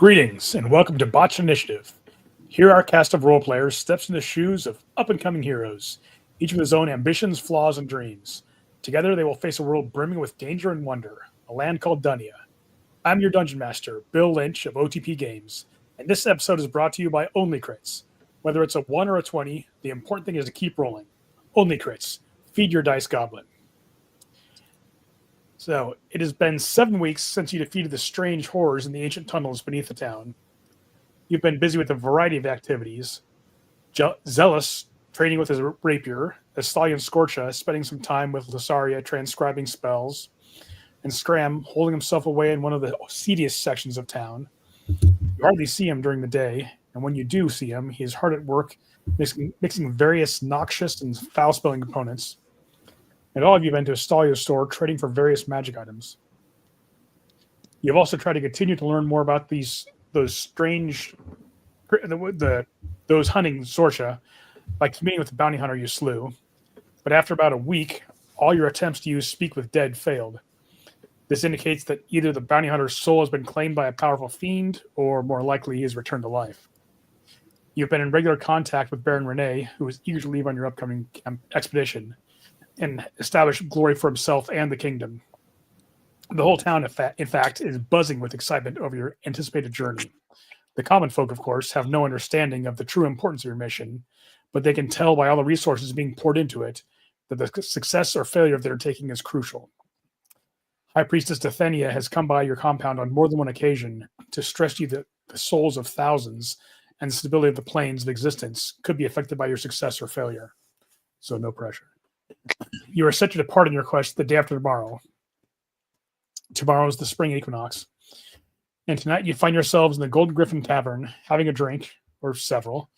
Greetings, and welcome to Botched Initiative. Here, our cast of roleplayers steps in the shoes of up-and-coming heroes, each with his own ambitions, flaws, and dreams. Together, they will face a world brimming with danger and wonder, a land called Dunya. I'm your Dungeon Master, Bill Lynch of OTP Games, and this episode is brought to you by Only Crits. Whether it's a 1 or a 20, the important thing is to keep rolling. Only Crits. Feed your dice goblin. So, it has been 7 weeks since you defeated the strange horrors in the ancient tunnels beneath the town. You've been busy with a variety of activities. Zealous, training with his rapier, as Stallion Scorcha, spending some time with Lysaria transcribing spells, and Scram, holding himself away in one of the seediest sections of town. You hardly see him during the day, and when you do see him, he is hard at work mixing various noxious and foul-spelling components. And all of you have been to a Stalia store trading for various magic items. You've also tried to continue to learn more about those strange, those hunting Sorsha by communing with the bounty hunter you slew. But after about a week, all your attempts to use Speak with Dead failed. This indicates that either the bounty hunter's soul has been claimed by a powerful fiend, or more likely, he has returned to life. You've been in regular contact with Baron Renee, who is eager to leave on your upcoming expedition and establish glory for himself and the kingdom. The whole town, in fact, is buzzing with excitement over your anticipated journey. The common folk, of course, have no understanding of the true importance of your mission, but they can tell by all the resources being poured into it that the success or failure of their taking is crucial. High Priestess Dathenia has come by your compound on more than one occasion to stress to you that the souls of thousands and the stability of the planes of existence could be affected by your success or failure. So no pressure. You are set to depart on your quest the day after tomorrow. Tomorrow is the spring equinox. And tonight you find yourselves in the Golden Griffin Tavern, having a drink, or several,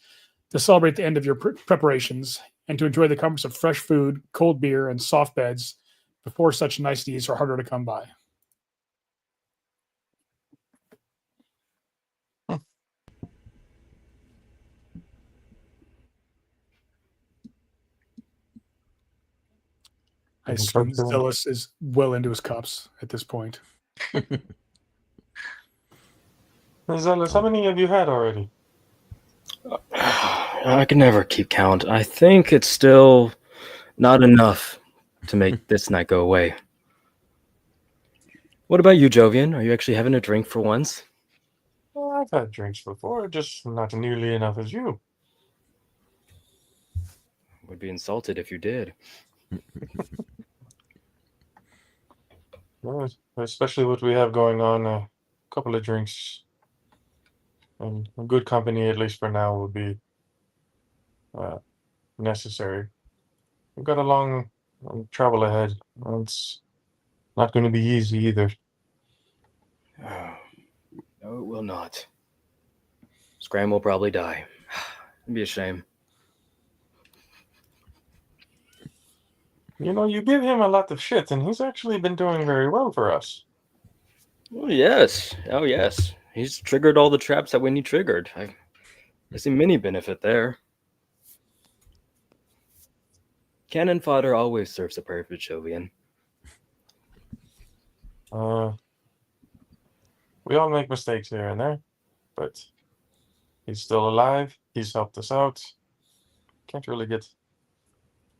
to celebrate the end of your preparations and to enjoy the comforts of fresh food, cold beer, and soft beds before such niceties are harder to come by. I assume Zealous is well into his cups at this point. Zealous, how many have you had already? I can never keep count. I think it's still not enough to make this night go away. What about you, Jovian? Are you actually having a drink for once? Well, I've had drinks before, just not nearly enough as you. Would be insulted if you did. Well, especially what we have going on, a couple of drinks and a good company, at least for now, will be necessary. We've got a long travel ahead. It's not going to be easy either. No, it will not. Scram will probably die. It'd be a shame. You know, you give him a lot of shit, and he's actually been doing very well for us. Oh, yes. Oh, yes. He's triggered all the traps that we need triggered. I see many benefit there. Cannon fodder always serves a purpose, Jovian. We all make mistakes here and there, but he's still alive. He's helped us out. Can't really get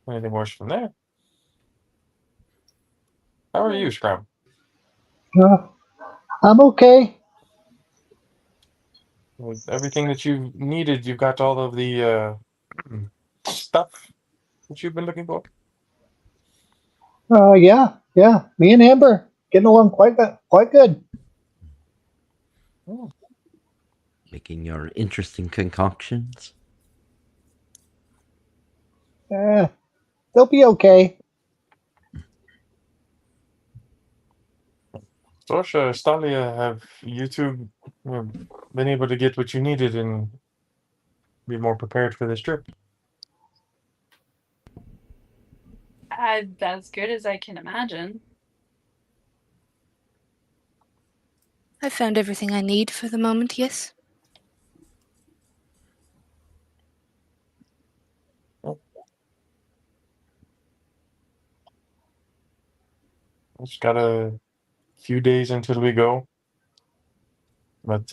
anything worse from there. How are you, Scram? I'm okay. With everything that you've needed, you've got all of the stuff that you've been looking for? Yeah. Me and Amber getting along quite good. Oh. Making your interesting concoctions. They'll be okay. Sorsha, Stalia, have you two been able to get what you needed and be more prepared for this trip? As good as I can imagine. I found everything I need for the moment, yes. Just got a few days until we go. But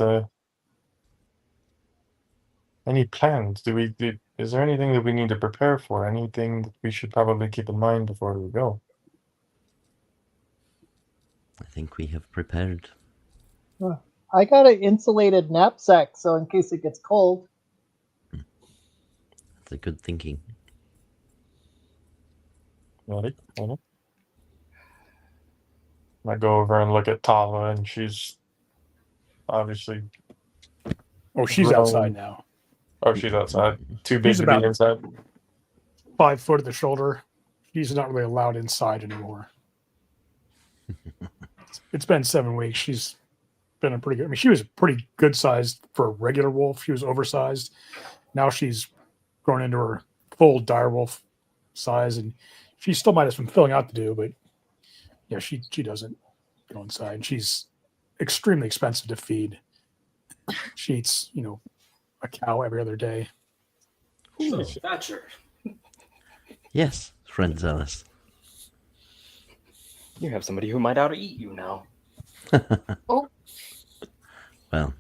Any plans? Is there anything that we need to prepare for? Anything that we should probably keep in mind before we go? I think we have prepared. I got an insulated knapsack, so in case it gets cold. That's a good thinking. Ready? Ready? I go over and look at Tala, and she's obviously. Oh, she's grown. outside now. Oh, she's outside. Too big She's to about- be inside. 5 foot at the shoulder. She's not really allowed inside anymore. It's been 7 weeks. She's been a pretty good. I mean, she was pretty good sized for a regular wolf. She was oversized. Now she's grown into her full dire wolf size, and she still might have some filling out to do, but yeah, she doesn't go inside. She's extremely expensive to feed. She eats, a cow every other day. So, Thatcher, Yes, friend Zealous. you have somebody who might out-eat you now. Oh, Well,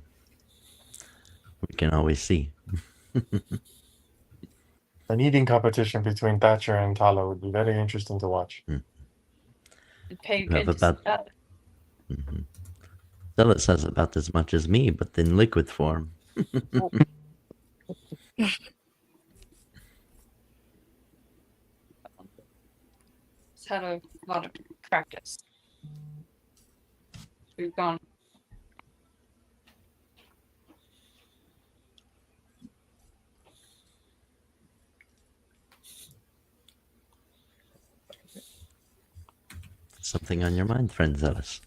we can always see. An eating competition between Thatcher and Tala would be very interesting to watch. it'd pay Yeah, good but to that- see that. Mm-hmm. Zealous has about as much as me, but in liquid form. It's had a lot of practice. We've gone. Something on your mind, friend Zealous?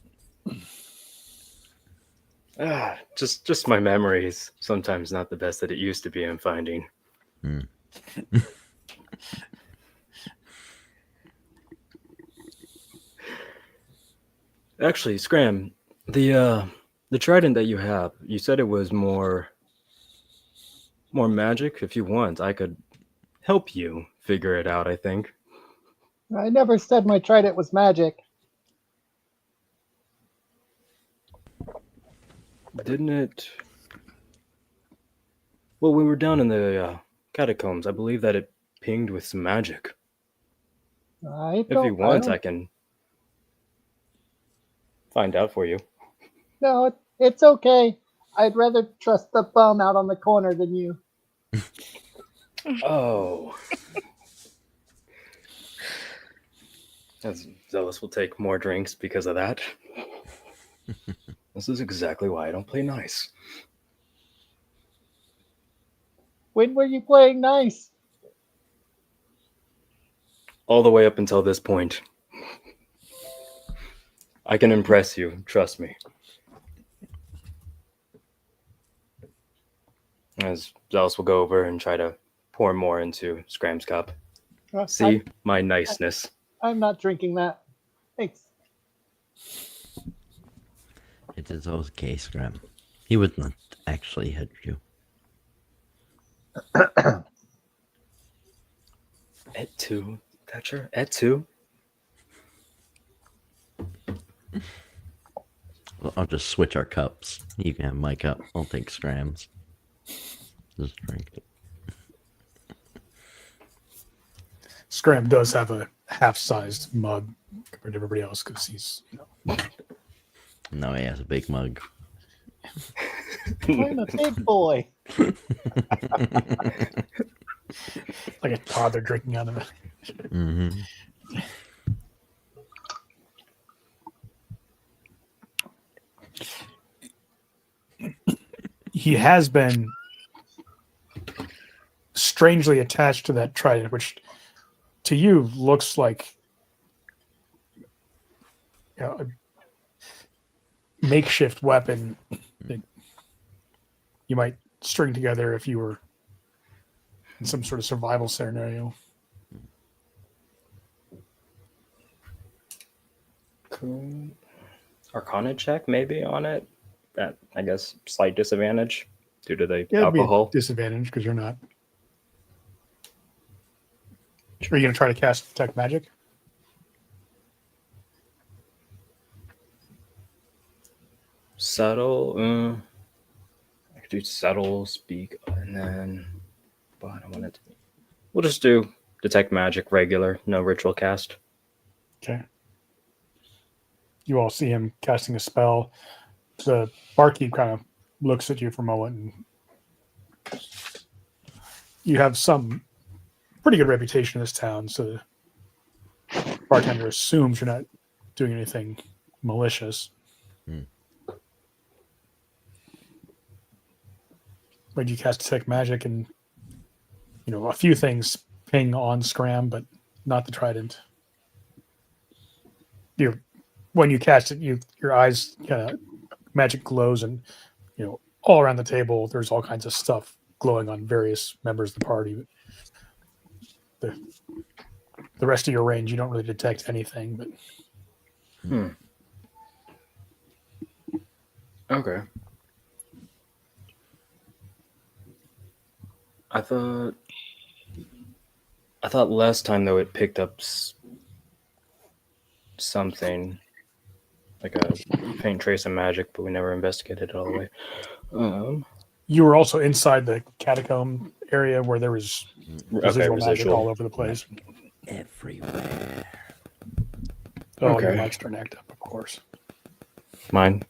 Just my memory is sometimes not the best that it used to be in finding. Actually, Scram, the trident that you have, you said it was more magic. If you want, I could help you figure it out, I think. I never said my trident was magic. Didn't it? Well, we were down in the catacombs. I believe that it pinged with some magic. If you want, I can find out for you. No, it's okay. I'd rather trust the bum out on the corner than you. Oh. As Zealous will take more drinks because of that. This is exactly why I don't play nice. When were you playing nice? All the way up until this point. I can impress you, trust me. As Zealous will go over and try to pour more into Scram's cup. See my niceness. I'm not drinking that. Thanks. It is okay, Scram. He would not actually hurt you. Et tu, Thatcher? Et tu? Well, I'll just switch our cups. You can have my cup. I'll take Scram's. Just drink it. Scram does have a half-sized mug compared to everybody else because he's, No, he has a big mug. I'm a big boy. like a toddler drinking out of it. Mm-hmm. He has been strangely attached to that trident, which to you looks like a makeshift weapon that you might string together if you were in some sort of survival scenario. Cool. Arcana check maybe on it. At, I guess, slight disadvantage due to the Yeah, it'd be a alcohol. disadvantage because you're not. Are you going to try to cast detect magic? Subtle. I could do subtle, speak. And then, but I want it to be. We'll just do detect magic regular, no ritual cast. Okay. You all see him casting a spell. The barkeep kind of looks at you for a moment, and you have some pretty good reputation in this town, so the bartender assumes you're not doing anything malicious. But you cast detect magic, and a few things ping on Scram, but not the trident. When you cast it, your eyes kind of magic glows, and all around the table there's all kinds of stuff glowing on various members of the party. The rest of your range, you don't really detect anything, but Okay. I thought last time though it picked up something like a faint trace of magic, but we never investigated it all the way. You were also inside the catacomb area where there was residual magic all over the place. Everywhere. Oh, your Okay. mic's turned act up, of course. Mine.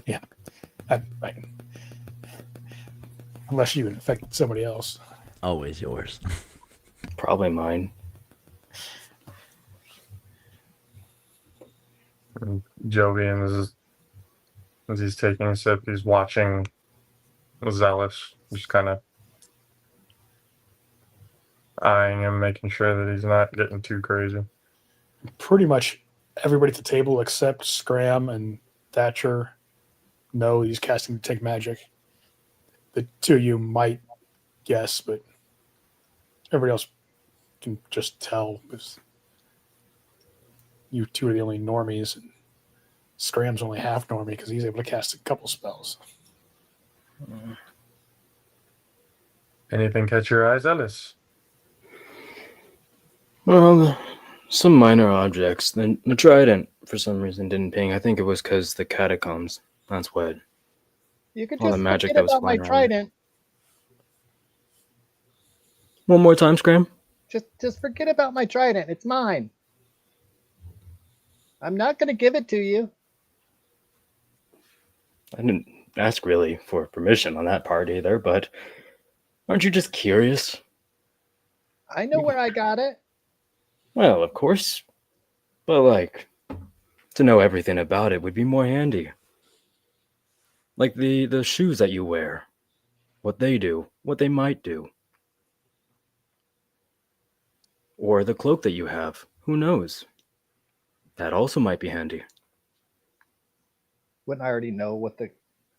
Yeah. Unless you infected somebody else. Always yours. Probably mine. Jovian is, as he's taking a sip, he's watching Zealous, just kind of eyeing him, making sure that he's not getting too crazy. Pretty much everybody at the table except Scram and Thatcher know he's casting detect magic. The two of you might guess, but everybody else can just tell because you two are the only normies, and Scram's only half normie because he's able to cast a couple spells. Anything catch your eyes, Ellis? Well, some minor objects. The trident, for some reason, didn't ping. I think it was because the catacombs. That's what. You could All the just magic forget that was about my flying around. trident. One more time, Scram. Just forget about my trident. It's mine. I'm not going to give it to you. I didn't ask really for permission on that part either, but aren't you just curious? I know where I got it. Well, of course. But, to know everything about it would be more handy. Like the shoes that you wear. What they do. What they might do. Or the cloak that you have. Who knows? That also might be handy. Wouldn't I already know what the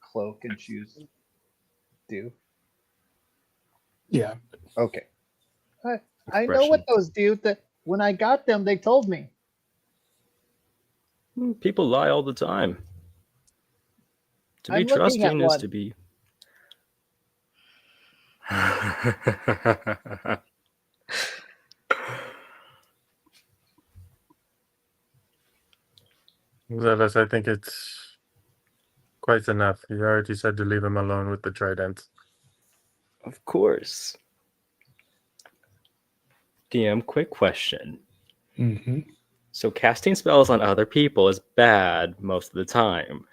cloak and shoes do? Yeah. Okay. I know what those do. That when I got them, they told me. People lie all the time. To be I'm looking at trusting is one. to be. Zealous, I think it's quite enough. You already said to leave him alone with the trident. Of course. DM, quick question. Mm-hmm. So casting spells on other people is bad most of the time.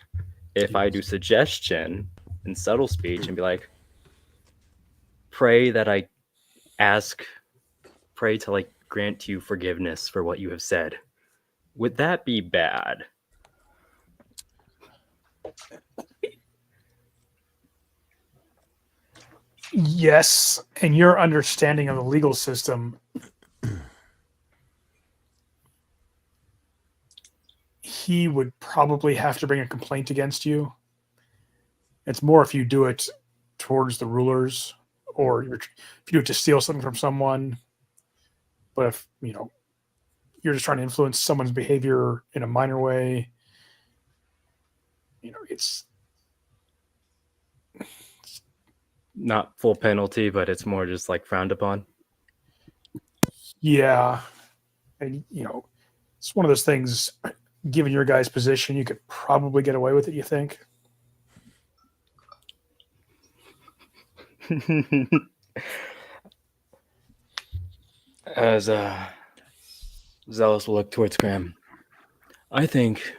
If I do suggestion and subtle speech and be like, pray to grant you forgiveness for what you have said, would that be bad? Yes, and your understanding of the legal system, he would probably have to bring a complaint against you. It's more if you do it towards the rulers, or if you do it to steal something from someone. But if you're just trying to influence someone's behavior in a minor way, it's Not full penalty, but it's more just frowned upon. yeah, and it's one of those things. Given your guy's position, you could probably get away with it. You think? As Zealous will look towards Graham. I think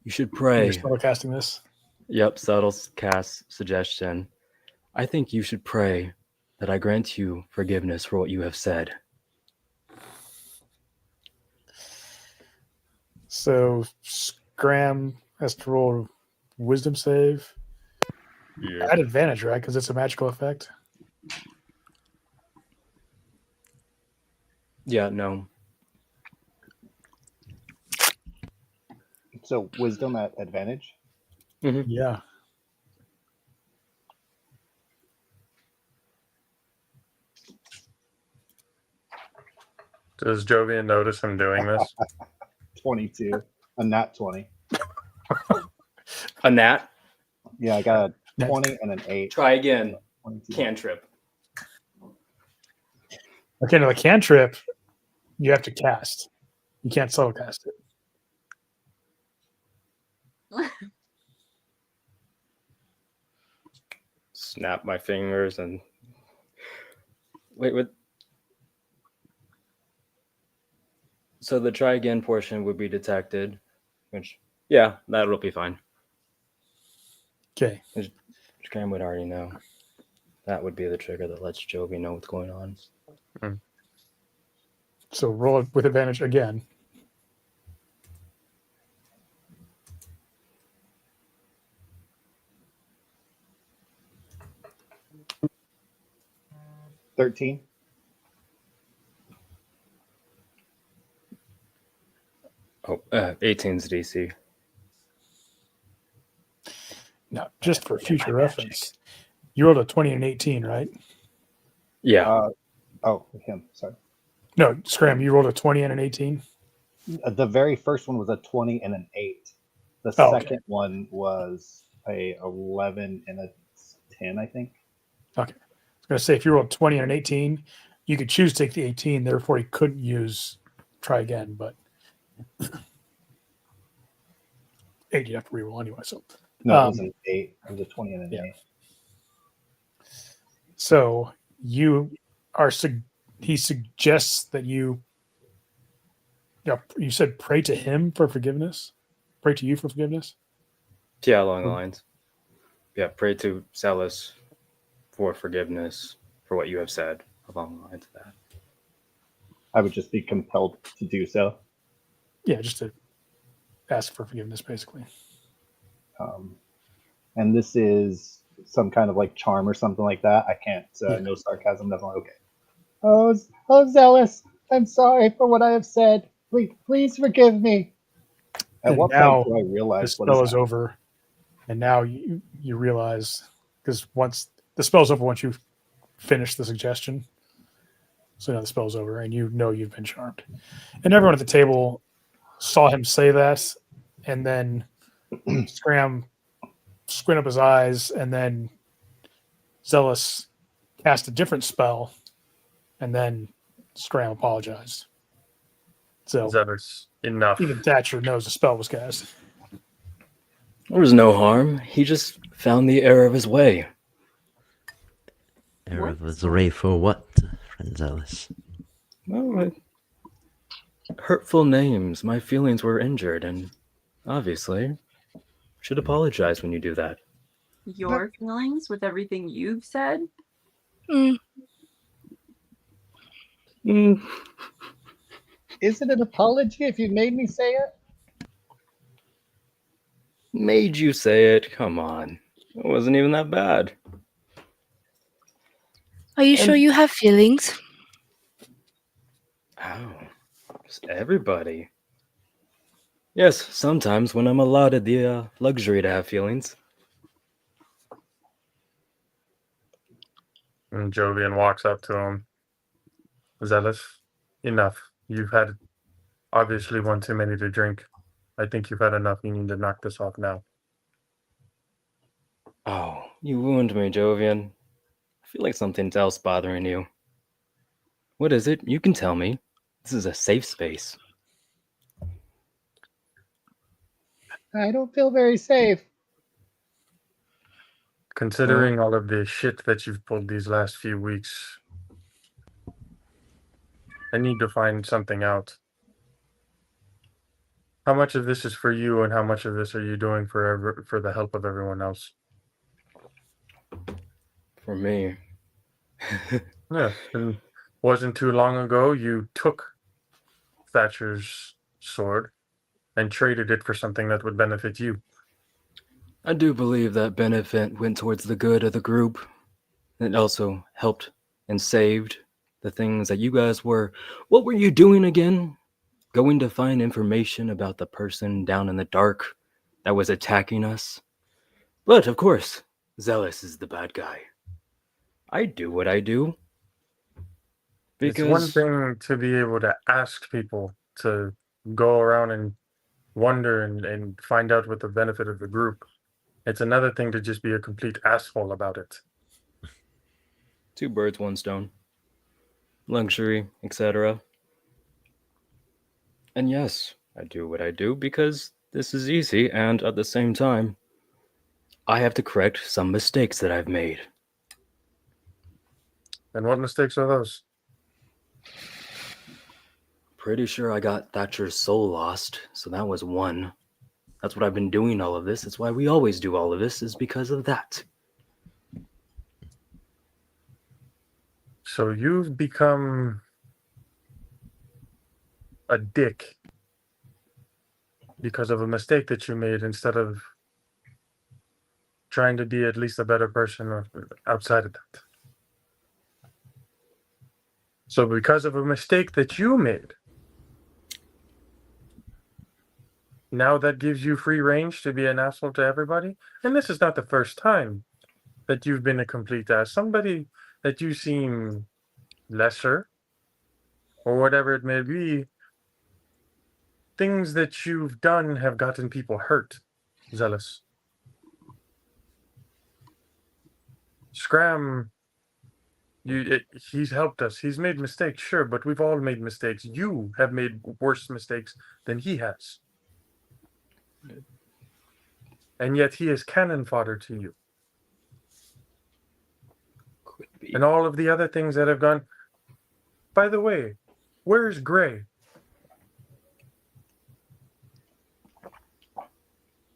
you should You're pray. spellcasting this. Yep, subtle cast suggestion. I think you should pray that I grant you forgiveness for what you have said. So Scram has to roll a wisdom save. Yeah. At advantage, right? Because it's a magical effect. Yeah, no. So wisdom at advantage. Yeah. Does Jovian notice him doing this? 22. A nat 20. A nat. Yeah, I got a Nat. 20 and an 8. Try again. 22. Cantrip. Okay, now the cantrip, you have to cast. You can't solo cast it. Snap my fingers and wait. What? So the try again portion would be detected, which that'll be fine. Okay. Scram would already know. That would be the trigger that lets Jovi know what's going on. So roll it with advantage again. $13. Oh, 18's DC. Now, just for future reference, you rolled a 20 and an 18, right? Yeah. Oh, him. Sorry. No, Scram, you rolled a 20 and an 18. The very first one was a 20 and an 8. The Oh, okay. second one was a 11 and a 10, I think. Okay. I was going to say, if you rolled 20 and an 18, you could choose to take the 18. Therefore, you couldn't use try again, but 8 you have to reroll anyway. So No, it was an 8. It was a 20 and an Yeah. 8. So you are. He suggests that you. Yeah, you said pray to him for forgiveness. Pray to you for forgiveness. Yeah, along the lines. Yeah, pray to Zealous for forgiveness for what you have said, along the lines of that. I would just be compelled to do so. Yeah, just to ask for forgiveness, basically. And this is some kind of like charm or something like that. I can't. No sarcasm. Definitely okay. Oh, Zealous! I'm sorry for what I have said. Please forgive me. At And what now point do I The realize what spell is is over, and now you realize, because once the spell's over, once you finish the suggestion, so now the spell's over, and you know you've been charmed. And everyone at the table saw him say that, and then Scram squint up his eyes, and then Zealous cast a different spell, and then Scram apologized. So Zealous, enough. even Thatcher knows the spell was cast. There was no harm. He just found the error of his way. Error of his way for what, friend Zealous? Well, hurtful names. My feelings were injured, and obviously, should apologize when you do that. Your feelings with everything you've said? Is it an apology if you made me say it? Made you say it? Come on. It wasn't even that bad. Are you sure you have feelings? Oh, just everybody. Yes, sometimes when I'm allotted the luxury to have feelings. And Jovian walks up to him. Zealous, enough. You've had obviously one too many to drink. I think you've had enough. You need to knock this off now. Oh, you wound me, Jovian. I feel like something's else bothering you. What is it? You can tell me. This is a safe space. I don't feel very safe. Considering all of the shit that you've pulled these last few weeks, I need to find something out. How much of this is for you, and how much of this are you doing for the help of everyone else? For me. Yes, and wasn't too long ago you took Thatcher's sword and traded it for something that would benefit you. I do believe that benefit went towards the good of the group. It also helped and saved the things that you guys were. What were you doing again? Going to find information about the person down in the dark that was attacking us? But, of course, Zealous is the bad guy. I do what I do. It's one Because thing to be able to ask people to go around and wonder and find out what the benefit of the group. It's another thing to just be a complete asshole about it. 2 birds, 1 stone. Luxury, etc. And yes, I do what I do because this is easy, and at the same time, I have to correct some mistakes that I've made. And what mistakes are those? Pretty sure I got Thatcher's soul lost, so that was 1. That's what I've been doing all of this. It's why we always do all of this, is because of that. So you've become a dick because of a mistake that you made instead of trying to be at least a better person outside of that. So because of a mistake that you made, now that gives you free range to be an asshole to everybody? And this is not the first time that you've been a complete ass. Somebody that you seem lesser, or whatever it may be, things that you've done have gotten people hurt, Zealous. Scram, he's helped us. He's made mistakes, sure, but we've all made mistakes. You have made worse mistakes than he has. And yet he is cannon fodder to you. Could be. And all of the other things that have gone. By the way, where's Gray?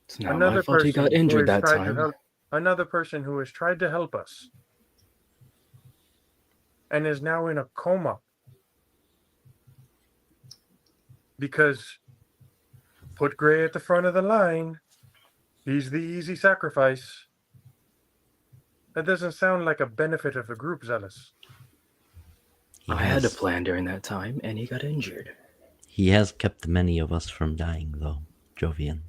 It's not my fault he got who injured has that tried to time. help- another person who has tried to help us and is now in a coma because put Gray at the front of the line. He's the easy sacrifice. That doesn't sound like a benefit of the group, Zealous. I had a plan during that time, and he got injured. He has kept many of us from dying, though, Jovian.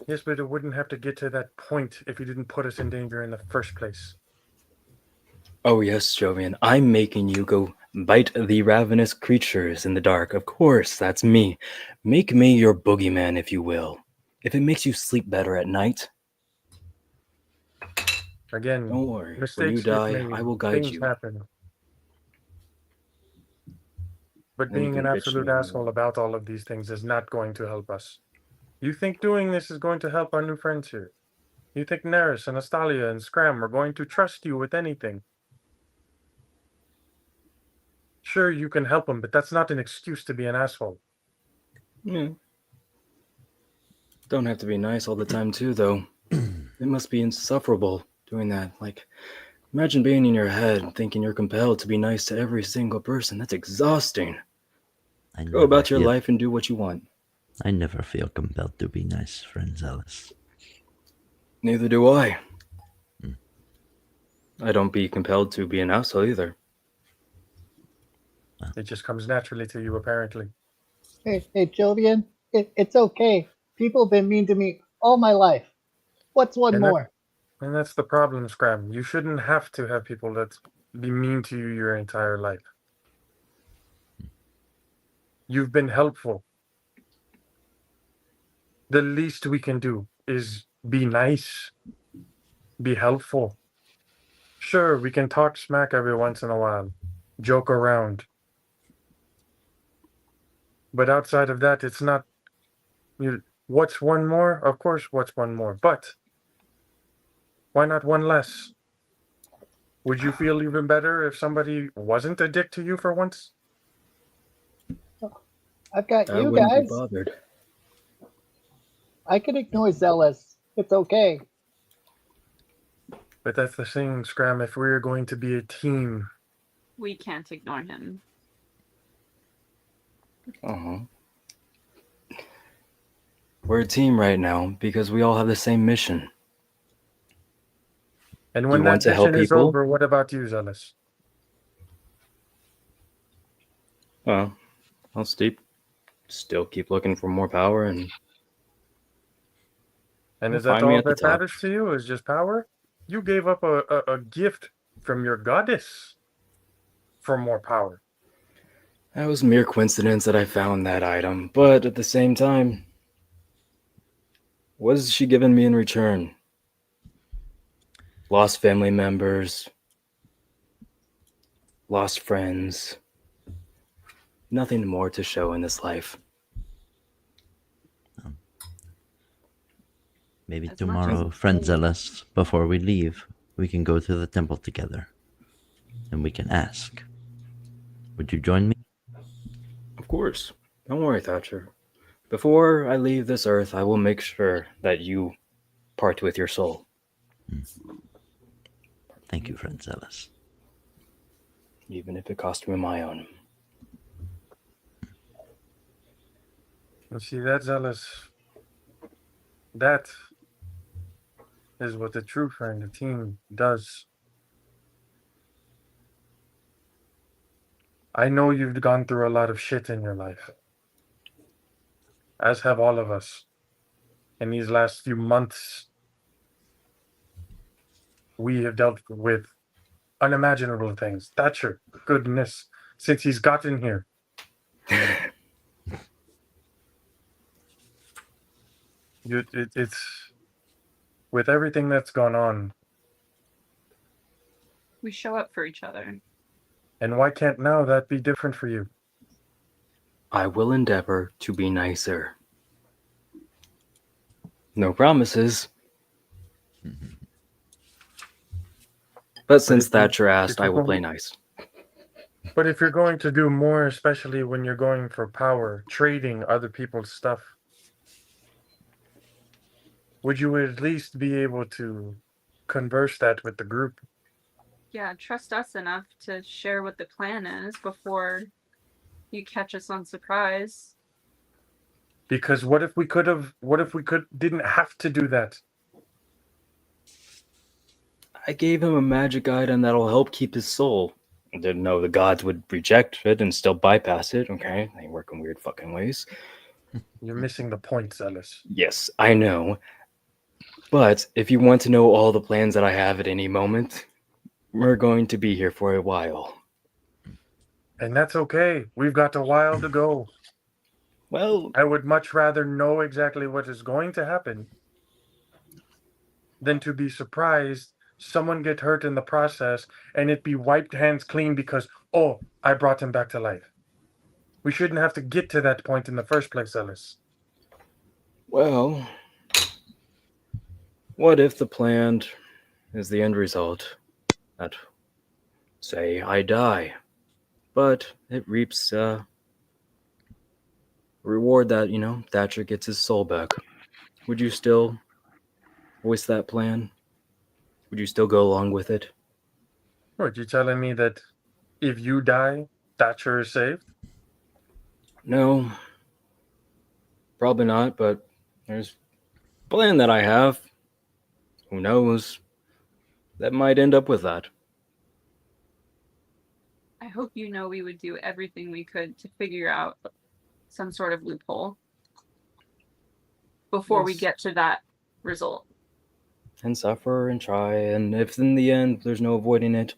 Yes, but it wouldn't have to get to that point if he didn't put us in danger in the first place. Oh yes, Jovian, I'm making you go bite the ravenous creatures in the dark. Of course, that's me. Make me your boogeyman, if you will. If it makes you sleep better at night, Again, don't worry. When mistakes you die, get made, I will guide things you. happen. But And you being an can bitch absolute me all you asshole want. about all of these things is not going to help us. You think doing this is going to help our new friends here? You think Neris and Astalia and Scram are going to trust you with anything? Sure, you can help them, but that's not an excuse to be an asshole. Yeah. Don't have to be nice all the time, too, though. It must be insufferable doing that. Like, imagine being in your head thinking you're compelled to be nice to every single person. That's exhausting. Go about your life and do what you want. I never feel compelled to be nice, friend Zealous. Neither do I. I don't be compelled to be an asshole either. It just comes naturally to you, apparently. Hey, Jovian, it's okay. People have been mean to me all my life. What's one more? And that's the problem, Scram. You shouldn't have to have people that be mean to you your entire life. You've been helpful. The least we can do is be nice, be helpful. Sure, we can talk smack every once in a while, joke around. But outside of that, it's not. What's one more? Of course, what's one more? But Why not one less? Would you feel even better if somebody wasn't a dick to you for once? I've got I you wouldn't be guys. bothered. I can ignore Zealous. It's okay. But that's the thing, Scram. If we're going to be a team, We can't ignore him. Uh-huh. We're a team right now because we all have the same mission. and when You want that to help mission is people? over, what about you, Zealous? Well, I'll still keep looking for more power, and And You'll is that find me all at the that top. matters to you? Is just power? You gave up a gift from your goddess for more power. that was mere coincidence that I found that item. But at the same time, what has she given me in return? Lost family members, lost friends. Nothing more to show in this life. Maybe As much tomorrow, as- friend Zealous, before we leave, we can go to the temple together. And we can ask. Would you join me? Of course. Don't worry, Thatcher. Before I leave this earth, I will make sure that you part with your soul. Thank you, friend Zealous. Even if it cost me my own. You see, that, Zealous, that is what the true friend, the team, does. I know you've gone through a lot of shit in your life, as have all of us. In these last few months, we have dealt with unimaginable things. Thatcher, goodness, since he's gotten here. It's with everything that's gone on. We show up for each other. And why can't now that be different for you? I will endeavor to be nicer. No promises. But since if you- Thatcher asked, if you I will don't- play nice. But if you're going to do more, especially when you're going for power, trading other people's stuff, would you at least be able to converse that with the group? Yeah, trust us enough to share what the plan is before you catch us on surprise. Because what if we didn't have to do that? I gave him a magic item that'll help keep his soul. I didn't know the gods would reject it and still bypass it, okay? They work in weird fucking ways. You're missing the point, Zealous. Yes, I know. But if you want to know all the plans that I have at any moment, we're going to be here for a while. And that's okay. We've got a while to go. Well, I would much rather know exactly what is going to happen than to be surprised someone get hurt in the process and it be wiped hands clean because, oh, I brought him back to life. We shouldn't have to get to that point in the first place, Ellis. well, what if the plan is the end result? That, say, I die, but it reaps reward that, Thatcher gets his soul back. Would you still voice that plan? Would you still go along with it? What, you telling me that if you die, Thatcher is saved? No, probably not, but there's a plan that I have. Who knows? That might end up with that. I hope you know we would do everything we could to figure out some sort of loophole before we Yes. get to that result. And suffer and try, and if in the end there's no avoiding it,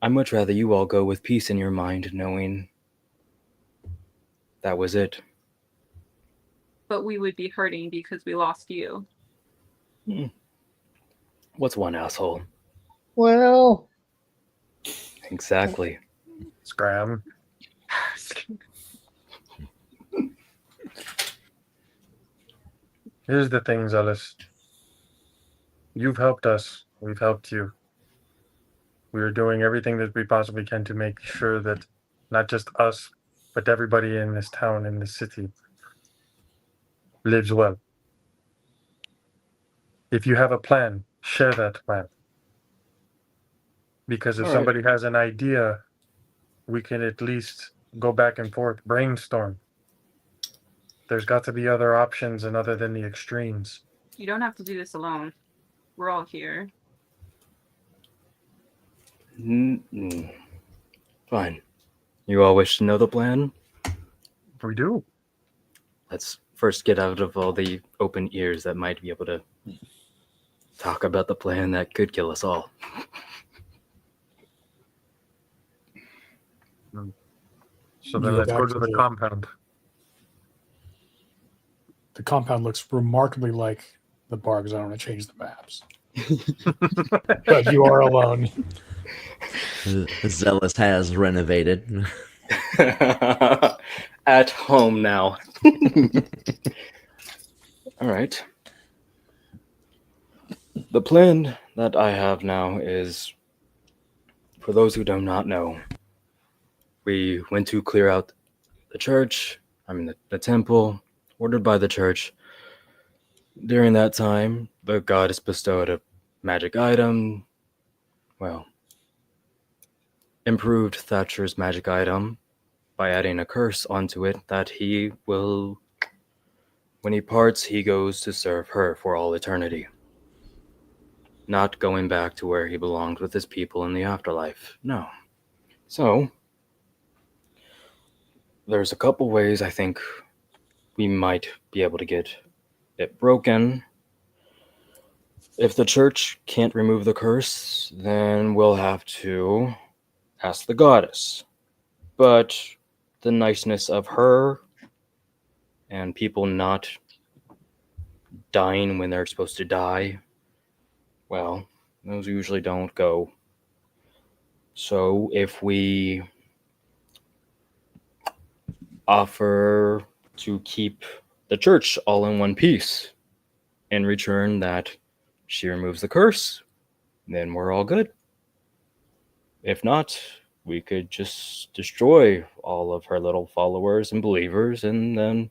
I'd much rather you all go with peace in your mind, knowing that was it. But we would be hurting because we lost you. What's one asshole? Well, Exactly. Scram. Here's the thing, Zealous. You've helped us. We've helped you. We are doing everything that we possibly can to make sure that not just us, but everybody in this town, in this city, lives well. If you have a plan, share that plan. Because if All right. somebody has an idea, we can at least go back and forth, brainstorm. There's got to be other options and other than the extremes. You don't have to do this alone. We're all here. Fine. You all wish to know the plan? We do. Let's first get out of all the open ears that might be able to talk about the plan that could kill us all. So You then go let's go back to to the the- compound. The compound looks remarkably like the bar because I don't want to change the maps. But you are alone. Zealous has renovated. At home now. All right. The plan that I have now is, for those who do not know, we went to clear out the church, the temple, ordered by the church. During that time, the goddess bestowed a magic item, improved Thatcher's magic item by adding a curse onto it that he will, when he parts, he goes to serve her for all eternity. Not going back to where he belonged with his people in the afterlife. No. So, there's a couple ways I think we might be able to get it broken. If the church can't remove the curse, then we'll have to ask the goddess. But the niceness of her and people not dying when they're supposed to die, well, those usually don't go. So if we offer to keep the church all in one piece, in return that she removes the curse, then we're all good. If not, we could just destroy all of her little followers and believers and then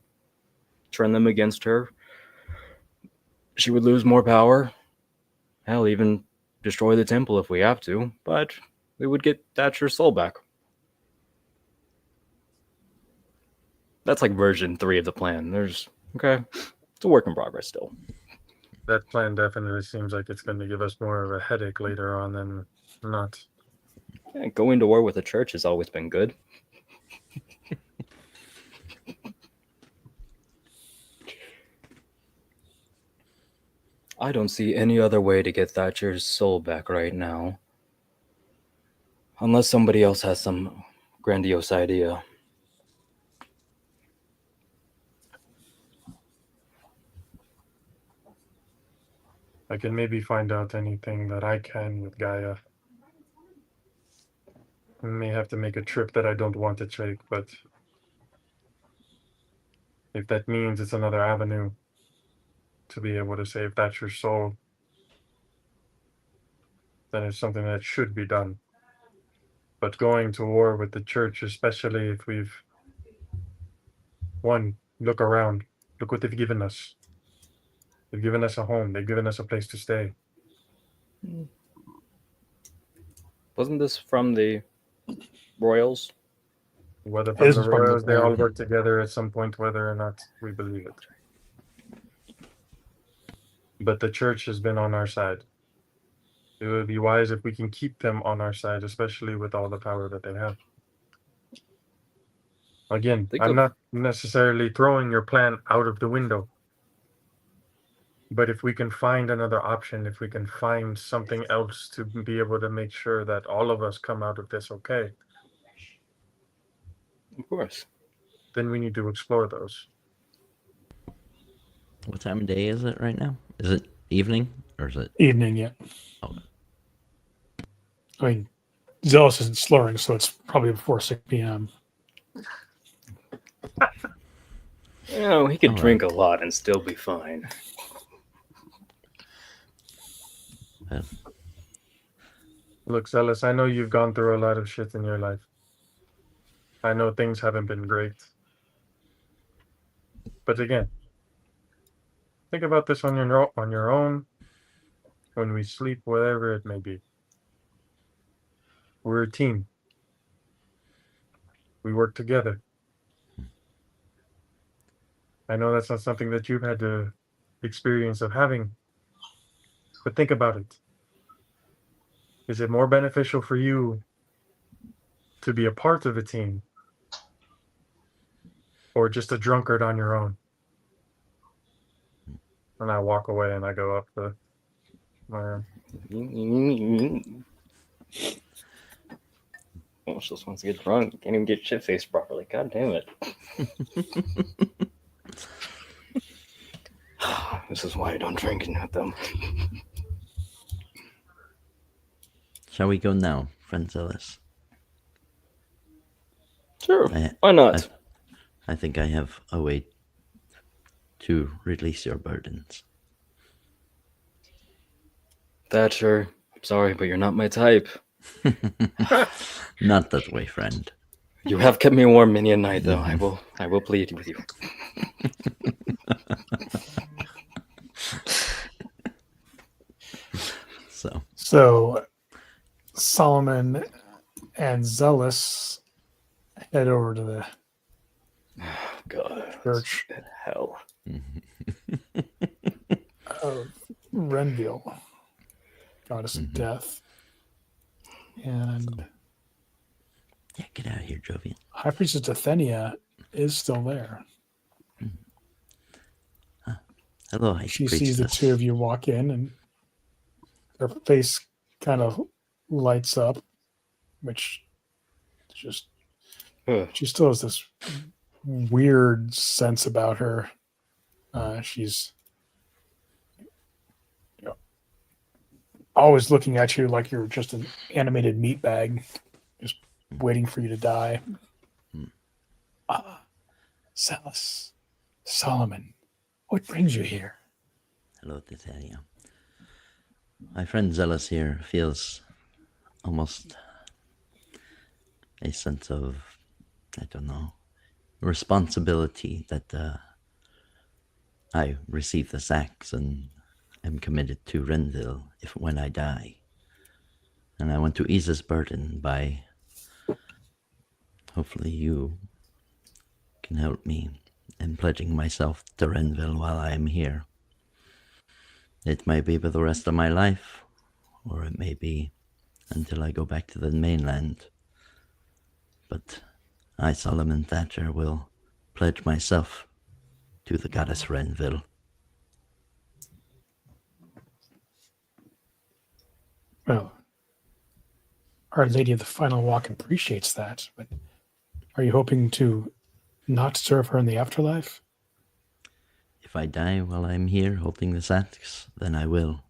turn them against her. She would lose more power. Hell, even destroy the temple if we have to, but we would get Thatcher's soul back. That's like version 3 of the plan. It's a work in progress still. That plan definitely seems like it's going to give us more of a headache later on than not. Yeah, going to war with the church has always been good. I don't see any other way to get Thatcher's soul back right now. Unless somebody else has some grandiose idea. I can maybe find out anything that I can with Gaia. I may have to make a trip that I don't want to take, but if that means it's another avenue to be able to save Thatcher's soul, then it's something that should be done. But going to war with the church, especially if we've... One, look around. Look what they've given us. They've given us a home. They've given us a place to stay. Wasn't this from the royals? Whether It from is the from the royals, they all board. work together at some point, whether or not we believe it. But the church has been on our side. It would be wise if we can keep them on our side, especially with all the power that they have. Again, I'm not necessarily throwing your plan out of the window. But if we can find another option, if we can find something else to be able to make sure that all of us come out of this okay, Of course. then we need to explore those. What time of day is it right now? Is it evening or is it? Evening yet. Oh. I mean, Zealous isn't slurring, so it's probably before 6 p.m. You know, he could All drink a lot and still be fine. Well, Look, Zealous, I know you've gone through a lot of shit in your life. I know things haven't been great. But again, think about this on your own, when we sleep, whatever it may be. We're a team. We work together. I know that's not something that you've had the experience of having, but think about it. Is it more beneficial for you to be a part of a team or just a drunkard on your own? And I walk away and I go up my room. Oh, she just wants to get drunk. Can't even get shit faced properly. God damn it. This is why I don't drink with them. shall we go now, friend Zealous? Sure. I- Why not? I think I have a way to release your burdens. Thatcher, I'm sorry, but you're not my type. Not that way, friend. You have kept me warm many a night, though. I will plead with you. So Solomon and Zealous head over to the God, church hell. of Renville, goddess of death. And Yeah, get out of here, Jovian. High Priestess Athenia is still there. Hello, High She Priestess. sees the two of you walk in, and her face kind of lights up, which just she still has this weird sense about her. She's always looking at you like you're just an animated meat bag, just waiting for you to die. Zealous, Solomon, what brings you here? Hello, Titania. My friend Zealous here feels almost a sense of, I don't know, responsibility that I receive this axe and am committed to Renville when I die. And I want to ease this burden by, hopefully you can help me in pledging myself to Renville while I am here. It may be for the rest of my life, or it may be until I go back to the mainland. But I, Solomon Thatcher, will pledge myself to the goddess Renville. Well, Our Lady of the Final Walk appreciates that, but are you hoping to not serve her in the afterlife? If I die while I'm here holding this axe, then I will.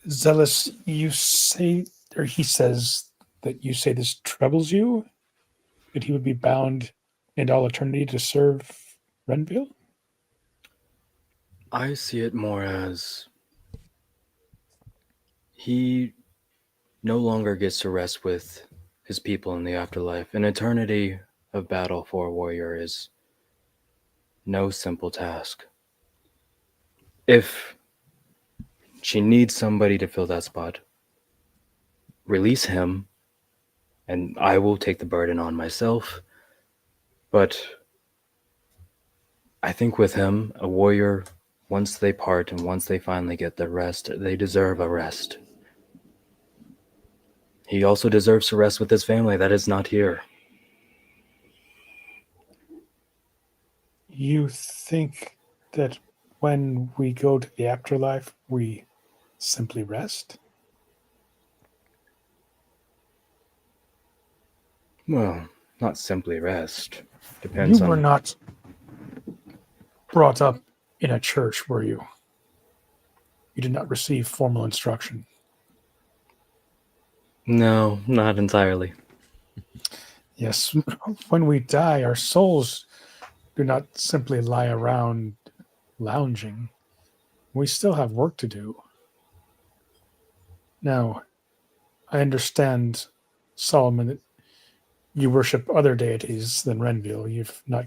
Zealous, you say, or he says that you say this troubles you? That he would be bound in all eternity to serve Renville? I see it more as he no longer gets to rest with his people in the afterlife. An eternity of battle for a warrior is no simple task. If she needs somebody to fill that spot, release him, and I will take the burden on myself. But I think with him, a warrior, once they part and once they finally get their rest, they deserve a rest. He also deserves to rest with his family that is not here. You think that when we go to the afterlife, we simply rest? Well, not simply rest. Depends You were on... not brought up in a church, were you? You did not receive formal instruction. No, not entirely. Yes, when we die, our souls do not simply lie around lounging. We still have work to do. Now, I understand, Solomon, that you worship other deities than Renville. You've not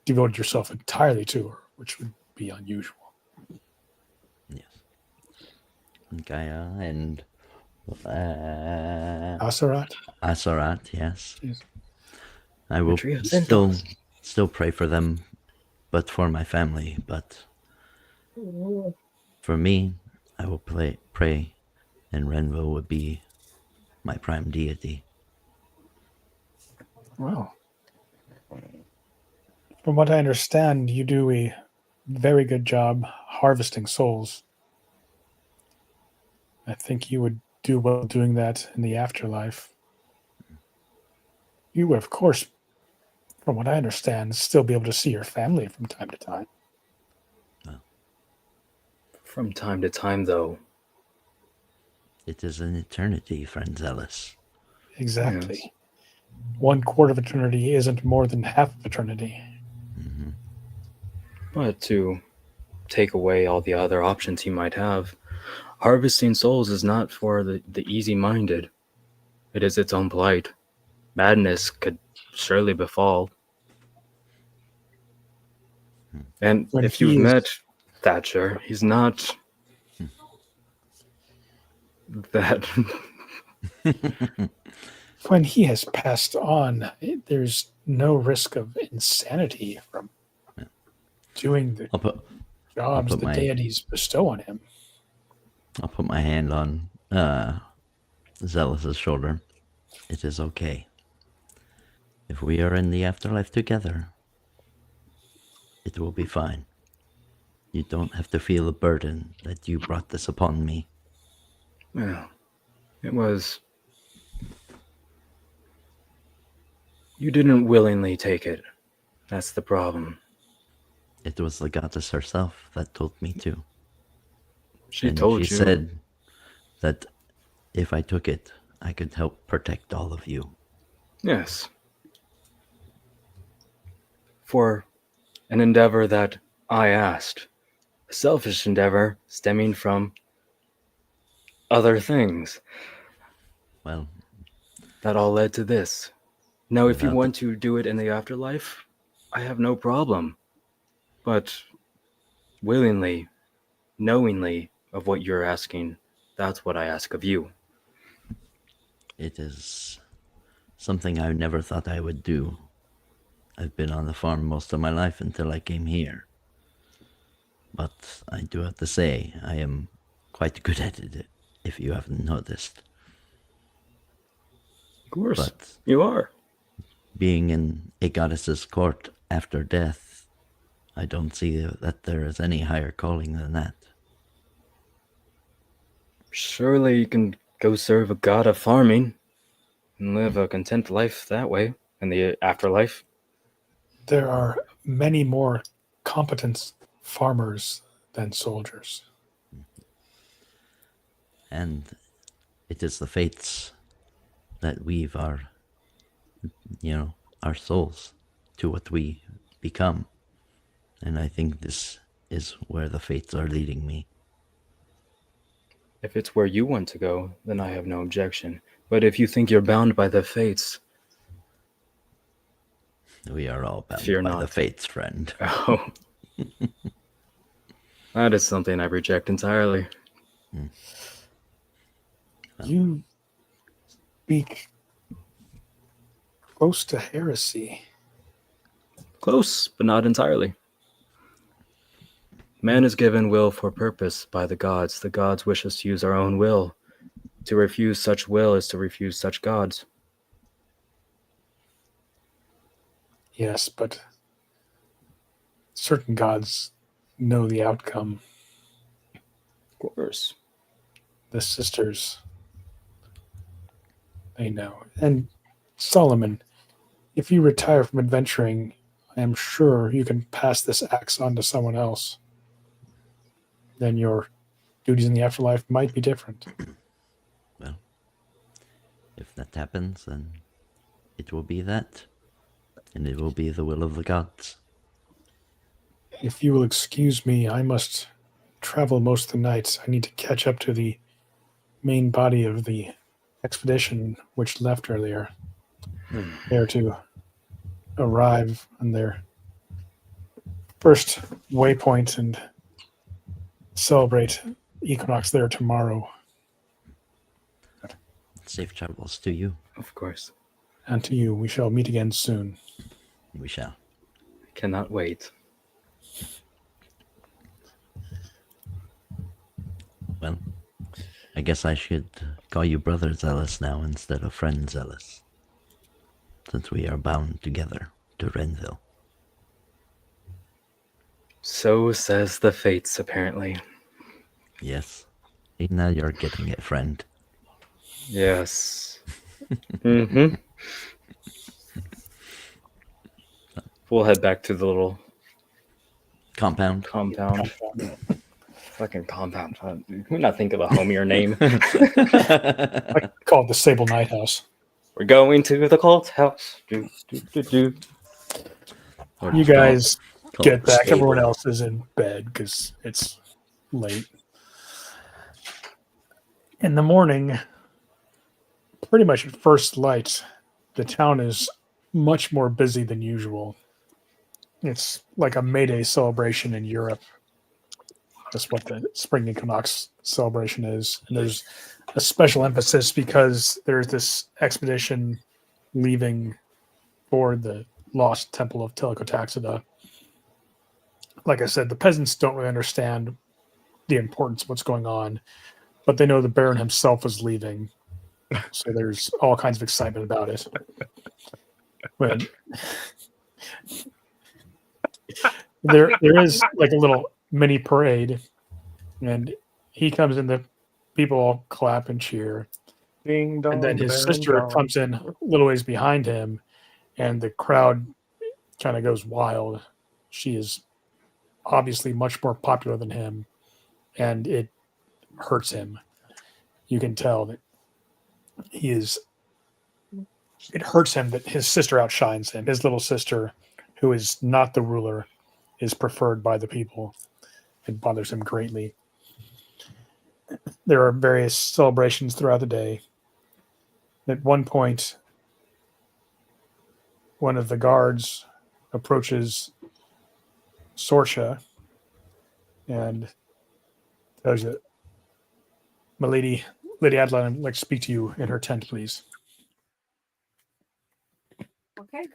devoted yourself entirely to her, which would be unusual. Yes. Gaia and Asarat? Asarat, yes. Yes. I will Tree of still Centaurs. still pray for them, but for my family. But for me, I will pray, and Renville would be my prime deity. Well, from what I understand, you do a very good job harvesting souls. I think you would do well doing that in the afterlife. You would, of course, from what I understand, still be able to see your family from time to time. From time to time, though. It is an eternity, friend Zealous. Exactly. Yes. 1/4 of eternity isn't more than half of eternity. Mm-hmm. But to take away all the other options he might have, harvesting souls is not for the easy-minded. It is its own plight. Madness could surely befall. And When if you've he is- met Thatcher, he's not that. When he has passed on, there's no risk of insanity from doing the I'll put jobs put the my- deities bestow on him. I'll put my hand on Zealous's shoulder. It is okay. If we are in the afterlife together, it will be fine. You don't have to feel the burden that you brought this upon me. Well, it was. You didn't willingly take it. That's the problem. It was the goddess herself that told me to. She And told she you. said that if I took it, I could help protect all of you. Yes. For an endeavor that I asked. A selfish endeavor stemming from other things. Well, That all led to this. Now, if you Without want to do it in the afterlife, I have no problem. But willingly, knowingly of what you're asking, that's what I ask of you. it is something I never thought I would do. I've been on the farm most of my life until I came here. But I do have to say, I am quite good at it, if you haven't noticed. Of course, But you are. being in a goddess's court after death, I don't see that there is any higher calling than that. Surely you can go serve a god of farming and live a content life that way in the afterlife. There are many more competent farmers than soldiers. And it is the fates that weave our souls to what we become. And I think this is where the fates are leading me. If it's where you want to go, then I have no objection. But if you think you're bound by the fates, We are all bound Fear by the not. fates, friend. oh, that is something I reject entirely. You speak close to heresy. Close, but not entirely. Man is given will for purpose by the gods. The gods wish us to use our own will. To refuse such will is to refuse such gods. Yes, but certain gods know the outcome. Of course. The sisters, they know. And Solomon, if you retire from adventuring, I am sure you can pass this axe on to someone else. Then your duties in the afterlife might be different. Well, if that happens, then it will be that. And it will be the will of the gods. If you will excuse me, I must travel most of the nights. I need to catch up to the main body of the expedition which left earlier. They are to arrive on their first waypoint and celebrate equinox there tomorrow. Safe travels to you. Of course. And to you, we shall meet again soon. We shall. Cannot wait. Well, I guess I should call you Brother Zealous now instead of Friend Zealous, since we are bound together to Renville. So says the fates, apparently. Yes. Now you're getting it, friend. Yes. Mm-hmm. We'll head back to the little Compound. Fucking compound. Can we not think of a homier name? I call it the Sable Knight House. We're going to the cult house. Do. Or You just call guys call get it back. stable. Everyone else is in bed because it's late. In the morning, pretty much at first light, the town is much more busy than usual. It's like a May Day celebration in Europe. That's what the spring equinox celebration is. And there's a special emphasis because there's this expedition leaving for the lost temple of Talico Taxida. Like I said, the peasants don't really understand the importance of what's going on, but they know the Baron himself is leaving. So there's all kinds of excitement about it. When there is like a little mini parade, and he comes in, the people all clap and cheer. Ding dong. And then his Baron sister John. comes in a little ways behind him, and the crowd kind of goes wild. She is obviously much more popular than him, and it hurts him. You can tell that it hurts him that his sister outshines him. His little sister, who is not the ruler, is preferred by the people. It bothers him greatly. There are various celebrations throughout the day. At one point, one of the guards approaches Sorsha and tells you, "My lady, Lady Adeline, I'd like to speak to you in her tent, please." Okay.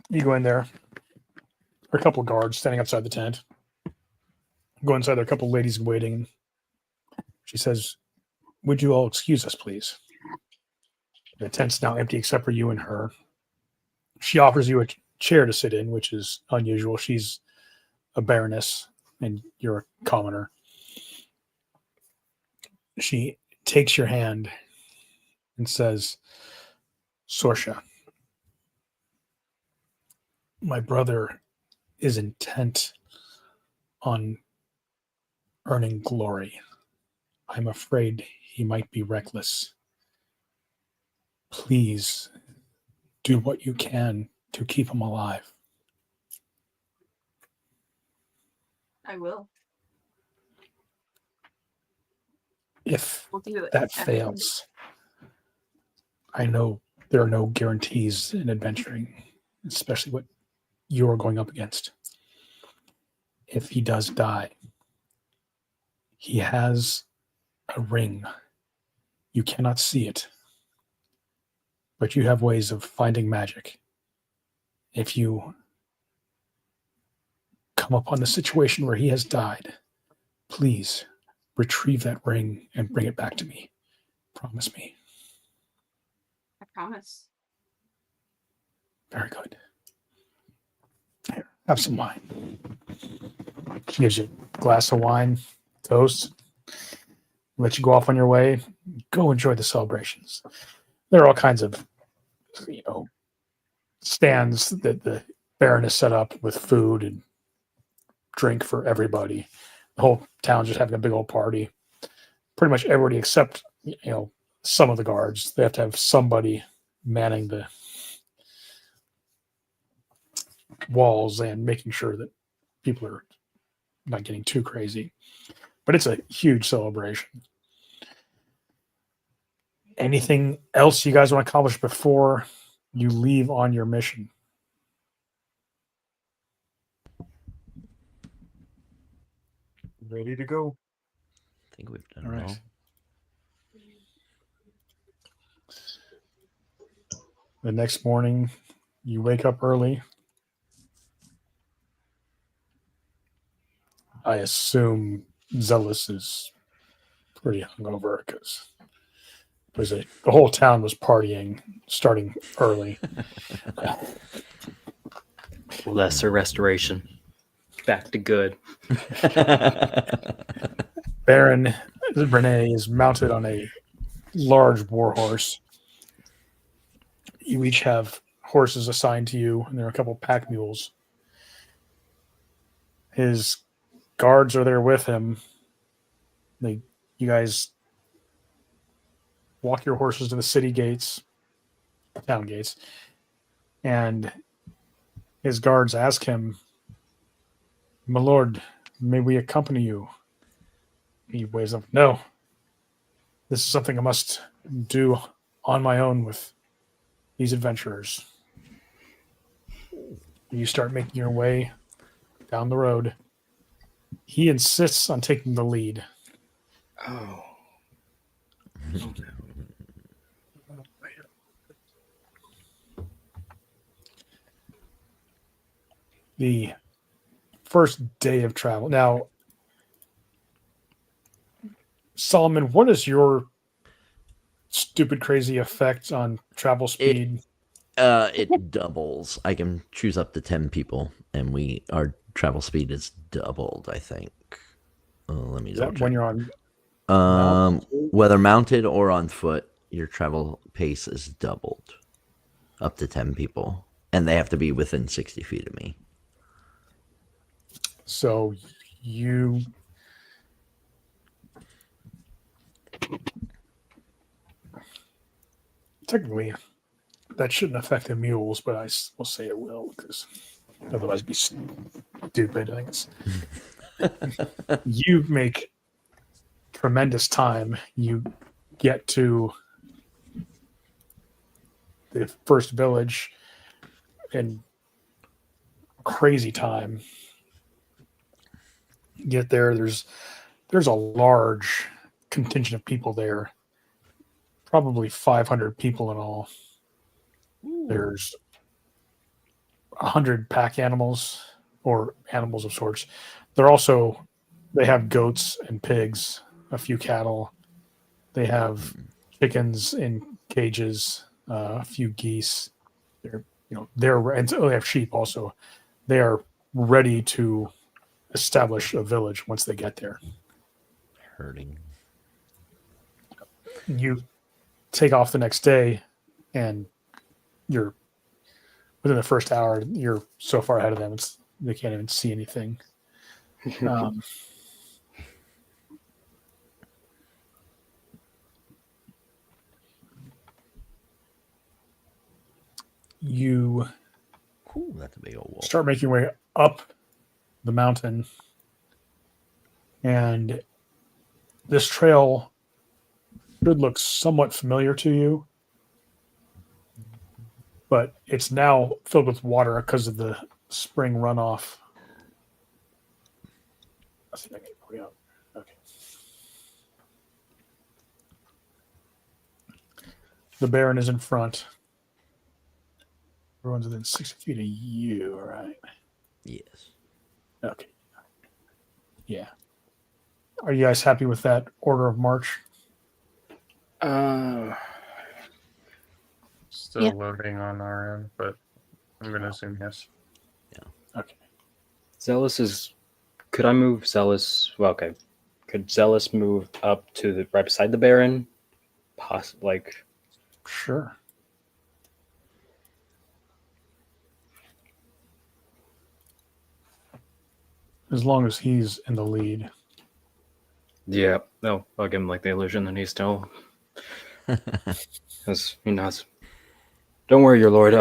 You go in there. There are a couple of guards standing outside the tent. Go inside, there are a couple of ladies waiting. She says, "Would you all excuse us, please? The tent's now empty except for you and her." She offers you a chair to sit in, which is unusual. She's a baroness and you're a commoner. She takes your hand and says, "Sorsha, my brother is intent on earning glory. I'm afraid he might be reckless. Please do what you can to keep him alive. I will. If We'll do it. that fails, I know there are no guarantees in adventuring, especially what you're going up against. If he does die, he has a ring. You cannot see it, but you have ways of finding magic. If you come upon the situation where he has died, please retrieve that ring and bring it back to me. Promise me." I promise. Very good. Here, have some wine. She gives you a glass of wine, toast, let you go off on your way. Go enjoy the celebrations. There are all kinds of, stands that the Baron has set up with food and drink for everybody. The whole town's just having a big old party. Pretty much everybody except, some of the guards. They have to have somebody manning the walls and making sure that people are not getting too crazy. But it's a huge celebration. Anything else you guys want to accomplish before you leave on your mission? Ready to go. I think we've done All it right. all. The next morning, you wake up early. I assume Zealous is pretty hungover because the whole town was partying starting early. Lesser restoration. Back to good. Baron Renee is mounted on a large war horse. You each have horses assigned to you, and there are a couple pack mules. His guards are there with him. You guys walk your horses to the city gates, town gates, and his guards ask him, "My lord, may we accompany you?" He waves up, "No. This is something I must do on my own with these adventurers." You start making your way down the road. He insists on taking the lead. Oh. The first day of travel. Now, Solomon, what is your stupid, crazy effect on travel speed? It doubles. I can choose up to 10 people, and our travel speed is doubled, I think. Let me Is that double when check. you're on? Whether mounted or on foot, your travel pace is doubled. Up to 10 people. And they have to be within 60 feet of me. So you technically that shouldn't affect the mules, but I will say it will because otherwise it'd be stupid. I think it's you make tremendous time. You get to the first village in crazy time. Get there, there's a large contingent of people there, probably 500 people in all. There's 100 pack animals or animals of sorts. They have goats and pigs, a few cattle. They have chickens in cages, a few geese. And they have sheep also. They are ready to establish a village once they get there. Hurting. You take off the next day, and you're within the first hour. You're so far ahead of them; they can't even see anything. You Ooh, that's a big old wall. start making your way up the mountain, and this trail should look somewhat familiar to you, but it's now filled with water because of the spring runoff. I think I can pull you up. Okay. The Baron is in front. Everyone's within 60 feet of you, all right? Yes. Okay. Yeah. Are you guys happy with that order of march? Still Yeah. loading on our end, but I'm going to assume yes. Okay. Zealous is. Could I move Zealous? Well, okay. Could Zealous move up to the right beside the Baron? Sure. As long as he's in the lead. Yeah. No, I'll give him the illusion that he's still. Because he knows. Don't worry, your lord.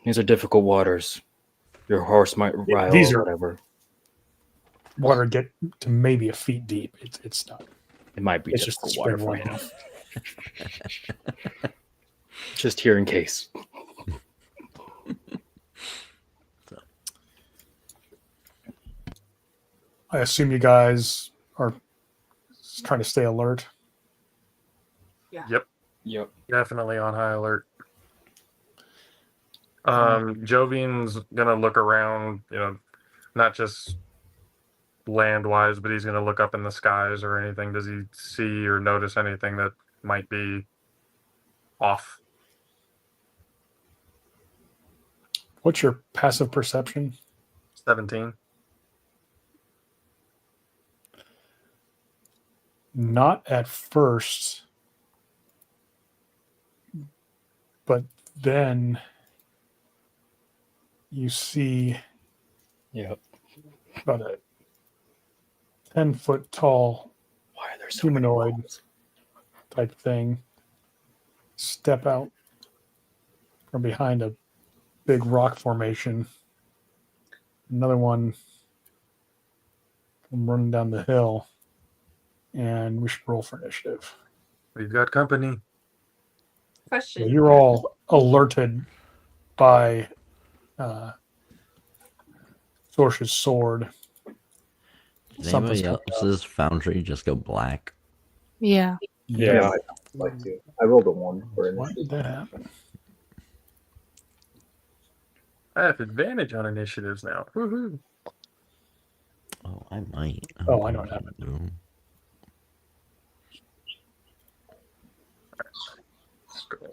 These are difficult waters. Your horse might rile these or are- whatever. Water get to maybe a feet deep. It's not. It might be It's just just the a water spring for water. you. Just here in case. I assume you guys are trying to stay alert. Yep, Yep. definitely on high alert. Jovian's gonna look around, not just land wise, but he's gonna look up in the skies or anything. Does he see or notice anything that might be off? What's your passive perception? 17. Not at first, but then you see Yep. about a 10-foot tall Why are there so many humanoid walls? type thing step out from behind a big rock formation. Another one come running down the hill, and we should roll for initiative. We've got company. Question. You're all alerted by Sorsh's sword. Did Something's anybody coming up. else's foundry just go black? Yeah. Yeah. I like to. I rolled a 1 for Why initiative. did that happen? I have advantage on initiatives now. Woohoo! Oh, I might. Oh, I know what happened. No. Let's go.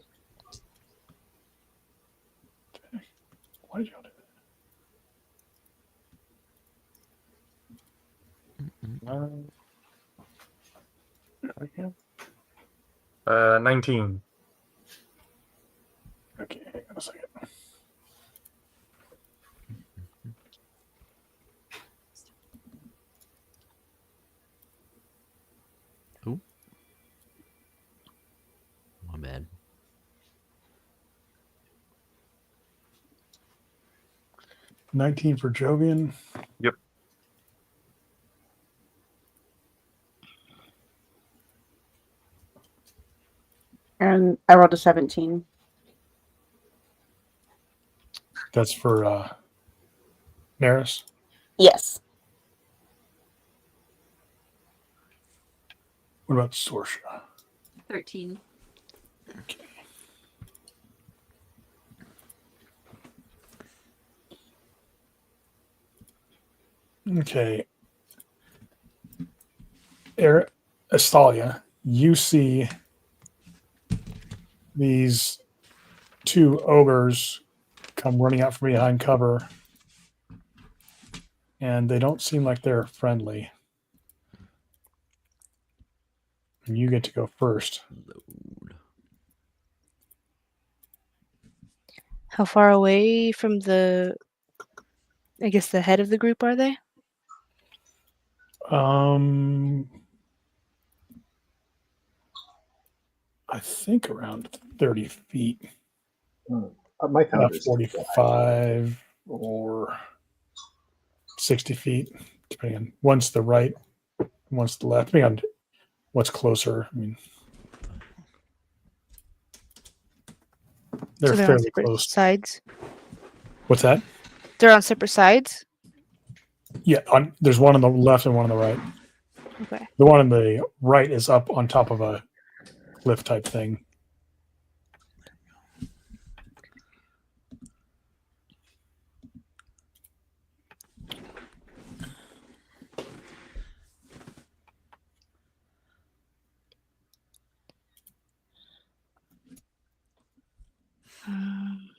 Why did y'all do Okay. 19. that? Okay, hang on a second. My bad. $19 for Jovian. Yep. And I rolled a 17. That's for Neris. Yes. What about Sorsha? 13. Okay. Astalia, you see these two ogres come running out from behind cover, and they don't seem like they're friendly. And you get to go first. Load. How far away from the, I guess, the head of the group are they? I think around 30 feet. My About foundry's 45 or 60 feet, depending on one's the right, one's the left, depending on what's closer. I mean, they're So they're on fairly separate close. sides. What's that? They're on separate sides. Yeah, there's one on the left and one on the right. Okay. The one on the right is up on top of a cliff type thing. Um,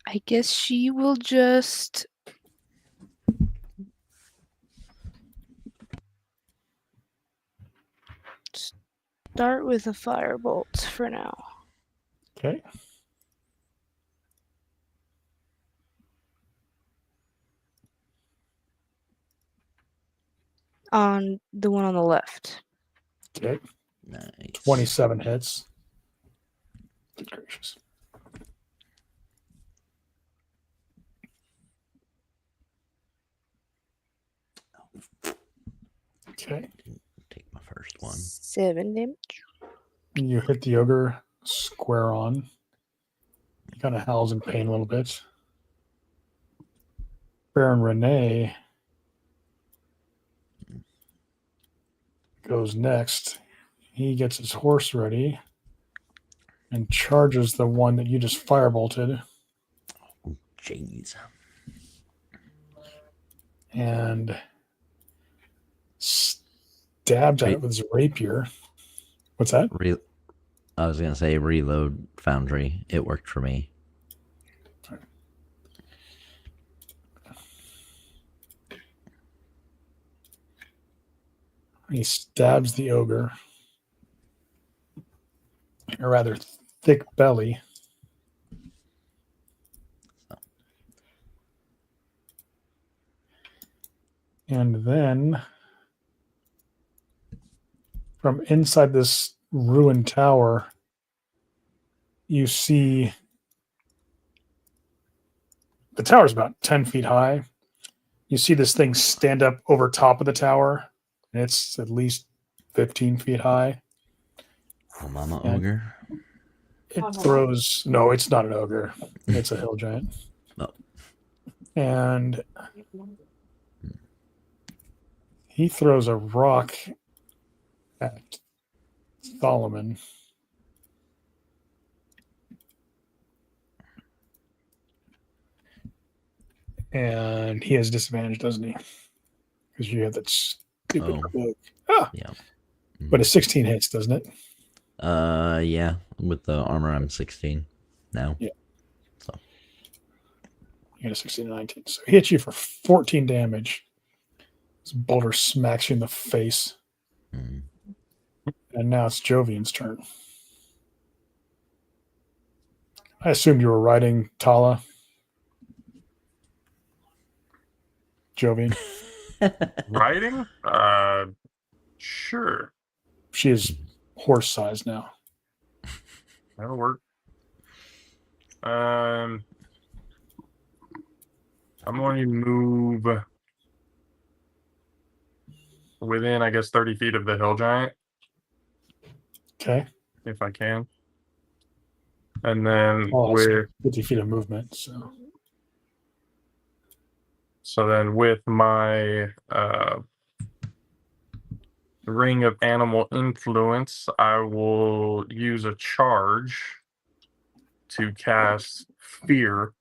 I guess she will just start with a firebolt for now. Okay. On the one on the left. Okay. Nice. 27 hits. Good gracious. Okay. Take my first one. 7 damage. You hit the ogre square on. He kind of howls in pain a little bit. Baron Renee goes next. He gets his horse ready and charges the one that you just firebolted. Oh, jeez. And stabs at Wait. it with his rapier. What's that? I was gonna say reload foundry. It worked for me. He stabs the ogre, a rather thick belly. And then from inside this ruined tower, you see the tower's about 10 feet high. You see this thing stand up over top of the tower, and it's at least 15 feet high. Oh, Mama And Ogre. it throws... No, it's not an ogre. It's a hill giant. Oh. And he throws a rock at Solomon. And he has disadvantage, doesn't he? Because you have that stupid cloak. Ah! Yeah. But a 16 hits, doesn't it? Yeah. With the armor, I'm 16 now. Yeah. So. You got a 16 and 19. So he hits you for 14 damage. This boulder smacks you in the face. Mm. And now it's Jovian's turn. I assumed you were riding Tala. Jovian. Riding? Sure. She is horse size now. That'll work. I'm going to move within, I guess, 30 feet of the hill giant. Okay. If I can. And then Oh, it's with 50 feet of movement. so then with my ring of animal influence, I will use a charge to cast fear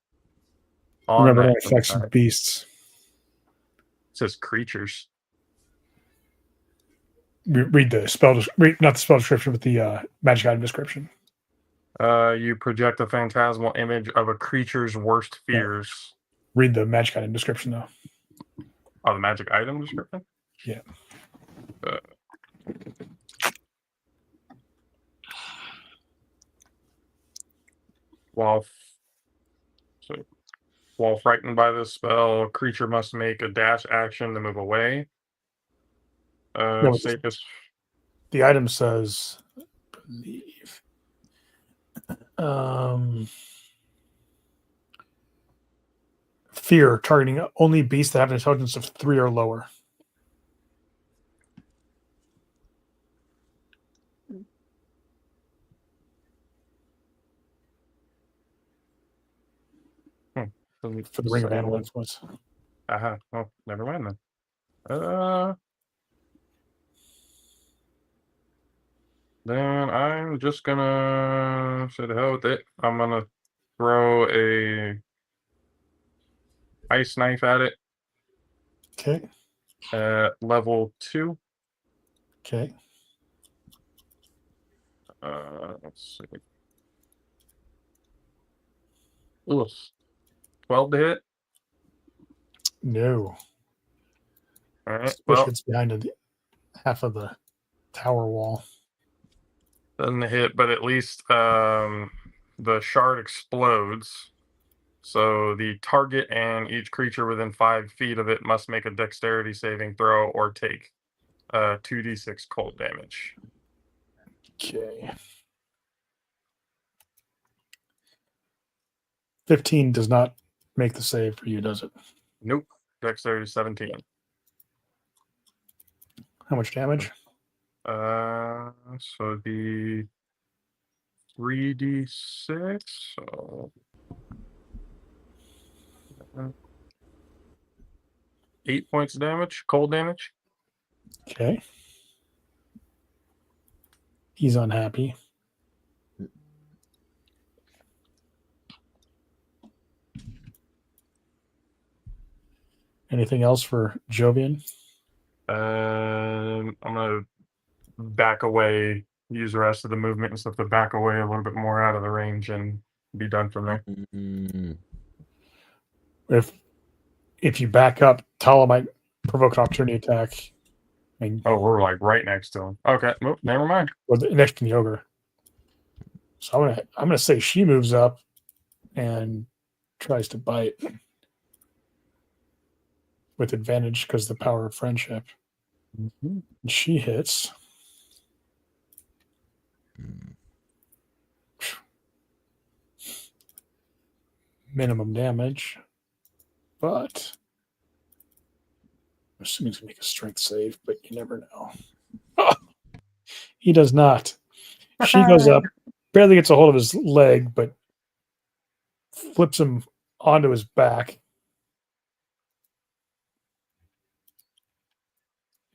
on Remember, that it affects guy. beasts. It says creatures. Read the spell, not the spell description, but the magic item description. You project a phantasmal image of a creature's worst fears. Read the magic item description, though. Oh, the magic item description? Yeah. While frightened by this spell, creature must make a dash action to move away. No, Safest. The item says, I believe, fear targeting only beasts that have an intelligence of 3 or lower. For the ring of animal influence. Oh, never mind then. Then I'm just gonna say the hell with it. I'm gonna throw a ice knife at it. Okay. At level 2. Okay. Let's see. Oof. 12 to hit. No. All right. Especially Well, it's behind half of the tower wall. doesn't hit, but at least the shard explodes. So the target and each creature within 5 feet of it must make a dexterity saving throw or take 2d6 cold damage. Okay. 15 does not make the save for you, does it? Nope. Dexterity 17. How much damage? So the 3d6. So 8 points of damage, cold damage. Okay. He's unhappy. Anything else for Jovian? I'm gonna back away, use the rest of the movement and stuff to back away a little bit more out of the range and be done from there. Mm, If you back up, Tala might provoke an opportunity attack. I mean, Oh, we're like right next to him. Okay, nope, never mind. or next to the ogre. So I'm gonna say she moves up and tries to bite with advantage because the power of friendship. And she hits. Minimum damage, but I'm assuming he's gonna make a strength save, but you never know. He does not. She goes up, barely gets a hold of his leg, but flips him onto his back.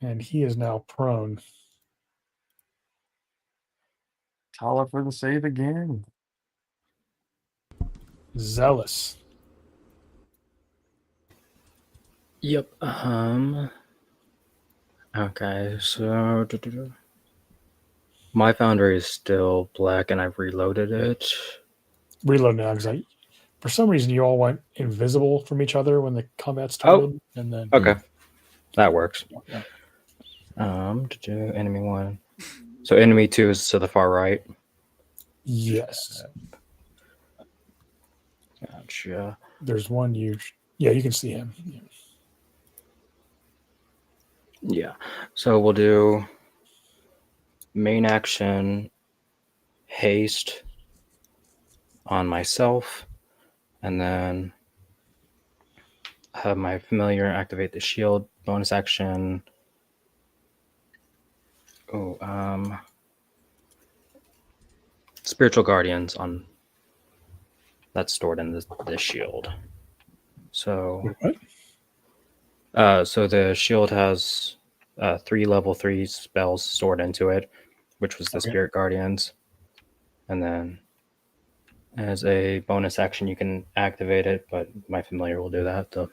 And he is now prone. Tala for the save again. Zealous. Yep. Okay, so my foundry is still black, and I've reloaded it. Reload now because for some reason you all went invisible from each other when the combat started, and then Okay, that works. Yeah. Enemy 1. So enemy 2 is to the far right. Yes, Gotcha. there's one you can see him. Yeah. So we'll do main action, haste on myself, and then have my familiar activate the shield. Bonus action. Spiritual guardians on that's stored in the shield. So What? so the shield has 3 level 3 spells stored into it, which was the Spirit Guardians. And then as a bonus action, you can activate it, but my familiar will do that. The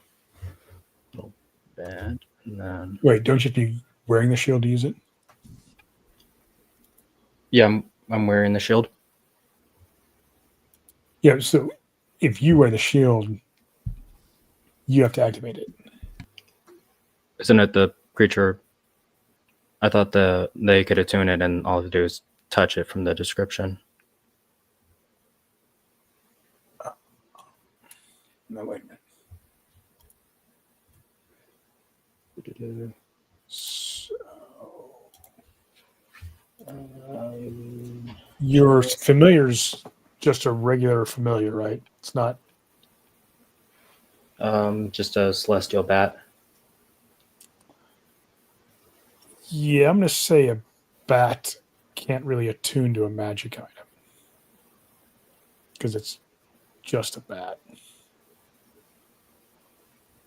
little bad. And then, Wait, don't you have to be wearing the shield to use it? yeah, I'm wearing the shield. Yeah, so if you wear the shield, you have to activate it. Isn't it the creature? I thought they could attune it, and all to do is touch it from the description. No, wait a minute. So, your familiar's just a regular familiar, right? It's not. Just a celestial bat. Yeah, I'm going to say a bat can't really attune to a magic item because it's just a bat.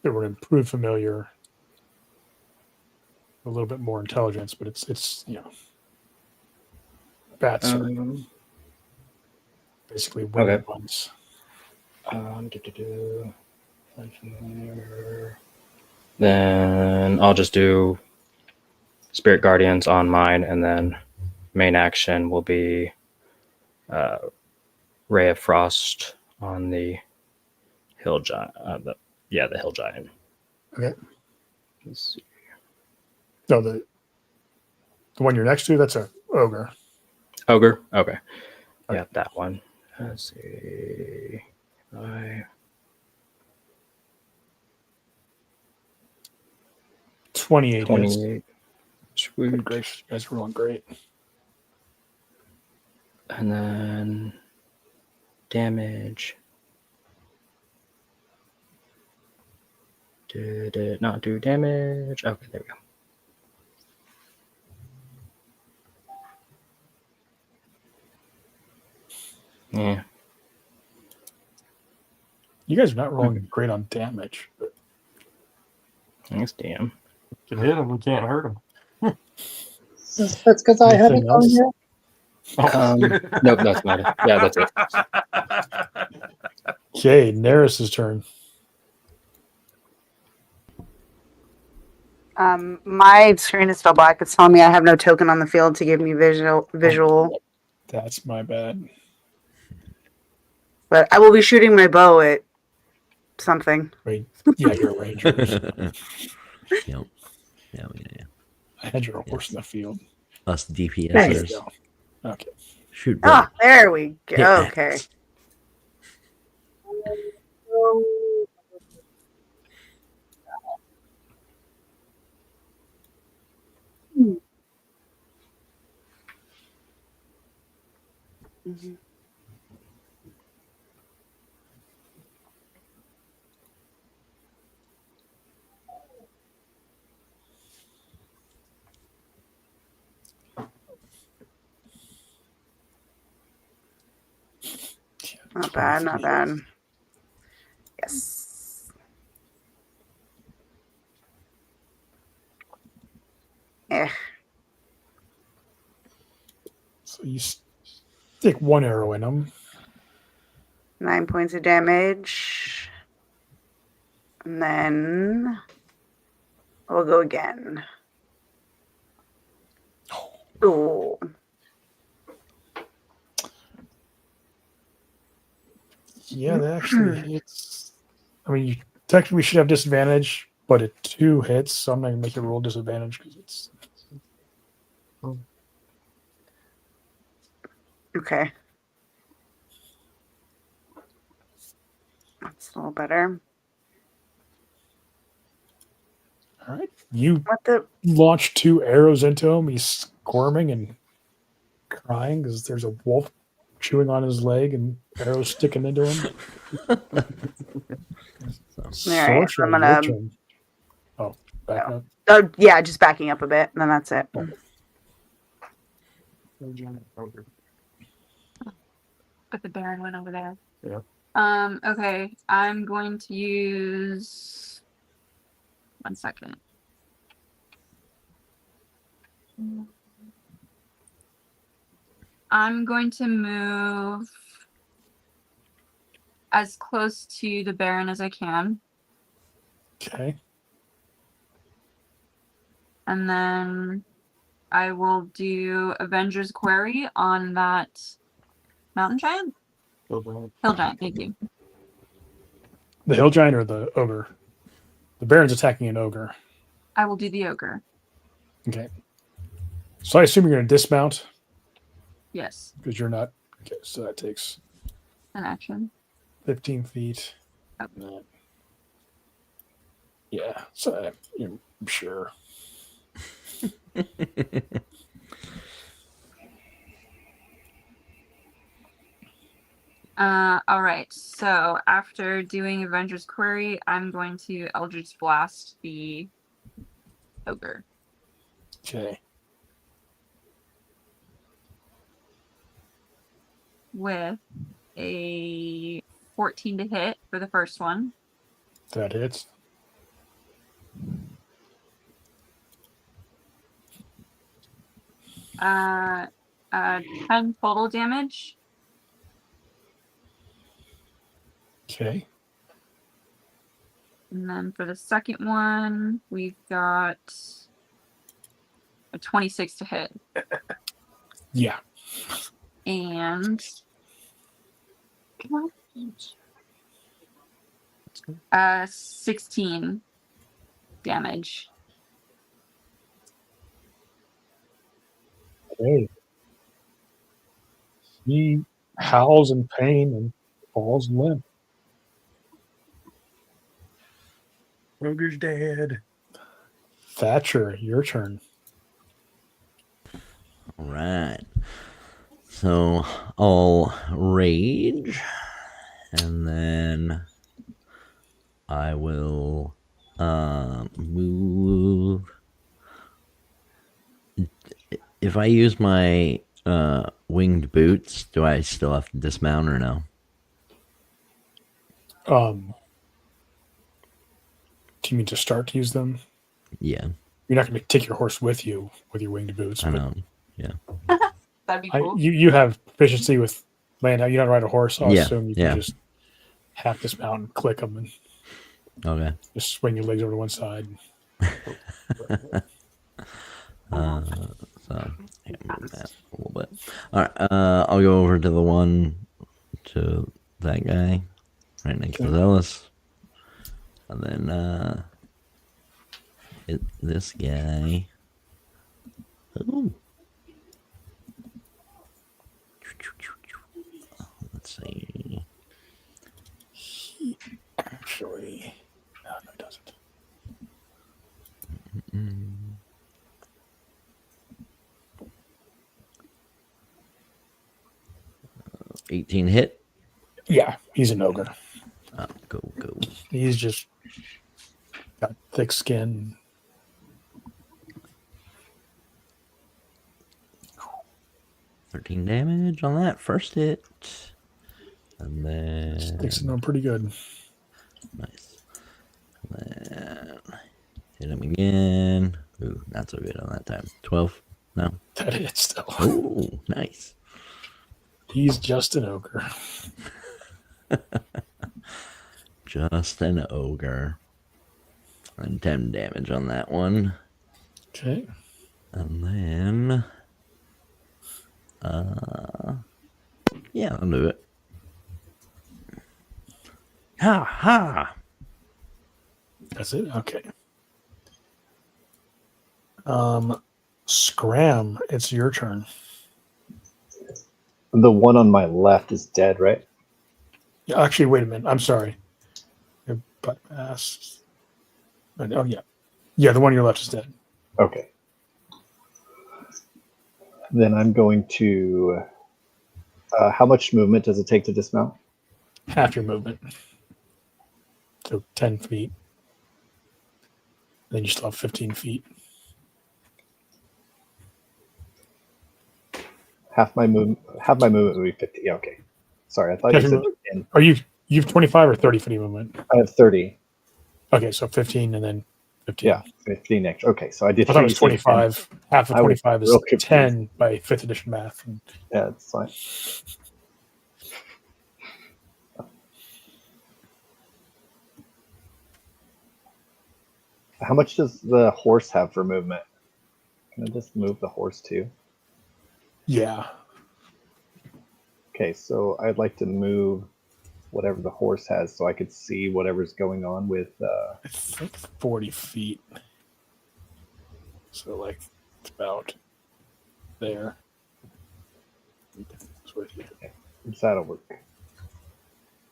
It would improve familiar a little bit more intelligence, but it's bats are basically winged ones. Then I'll just do Spirit Guardians on mine, and then main action will be Ray of Frost on the Hill Giant. The Hill Giant. Okay. Let's see. No, the one you're next to, that's a ogre. Ogre? Okay. Okay. Yeah, that one. Let's see. 28 hits. 28. Sweet. Good gracious, you guys are rolling great. And then damage. Did it not do damage? Okay, there we go. Yeah. You guys are not rolling great on damage. But Thanks, damn. Can hit him, we can't hurt him. That's because I haven't Anything gone else? yet. Nope, that's about it. Yeah, that's it. okay, Neris's turn. My screen is still black. It's telling me I have no token on the field to give me visual. That's my bad. But I will be shooting my bow at something. Wait, yeah, you're a ranger. Yep. Yeah. I had your horse in the field. Us There you DPSers. go. Okay. Shoot, bro. Ah, there we Hit go. that. Okay. Mhm. Not bad, not bad. Yes. Eh. So you stick one arrow in him. 9 points of damage. And then we'll go again. Ooh. Yeah, that actually hits. I mean, you technically should have disadvantage, but it 2 hits, so I'm not going to make you roll disadvantage because it's. Okay. That's a little better. All right. You What the? launch 2 arrows into him. He's squirming and crying because there's a wolf chewing on his leg and arrows sticking into him. Alright, Sorcerer, I'm gonna- your turn. Oh, back up. Oh, yeah, just backing up a bit, and then that's it. But the Baron went over there. Yeah. Okay. I'm going to use 1 second. I'm going to move as close to the Baron as I can. Okay. And then I will do Avenger's Query on that mountain giant? Hill giant, thank you. The hill giant or the ogre? The Baron's attacking an ogre. I will do the ogre. Okay. So I assume you're going to dismount Yes, because you're not. Okay, so that takes an action. 15 feet. Oh. Yeah, so I'm sure. All right. So after doing Avenger's Query, I'm going to Eldritch Blast the ogre. Okay. With a 14 to hit for the first one. That hits. Uh, 10 total damage. Okay. And then for the second one, we've got a 26 to hit. Yeah. And 16 damage. Okay. He howls in pain and falls limp. Ogre's dead. Thatcher, your turn. right. So I'll rage, and then I will move. If I use my winged boots, do I still have to dismount or no? Do you mean to start to use them? Yeah, You're not going to take your horse with you with your winged boots. I but know. Yeah. That'd be cool. you have proficiency with land. You know how to ride a horse. I'll Yeah, assume you yeah. can just half dismount and click them and Okay. just swing your legs over to one side. So I can move that a little bit. All right. I'll go over to the one to that guy right next to Zealous, and then hit this guy. Ooh. Let's see. Actually, no, it doesn't. 18 hit. Yeah, he's an ogre. Go. He's just got thick skin. $13 damage on that first hit. And then Sticks in him pretty good. nice. And then hit him again. Ooh, not so good on that time. 12. No. That hits still. Ooh, nice. He's just an ogre. Just an ogre. And 10 damage on that one. Okay. And then yeah, I'll do it. Ha! That's it? Okay. Scram, it's your turn. The one on my left is dead, right? Yeah, actually, wait a minute. I'm sorry. But oh, yeah. Yeah, the one on your left is dead. Okay. Then I'm going to... how much movement does it take to dismount? Half your movement. So 10 feet. Then you still have 15 feet. Half my movement would be 50. Yeah, okay. Sorry, I thought you said 10. Are you've 25 or 30 feet of movement? I have 30. Okay, so 15 and then 15. Yeah, 15 extra. Okay, so I did. I thought it was 25. Half of I was 25 is real confused. 10 by 5th edition math. Yeah, it's fine. How much does the horse have for movement? Can I just move the horse too? Yeah. Okay, so I'd like to move whatever the horse has so I could see whatever's going on with... I think 40 feet. So, like, it's about there. Okay, that'll work.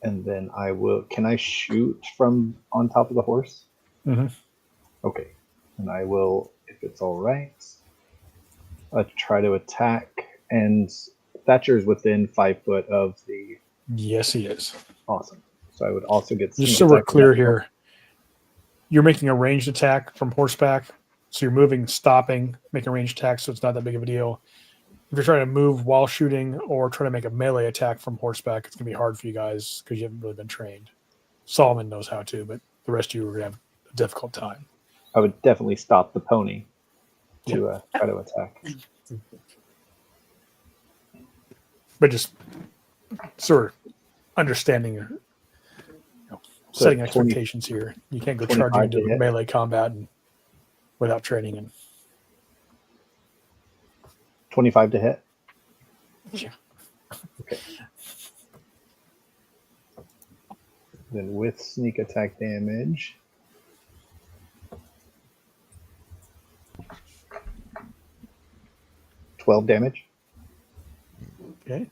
And then I will... Can I shoot from on top of the horse? Mm-hmm. Okay. And I will, if it's all right, try to attack. And Thatcher's within 5 foot of the... Yes, he is. Awesome. So I would also get... Just so we're clear here, you're making a ranged attack from horseback. So you're moving, stopping, making a ranged attack, so it's not that big of a deal. If you're trying to move while shooting or trying to make a melee attack from horseback, it's going to be hard for you guys because you haven't really been trained. Solomon knows how to, but the rest of you are going to have a difficult time. I would definitely stop the pony to try to attack. But just sort of understanding, setting expectations here. You can't go charging into melee combat without training. And 25 to hit? Yeah. Okay. Then with sneak attack damage... 12 damage. Okay.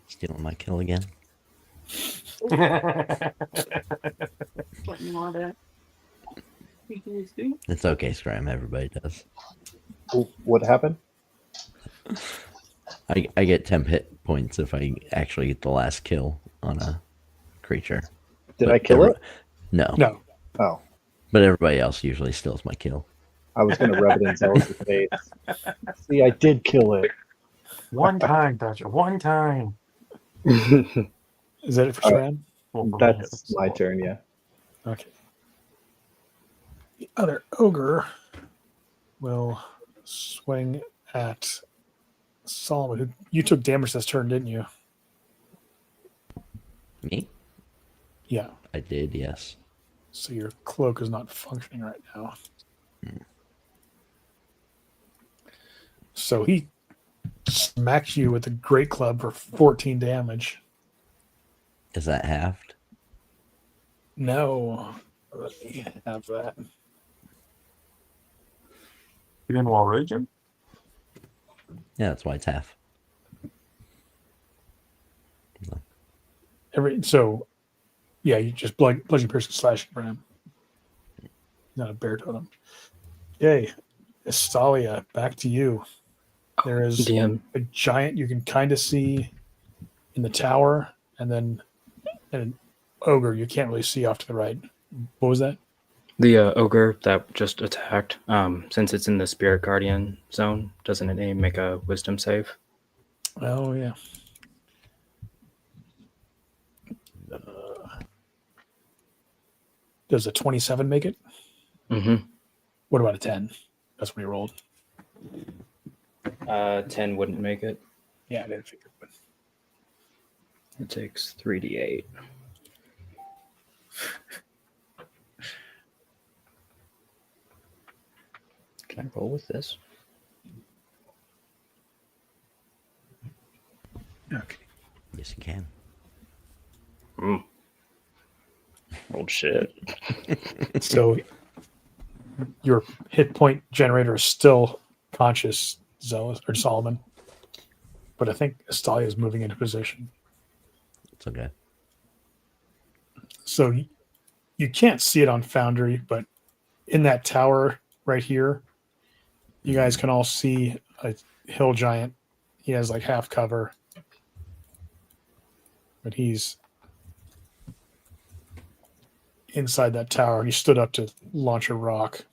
Stealing my kill again. It's okay, Scram. Everybody does. What happened? I get temp hit points if I actually get the last kill on a creature. Did But I kill it? No. No. Oh, But everybody else usually steals my kill. I was going to rub it in Zealous' face. See, I did kill it. One time, Thatcher. One time. Is that it for All right. Saran? Well, for me, That's it's- my turn, yeah. Okay. The other ogre will swing at Solomon. Who you took damage this turn, didn't you? Me? Yeah. I did, yes. So your cloak is not functioning right now. So he smacks you with the great club for 14 damage. Is that halved? No. Let me have that. Even while raging? Yeah, that's why it's half. So, yeah, you just bludgeon, piercing, slashing for him. Not a bear totem. Yay. Estalia, back to you. There is DM. a giant you can kind of see in the tower, and then an ogre you can't really see off to the right. What was that? The ogre that just attacked, since it's in the Spirit Guardian zone, doesn't it make a Wisdom save? Oh, yeah. Does a 27 make it? Mm-hmm. What about a 10? That's what he rolled. 10 wouldn't make it. Yeah, I didn't figure it would. It takes 3d8. Can I roll with this? Okay. Yes, you can. Old shit. So your hit point generator is still conscious, Zealous or Solomon. But I think Estalia is moving into position. It's okay. So you can't see it on Foundry, but in that tower right here, you guys can all see a hill giant. He has like half cover, but he's inside that tower. He stood up to launch a rock.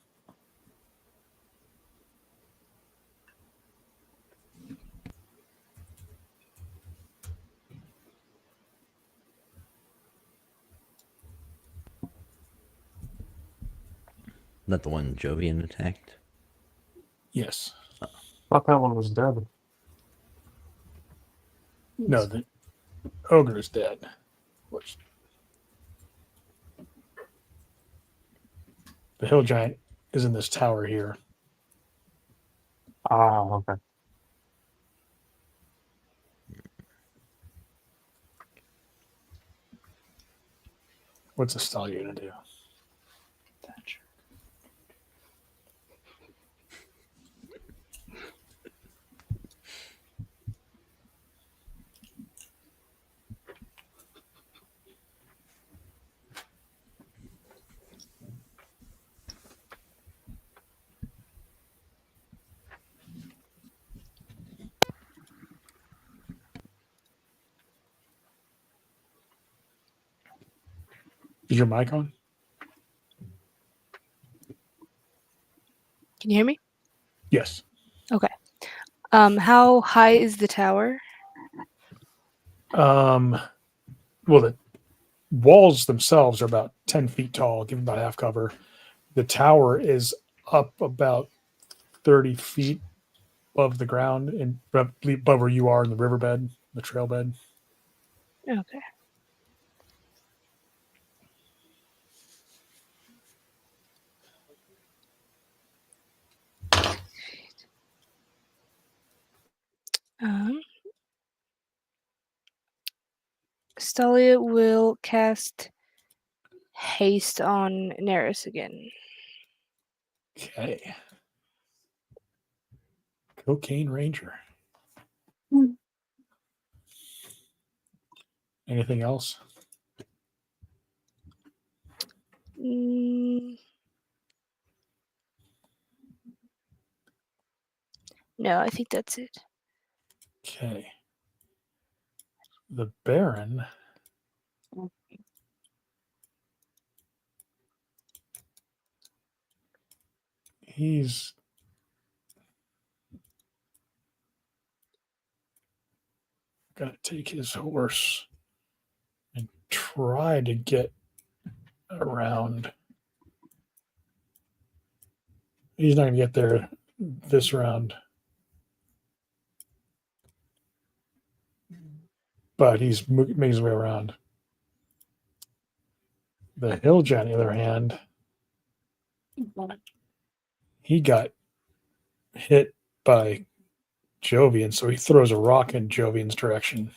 Not the one Jovian attacked? Yes. Thought that one was dead. No, the ogre is dead. Which the hill giant is in this tower here. Ah, okay. What's Estalia gonna do? Is your mic on? Can you hear me? Yes. Okay. How high is the tower? Well, the walls themselves are about 10 feet tall, given about half cover. The tower is up about 30 feet above the ground and above where you are in the riverbed, the trail bed. Okay. Stalia will cast haste on Neris again. Okay. Cocaine Ranger. Anything else? No, I think that's it. Okay. The Baron. He's going to take his horse and try to get around. He's not going to get there this round. But he's making his way around. The Hill Giant, on the other hand, he got hit by Jovian, so he throws a rock in Jovian's direction.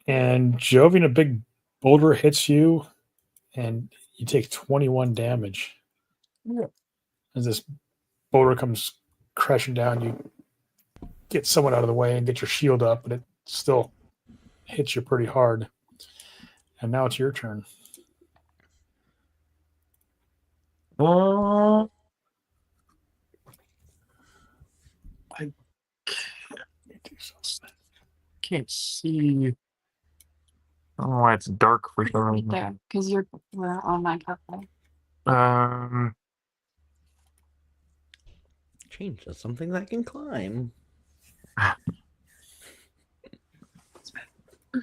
And Jovian, a big boulder hits you, and you take 21 damage. Yeah. As this boulder comes crashing down, you get someone out of the way and get your shield up, but it still hits you pretty hard. And now it's your turn. I can't see. Oh, it's dark for some Right reason. there, because we're on my cafe. Change to something that can climb.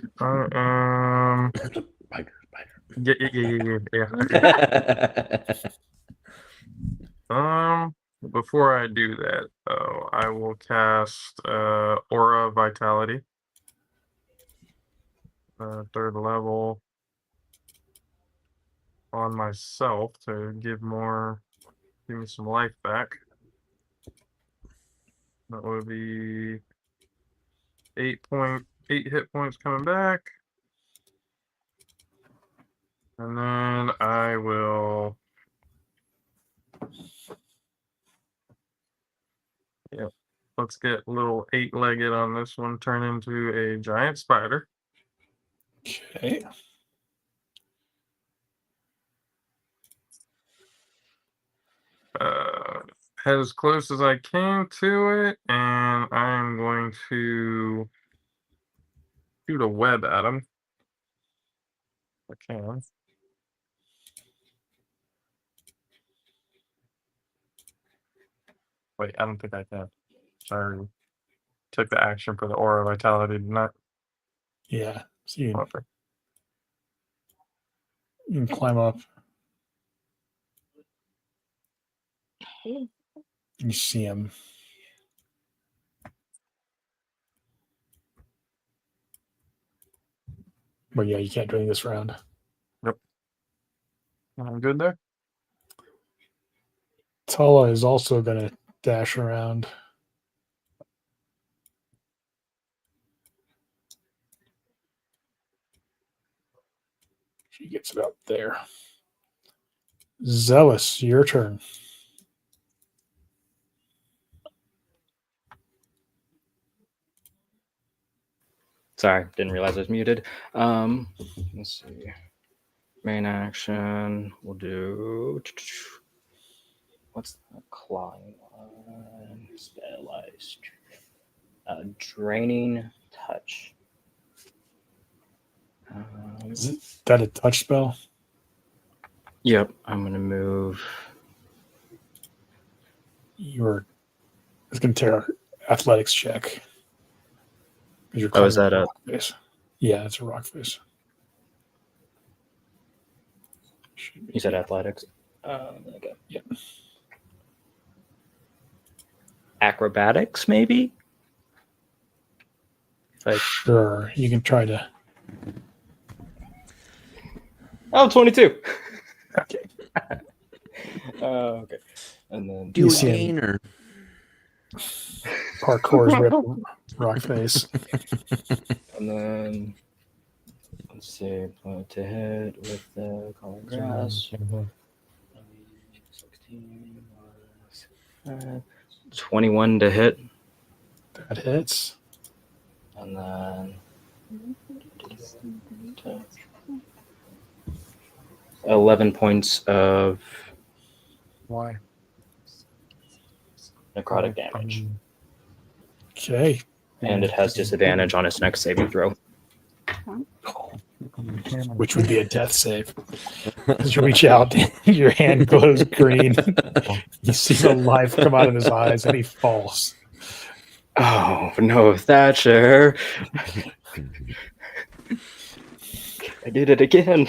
Spider. Yeah. Before I do that, though, I will cast Aura Vitality. 3rd level on myself to give me some life back. That would be 8 hit points coming back. And then I will let's get a little 8-legged on this one, turn into a giant spider. Okay. Head as close as I can to it, and I'm going to shoot a web at him. I can. Wait, I don't think I can. Sorry. Took the action for the Aura Vitality, not. Yeah. So you Whatever. can climb up. You see him. But yeah, you can't do anything this round. Yep. I'm good there. Tala is also going to dash around. She gets about there. Zealous, your turn. Sorry, didn't realize I was muted. Let's see. Main action. We'll do. What's the clawing one? Spellized. Draining touch. Is that a touch spell? Yep, I'm gonna move. It's going to tear an athletics check. You're Oh, is climbing that a a? rock face. Yeah, it's a rock face. You said athletics. Okay. Yeah. Acrobatics, maybe. Like, Sure, you can try to. oh, 22. Okay. Okay. And then Do a see him. gainer. Parkour's rip rock face. And then let's see, point to hit with the calling grass. 16 plus 21 to hit, That hits. and then 11 points of Why? necrotic damage. Okay. And it has disadvantage on its next saving throw. Which would be a death save. As you reach out, your hand glows green. You see the life come out of his eyes, and he falls. Oh no, Thatcher! I did it again.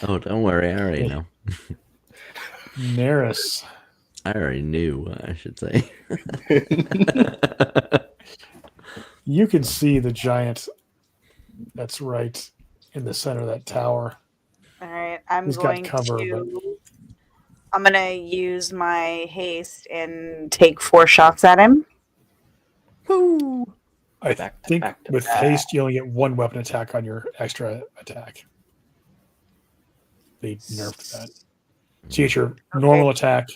Oh, don't worry, I already know. Neris. I already knew, I should say. You can see the giant that's right in the center of that tower. All right, I'm He's got going cover, to. I'm gonna use my haste and take 4 shots at him. Woo! I Back to think back to with back. haste, you only get 1 weapon attack on your extra attack. They nerfed that. So you get your normal attack,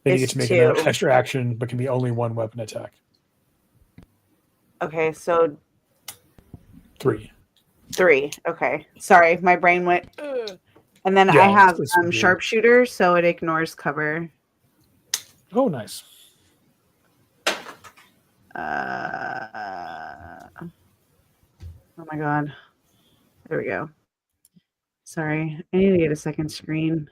then you get It's to make 2. an extra action, but can be only 1 weapon attack. Okay, so 3. 3. Okay, sorry, my brain went. Ugh. And then I Yeah, have it's weird. sharpshooter, so it ignores cover. Oh, nice. Oh my god. There we go. Sorry, I need to get a second screen.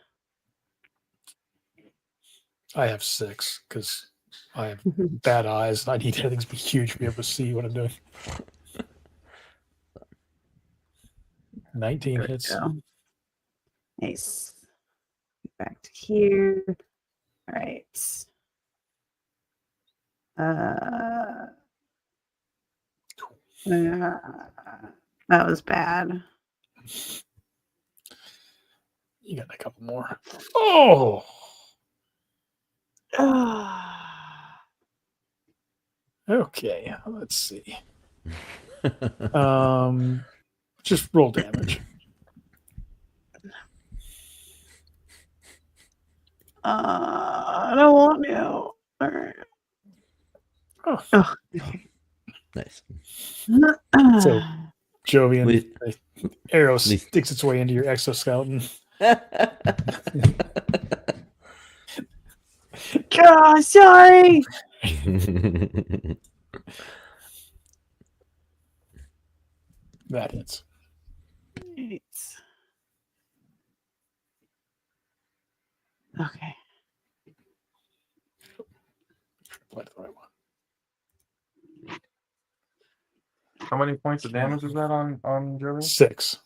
I have 6 because I have bad eyes. I need everything to be huge to be able to see what I'm doing. 19 hits. Go. Nice. Back to here. All right. That was bad. You got a couple more. Oh! Okay, let's see. Just roll damage. I don't want to. All right. Oh, Nice. So, Jovian, We- the arrow we- sticks its way into your exoskeleton. God, sorry. That hits. Okay. What do I want? How many points of damage is that on Joey? 6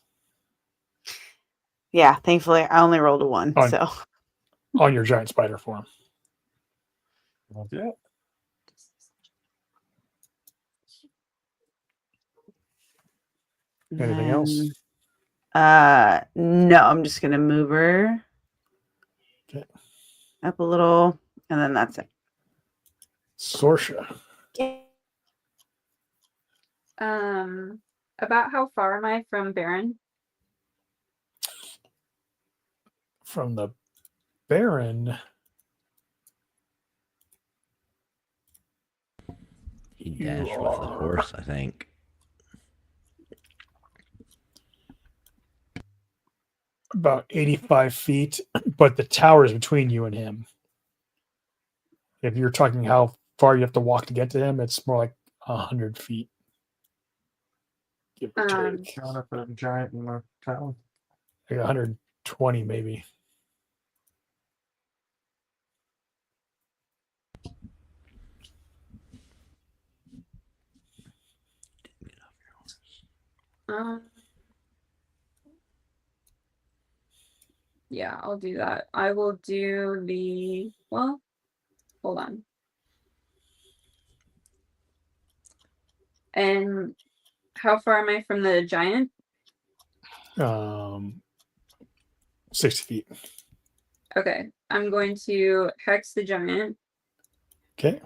Yeah, thankfully I only rolled a 1, On- so on your giant spider form. That's it. Anything else? No, I'm just gonna move her Okay. up a little, and then that's it. Sorsha. About how far am I from Baron? From the Baron. He dashed with the horse, I think. About 85 feet, but the tower is between you and him. If you're talking how far you have to walk to get to him, it's more like 100 feet. Give or take. Shot up a giant in the town. Like 120 maybe. Yeah, I'll do that. I will do the hold on. And how far am I from the giant? 60 feet. Okay, I'm going to hex the giant Okay.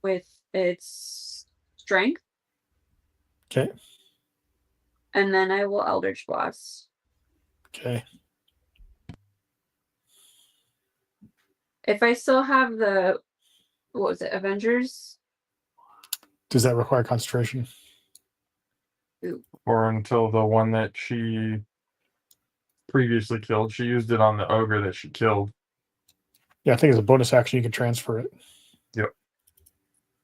with its strength, Okay. and then I will Eldritch Blast. Okay. If I still have the, what was it, Avengers? Does that require concentration? Or until the one that she previously killed. She used it on the ogre that she killed. Yeah, I think as a bonus action you can transfer it. Yep.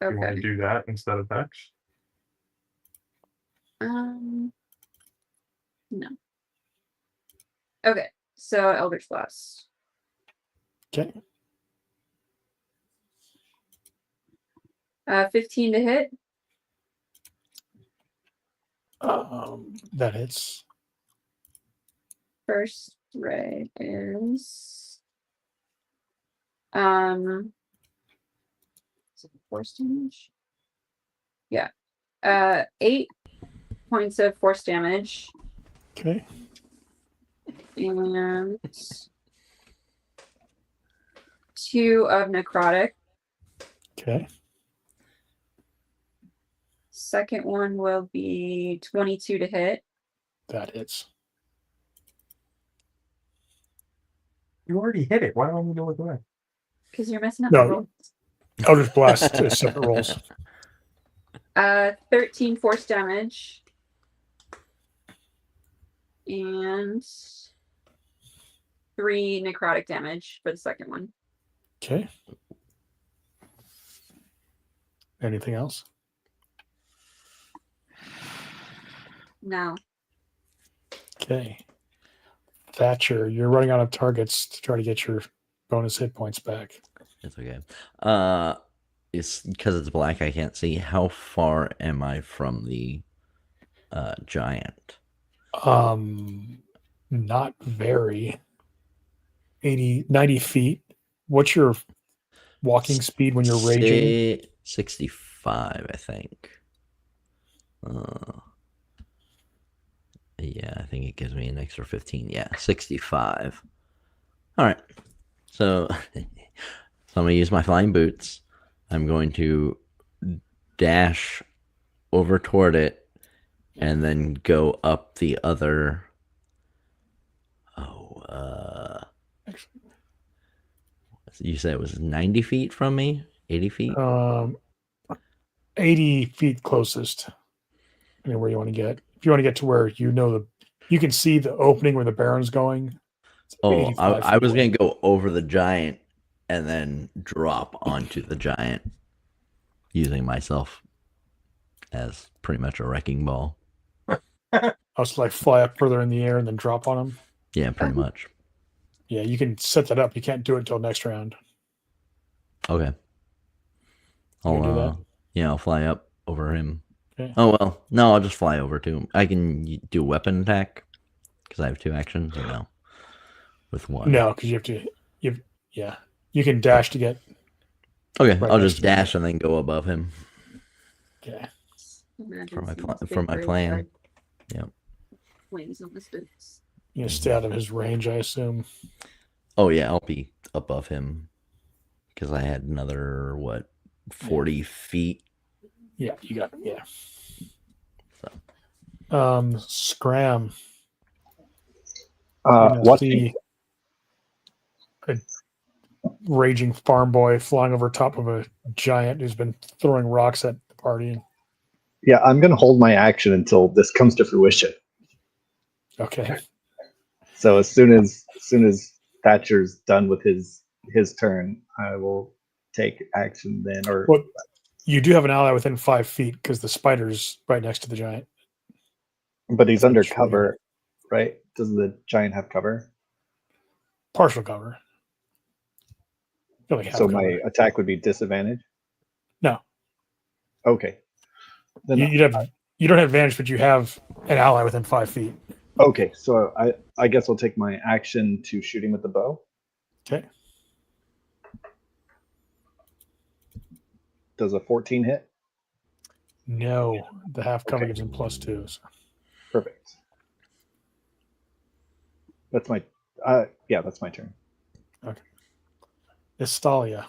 You want to Okay. do that instead of Vex? No. Okay, so Eldritch Blast. Okay. 15 to hit. That hits. First ray is is it force damage? Yeah. 8 points of force damage. Okay. And 2 of necrotic. Okay. Second one will be 22 to hit. That hits. You already hit it. Why don't you do it again? Because you're messing up No. the rolls. Eldritch Blast is separate rolls. 13 force damage. And 3 necrotic damage for the second one. Okay. Anything else? No. Okay. Thatcher, you're running out of targets to try to get your bonus hit points back. It's okay. It's because it's black. I can't see. How far am I from the giant? Not very. 90 feet. What's your walking speed when you're raging? 65, I think. Yeah, I think it gives me an extra 15. Yeah, 65. All right. So I'm going to use my flying boots. I'm going to dash over toward it and then go up the other. You said it was 90 feet from me? 80 feet? 80 feet closest. Anywhere you want to get. If you want to get to where you can see the opening where the Baron's going. Oh, I was going to go over the giant and then drop onto the giant using myself as pretty much a wrecking ball. I was like fly up further in the air and then drop on him. Yeah, pretty much. Yeah, you can set that up. You can't do it until next round. Okay. You do that? Yeah, I'll fly up over him. Okay. Oh, well, no, I'll just fly over to him. I can do weapon attack because I have 2 actions, or no? With 1. No, because you can dash to get. Okay, right I'll next just to him. dash and then go above him Okay. for my plan. Yep. Flames on the boots. You stay out of his range, I assume. Oh yeah, I'll be above him because I had another 40 feet. Yeah, you got it. Yeah. So. Scram. Watching. See a raging farm boy flying over top of a giant who's been throwing rocks at the party. Yeah, I'm gonna hold my action until this comes to fruition. Okay. So as soon as Thatcher's done with his turn, I will take action then. Or Well, you do have an ally within 5 feet because the spider's right next to the giant. but he's under True. cover, right? Does the giant have cover? Partial cover. Really have So cover. my attack would be disadvantage. No. Okay. Then You don't have advantage, but you have an ally within 5 feet. okay, so I guess I'll take my action to shoot him with the bow. Okay. Does a 14 hit? No, the half cover Okay. gives him +2. So. Perfect. That's my that's my turn. Okay. Estalia.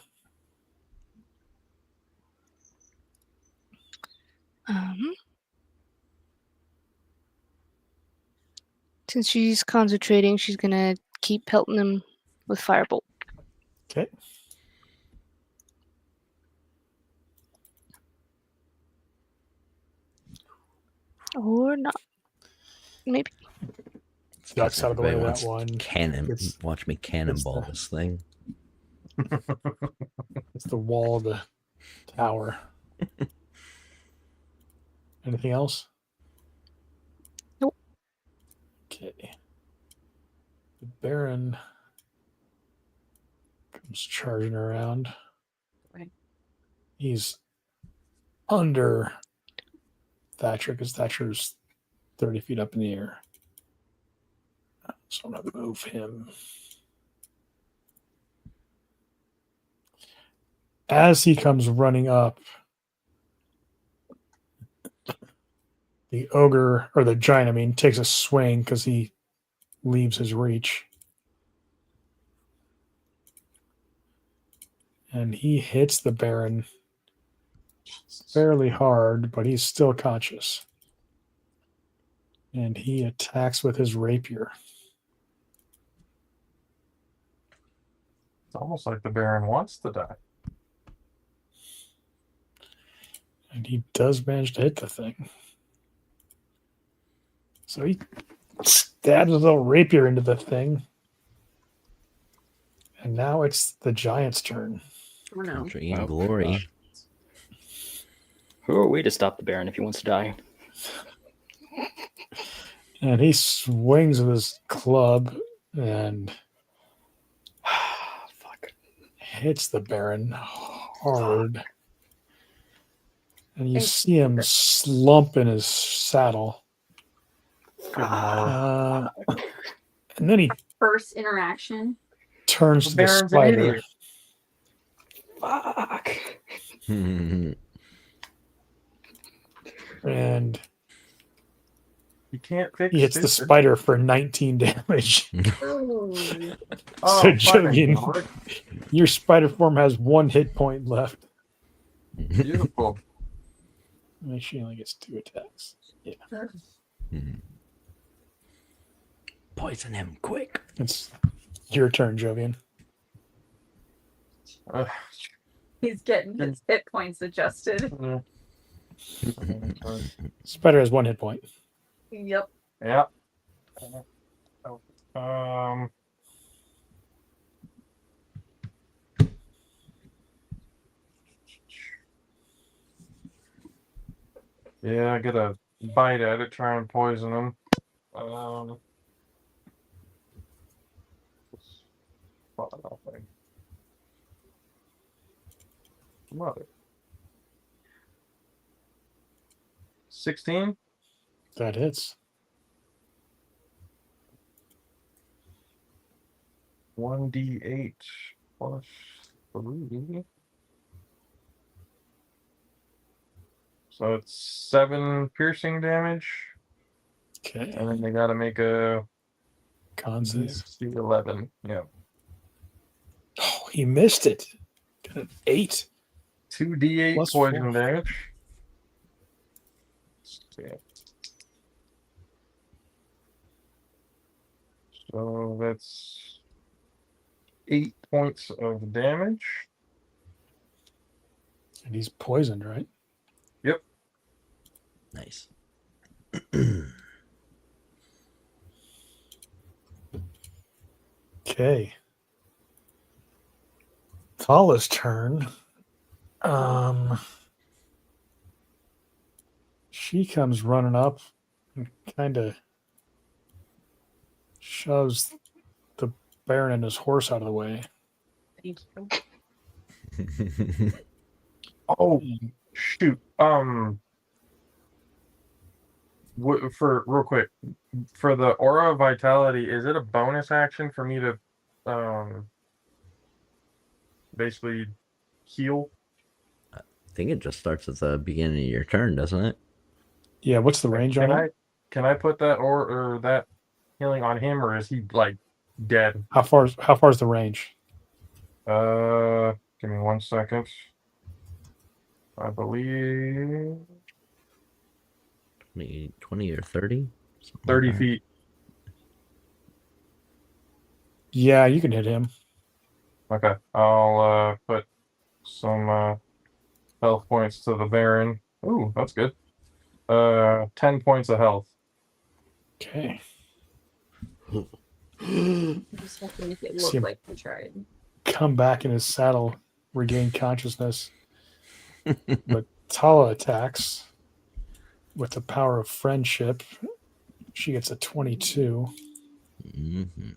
Since she's concentrating, she's gonna keep pelting him with firebolt. Okay. Or not. Maybe. Ducks out of the way of that Everybody one. Watch me cannonball this thing. It's the wall of the tower. Anything else? Nope. Okay. The Baron comes charging around. Right. He's under Thatcher because Thatcher's 30 feet up in the air. So I'm going to move him. As he comes running up, the ogre, or the giant, I mean, takes a swing because he leaves his reach. And he hits the Baron fairly hard, but he's still conscious. And he attacks with his rapier. It's almost like the Baron wants to die. And he does manage to hit the thing. So he stabs his little rapier into the thing. And now it's the giant's turn. Oh no. Country and Oh, glory. gosh. Who are we to stop the Baron if he wants to die? And he swings with his club and Fuck. hits the Baron hard. And you see him slump in his saddle. And then he First interaction. turns The to the Baron's an spider. idiot. Fuck. And You can't fix he hits the stupid. spider for 19 damage. Oh. Oh, So, fucking Jovian, Lord. your spider form has 1 hit point left. Beautiful. And she only gets 2 attacks. Yeah. Poison him quick. It's your turn, Jovian. He's getting his hit points adjusted. Spider has 1 hit point. Yep. Yeah. Um. Yeah, I get a bite at it, try and poison him. Mother. 16? That hits. 1d8 plus 3. So it's 7 piercing damage. Okay. And then they gotta make a Con save. DC 11. Yeah. Oh, he missed it. Got an 8. 2d8 Plus poison 4. damage. Yeah. So that's 8 points of damage. And he's poisoned, right? Yep. Nice. Okay. Tala's turn. She comes running up and kind of shoves the Baron and his horse out of the way. Thank you. Oh, shoot. For real quick, for the aura of vitality, is it a bonus action for me to basically heal? I think it just starts at the beginning of your turn, doesn't it? Yeah, what's the range on it? Can I put that or that healing on him, or is he like dead? How far is the range? Give me 1 second. I believe 20 or 30? 30 feet. Yeah, you can hit him. Okay, I'll put some health points to the Baron. Ooh, that's good. 10 points of health. Okay. Just have to make it look See him. like we tried. Come back in his saddle, regain consciousness, but Tala attacks with the power of friendship. She gets a 22. Mm-hmm.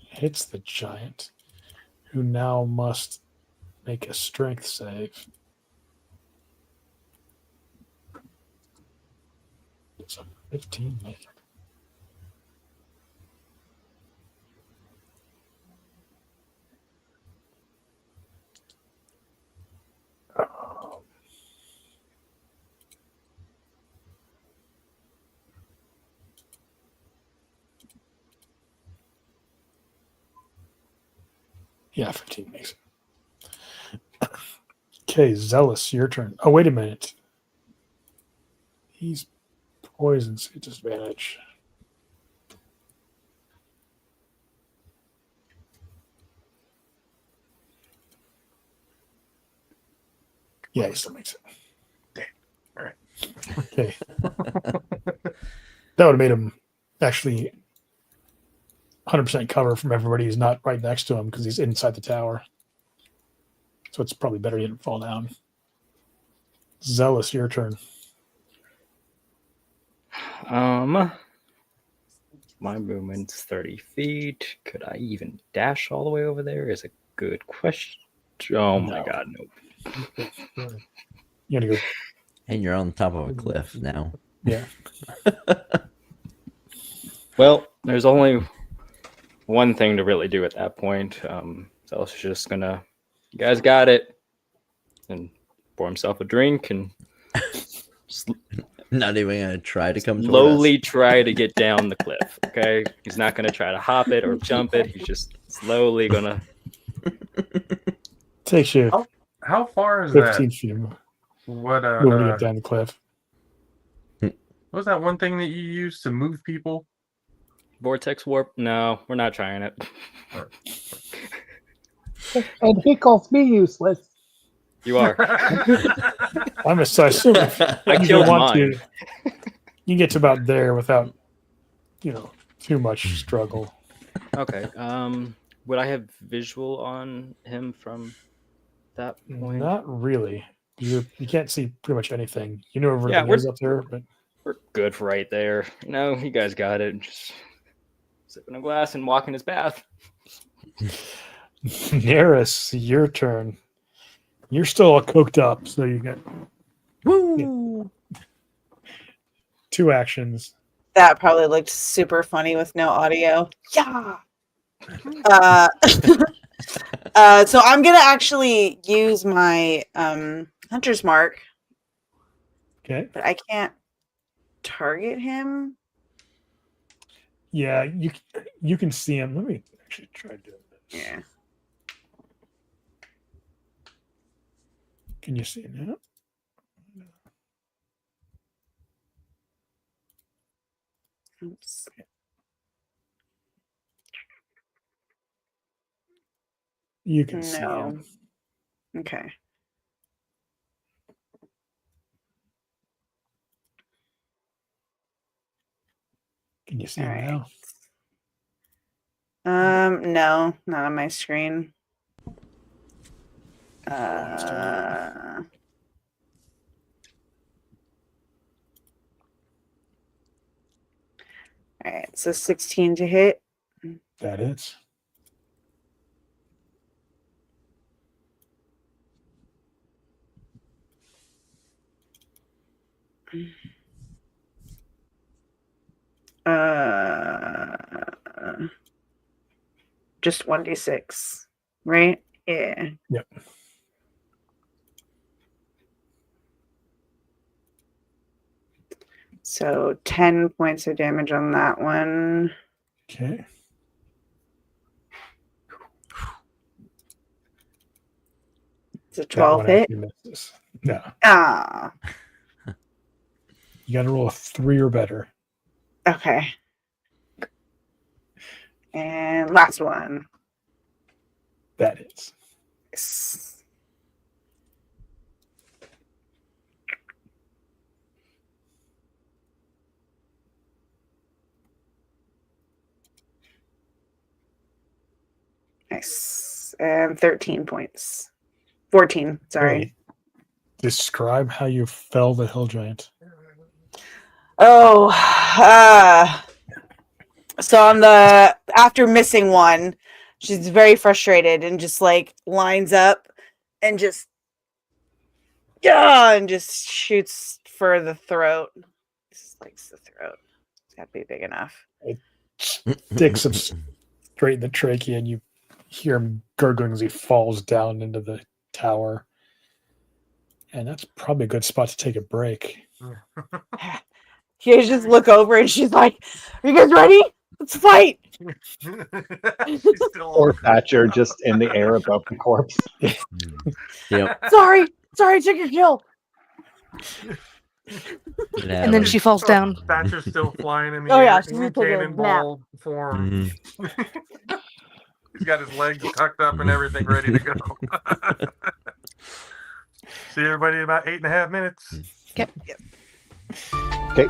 Hits the giant, who now must make a strength save. It's a 15 make it. Yeah, 15 makes it. Okay, Zealous, your turn. Oh, wait a minute. He's poisoned, so it's disadvantage. Yeah, he still makes it. Damn. All right. Okay. That would have made him actually 100% cover from everybody who's not right next to him because he's inside the tower. So it's probably better he didn't fall down. Zealous, your turn. My movement's 30 feet. Could I even dash all the way over there? Is a good question. Oh my No. god, nope. You gotta go. And you're on top of a cliff now. Yeah. Well, there's only one thing to really do at that point. Zealous is just gonna, you guys got it, and pour himself a drink and Not even gonna try to come slowly toward try to get down the cliff. Okay, he's not gonna try to hop it or jump it. He's just slowly gonna. Takes you How far is 15 that? feet. What Moving to get down the cliff. what was that one thing that you used to move people? Vortex warp? No, we're not trying it. And he calls me useless. You are. I'm a so I assume if I you killed want mine. to, you get to about there without, too much struggle. Okay. Would I have visual on him from that point? Not really. You can't see pretty much anything. You know where Yeah, everything is up there, but We're good for right there. You guys got it. Just sipping a glass and walking his path. Nearest, your turn. You're still all cooked up, so you get Woo! 2 actions. That probably looked super funny with no audio. Yeah. Uh, so I'm gonna actually use my hunter's mark, Okay. but I can't target him. Yeah, you can see him. Let me actually try doing this. Yeah. Can you see him now? Oops. You can see No. him. Okay. Can you see All him right. now? No, not on my screen. All right, so 16 to hit. That is. Just 1d6, right? Yeah. Yep. So 10 points of damage on that one. Okay. It's a That 12 one hit. actually misses. No. Ah, You got to roll a 3 or better. okay. And last one. That is. Yes. Nice. 6 and 13 points. 14, sorry. Really? Describe how you fell the hill giant. Oh, so on the after missing one, she's very frustrated and just like lines up and just shoots for the throat. Just likes the throat. It's got to be big enough. Sticks him straight in the trachea, and you hear him gurgling as he falls down into the tower. And that's probably a good spot to take a break. You just look over and she's like, "Are you guys ready? Let's fight!" Or Thatcher just in the air above the corpse. Yep. Sorry, I took your kill. And then she falls down. Thatcher's still flying in the Oh, air. yeah, she's in gonna take a cannonball form. He's got his legs tucked up and everything ready to go. See everybody in about 8.5 minutes. Yep. Okay.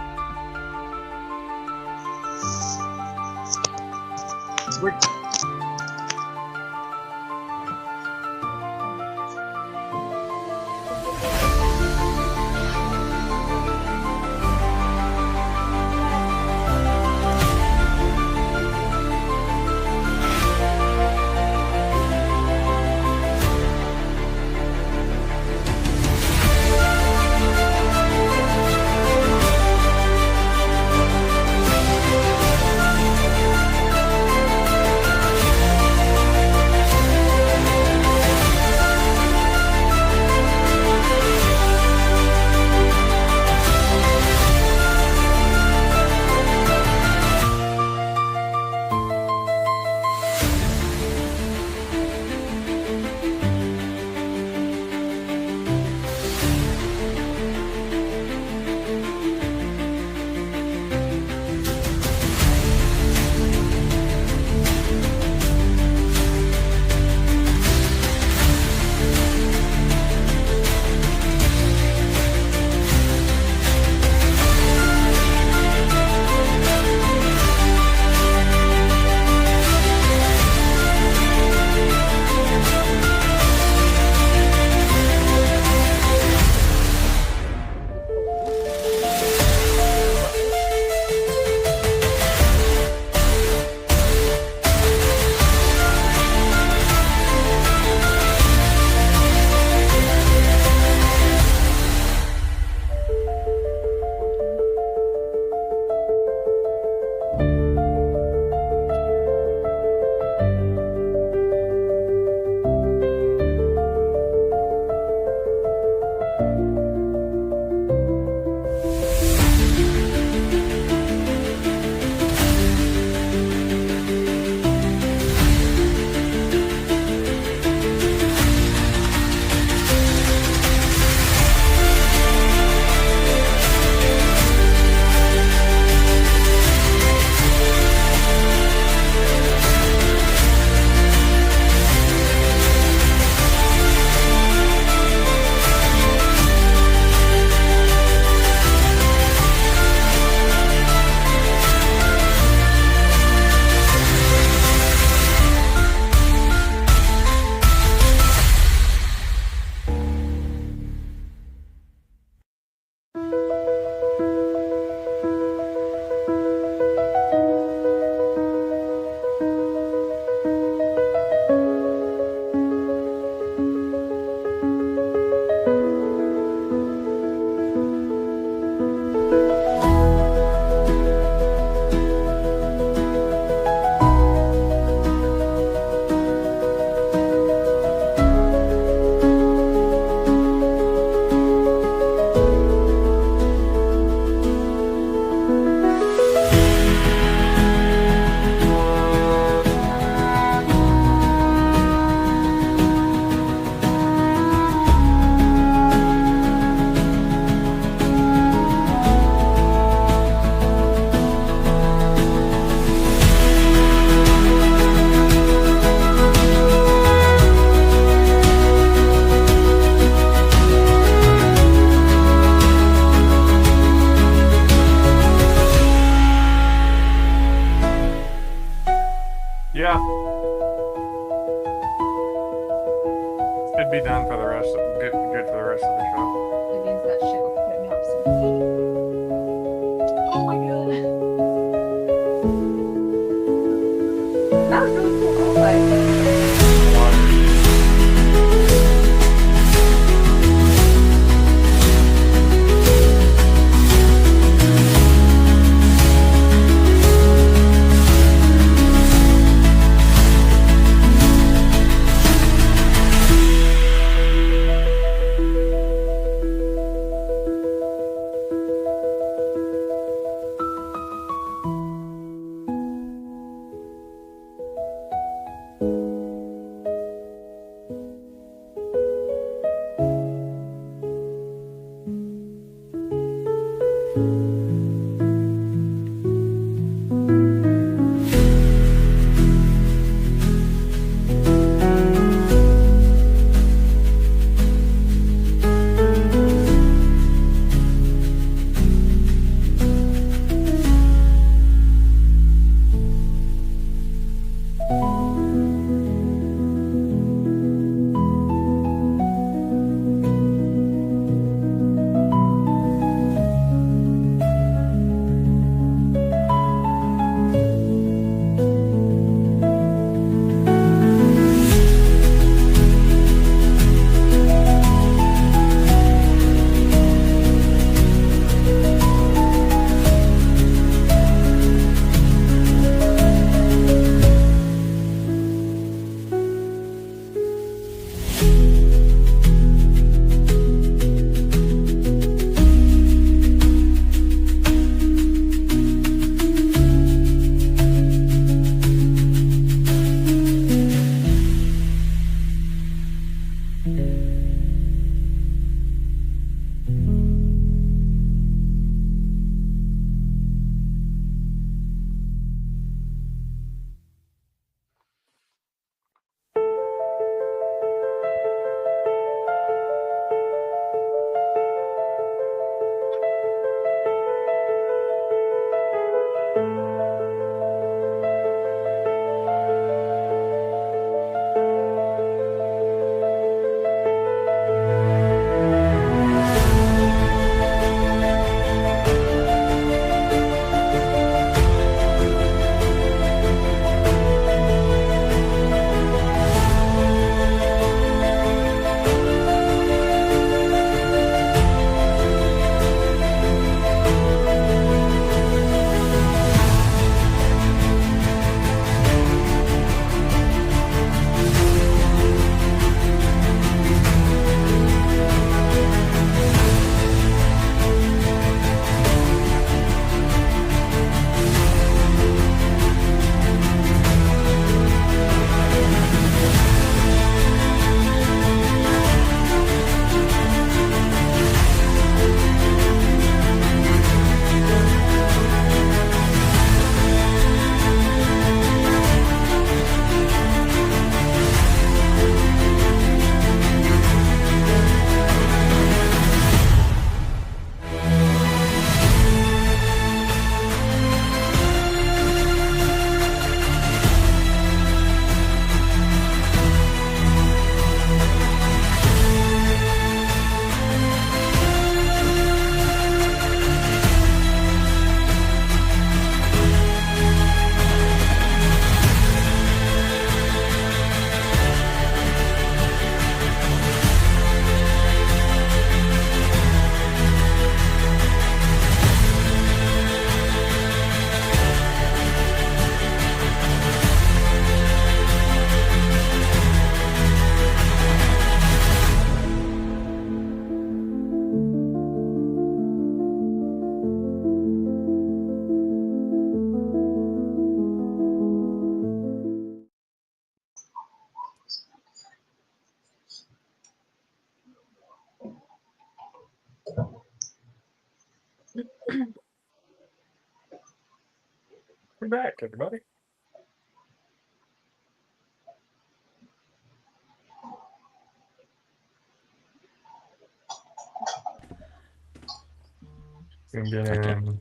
We're back, everybody.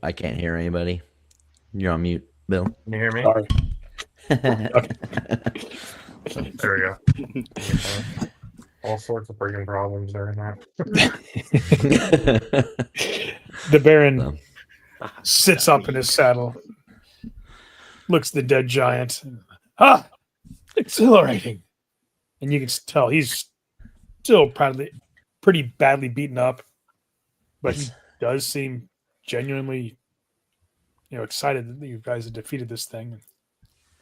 I can't hear anybody. You're on mute, Bill. Can you hear me? Sorry. There we go. All sorts of freaking problems during that. The Baron So, sits up in his saddle, looks at the dead giant. Ah, exhilarating. And you can tell he's still pretty badly beaten up, but he does seem genuinely, excited that you guys have defeated this thing.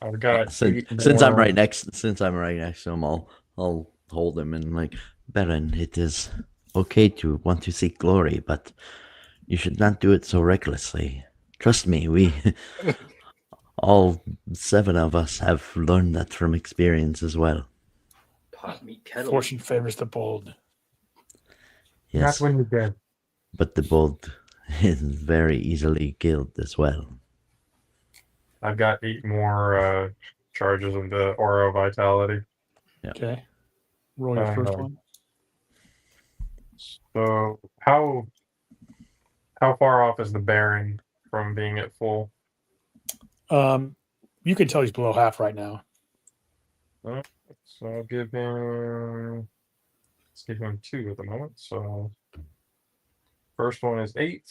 I've got since I'm right next to him, I'll hold him and like, Baron, it is okay to want to seek glory, but you should not do it so recklessly. Trust me, we all 7 of us have learned that from experience as well. Pot me kettle. Fortune favors the bold. Yes, Not when you're dead. but the bold is very easily killed as well. I've got 8 more charges of the Aura of Vitality. Okay. Roll your first one. So how far off is the Baron from being at full? You can tell he's below half right now. So I'll give him. Let's give him 2 at the moment. So first one is 8.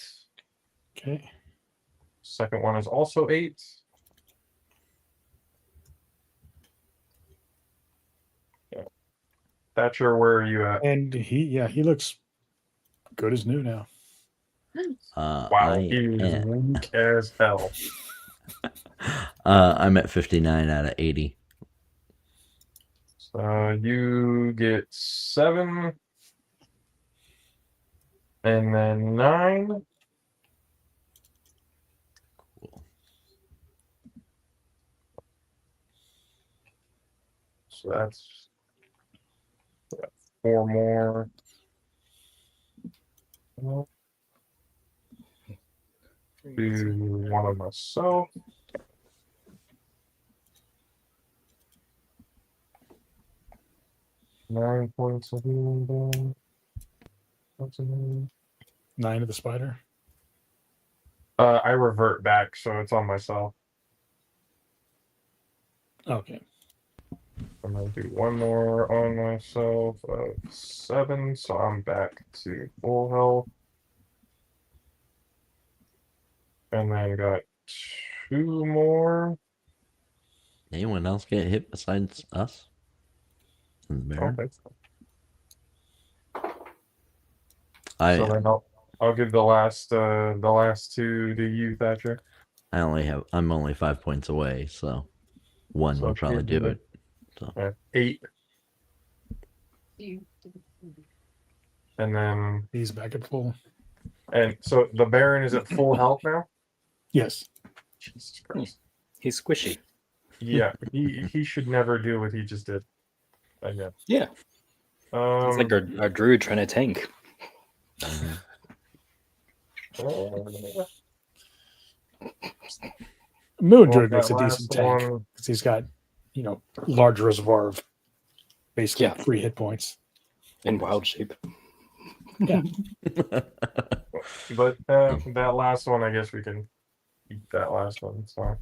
Okay. Second one is also 8. Yeah. Thatcher, where are you at? And he looks good as new now. Wow, he's weak as hell. I'm at 59 out of 80. So you get 7, and then 9. Cool. So that's 4 more. Do 1 of myself. Nine points of healing. What's in there? 9 of the spider. I revert back, so it's on myself. Okay. I'm gonna do 1 more on myself of 7, so I'm back to full health. And then got 2 more. Anyone else get hit besides us? And the Baron? Okay. I So then I'll give the last 2 to you, Thatcher. I'm only 5 points away, so 1 So will probably give do me- it. So 8. And then He's back at full. and so the Baron is at full health now? Yes. Jesus Christ. He's squishy. Yeah, he should never do what he just did. I guess. Yeah. It's like our druid trying to tank. Moon Well, Druid makes that a decent last tank one- because he's got, large reservoir of basically Yeah. 3 hit points. In wild shape. But that last one, I guess we can eat that last one. It's fine.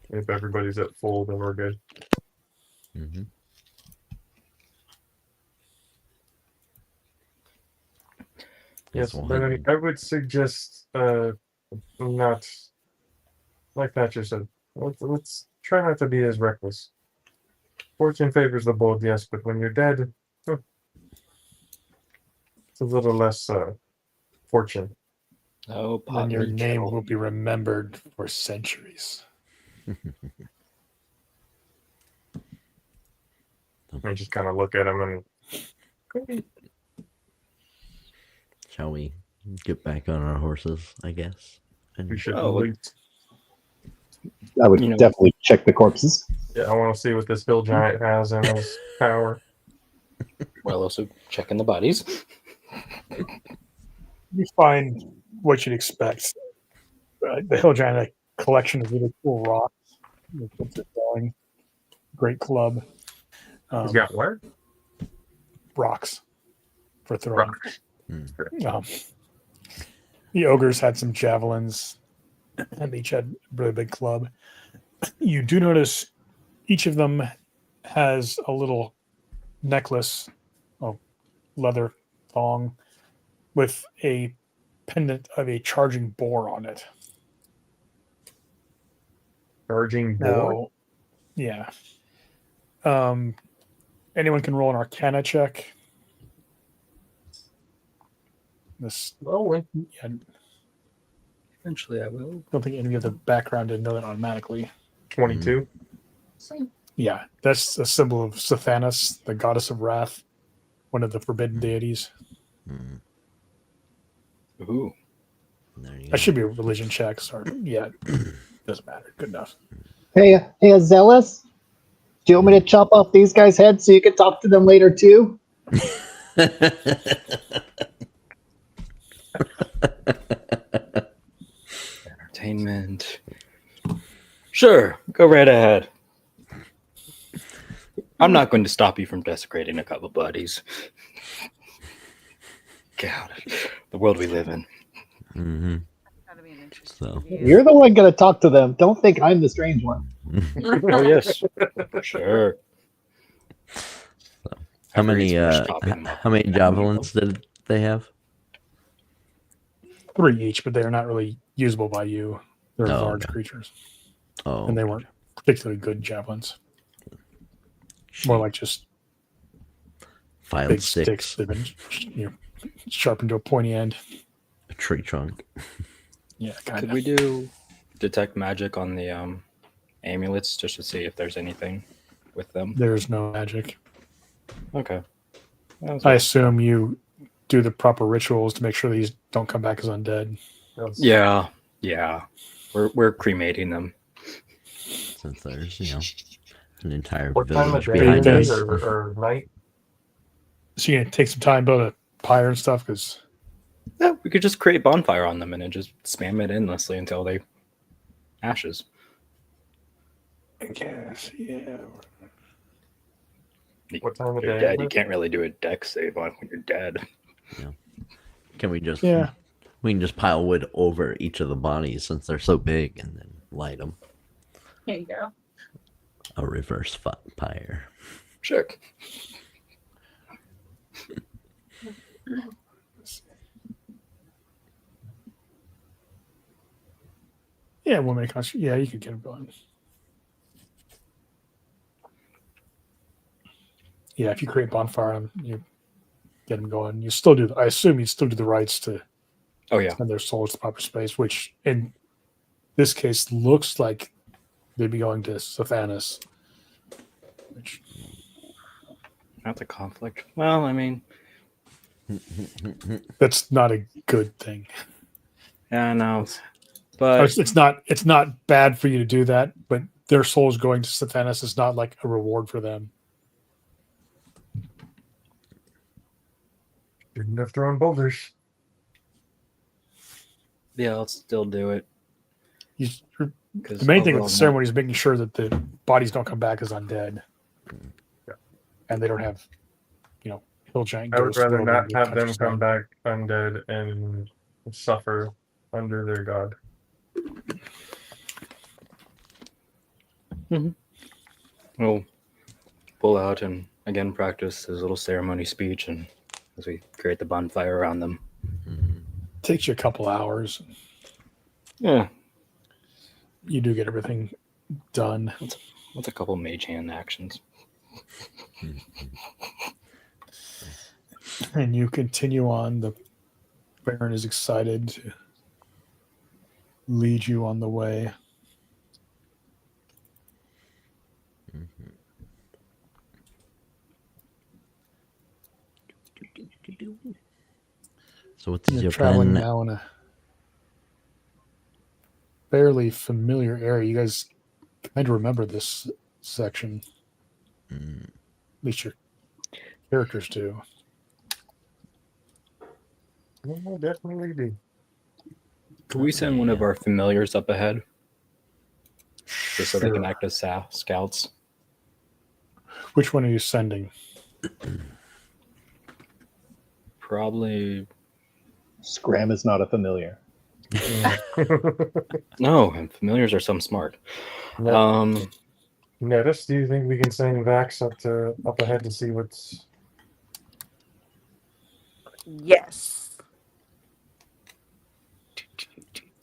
If everybody's at full, then we're good. Mhm. Yes, Yes, we'll but hit- I would suggest not like Thatcher said. Let's try not to be as reckless. Fortune favors the bold, yes, but when you're dead, it's a little less fortune. Oh, And your pottery name kill. will be remembered for centuries. I just kind of look at him and Shall we get back on our horses, I guess? And we should Oh, loot. I would You know- definitely check the corpses. Yeah, I want to see what this hill giant has in his power. While also checking the bodies. You find what you'd expect. The Hill Giant collection of really cool rocks. Great club. He's got where? Rocks for throwing. Rocks. Um, the ogres had some javelins, and each had a really big club. You do notice each of them has a little necklace, a leather thong, with a pendant of a charging boar on it. Charging board. Now, yeah. Anyone can roll an Arcana check. This, Oh, I Eventually I will. don't think any of you have the background to know that automatically. 22. Yeah, that's a symbol of Sathanas, the goddess of wrath, one of the forbidden deities. Mm, Ooh. there you go. That should be a religion check. Sorry. Yeah, doesn't matter. Good enough. Hey, Zealous, do you want me to chop off these guys' heads so you can talk to them later too? Entertainment. Sure, go right ahead. I'm not going to stop you from desecrating a couple buddies. God, the world we live in. Mm-hmm. That'd be an interesting So. view. You're the one gonna talk to them. Don't think I'm the strange one. Oh yes, sure. How many Everybody's chopping them up. how many javelins did they have? 3 each, but they're not really usable by you. They're Oh, large okay. creatures, Oh, and they weren't particularly good javelins. More like just filed big sticks, sticks. They've been sharpened to a pointy end. a tree trunk. Yeah, kind Could of. we do detect magic on the amulets just to see if there's anything with them? There's no magic. Okay. I assume you do the proper rituals to make sure these don't come back as undead. Yeah. We're cremating them. Since there's an entire What time of village day behind is us. it, or night? So you're gonna take some time build a pyre and stuff because Yeah, we could just create bonfire on them and then just spam it endlessly until they ashes. I guess, yeah. What time of You're day dead. is You it? can't really do a deck save on when you're dead. Can we just Yeah. we can just pile wood over each of the bodies since they're so big and then light them. Here you go. A reverse fire. Sure. Yeah, we'll make us. Yeah, you could get them going. Yeah, if you create bonfire and you get them going, you still do. I assume you still do the rites to Oh yeah. send their souls to proper space, which in this case looks like they'd be going to Sathanas. Which Not the conflict. Well, I mean, that's not a good thing. yeah, no. But It's not bad for you to do that, but their souls going to Sathanas is not like a reward for them. Shouldn't have thrown boulders. yeah, I'll still do it. The 'cause main thing with overall, the ceremony is making sure that the bodies don't come back as undead. Yeah. And they don't have, hill giant I would ghosts rather roaming not the have them countryside. come back undead and suffer under their god. We'll pull out and again practice his little ceremony speech, and as we create the bonfire around them. Takes you a couple hours. Yeah, You do get everything done. what's a couple mage hand actions? And you continue on. The Baron is excited to lead you on the way. So what's You're your traveling plan? now in a fairly familiar area. You guys kind of remember this section. At least your characters do. Yeah, definitely do. Could we send one of our familiars up ahead, just so they can Sure. act as scouts? Which one are you sending? Probably Scram is not a familiar. no. And familiars are some smart. Nettis, do you think we can send Vax up ahead to see what's? Yes.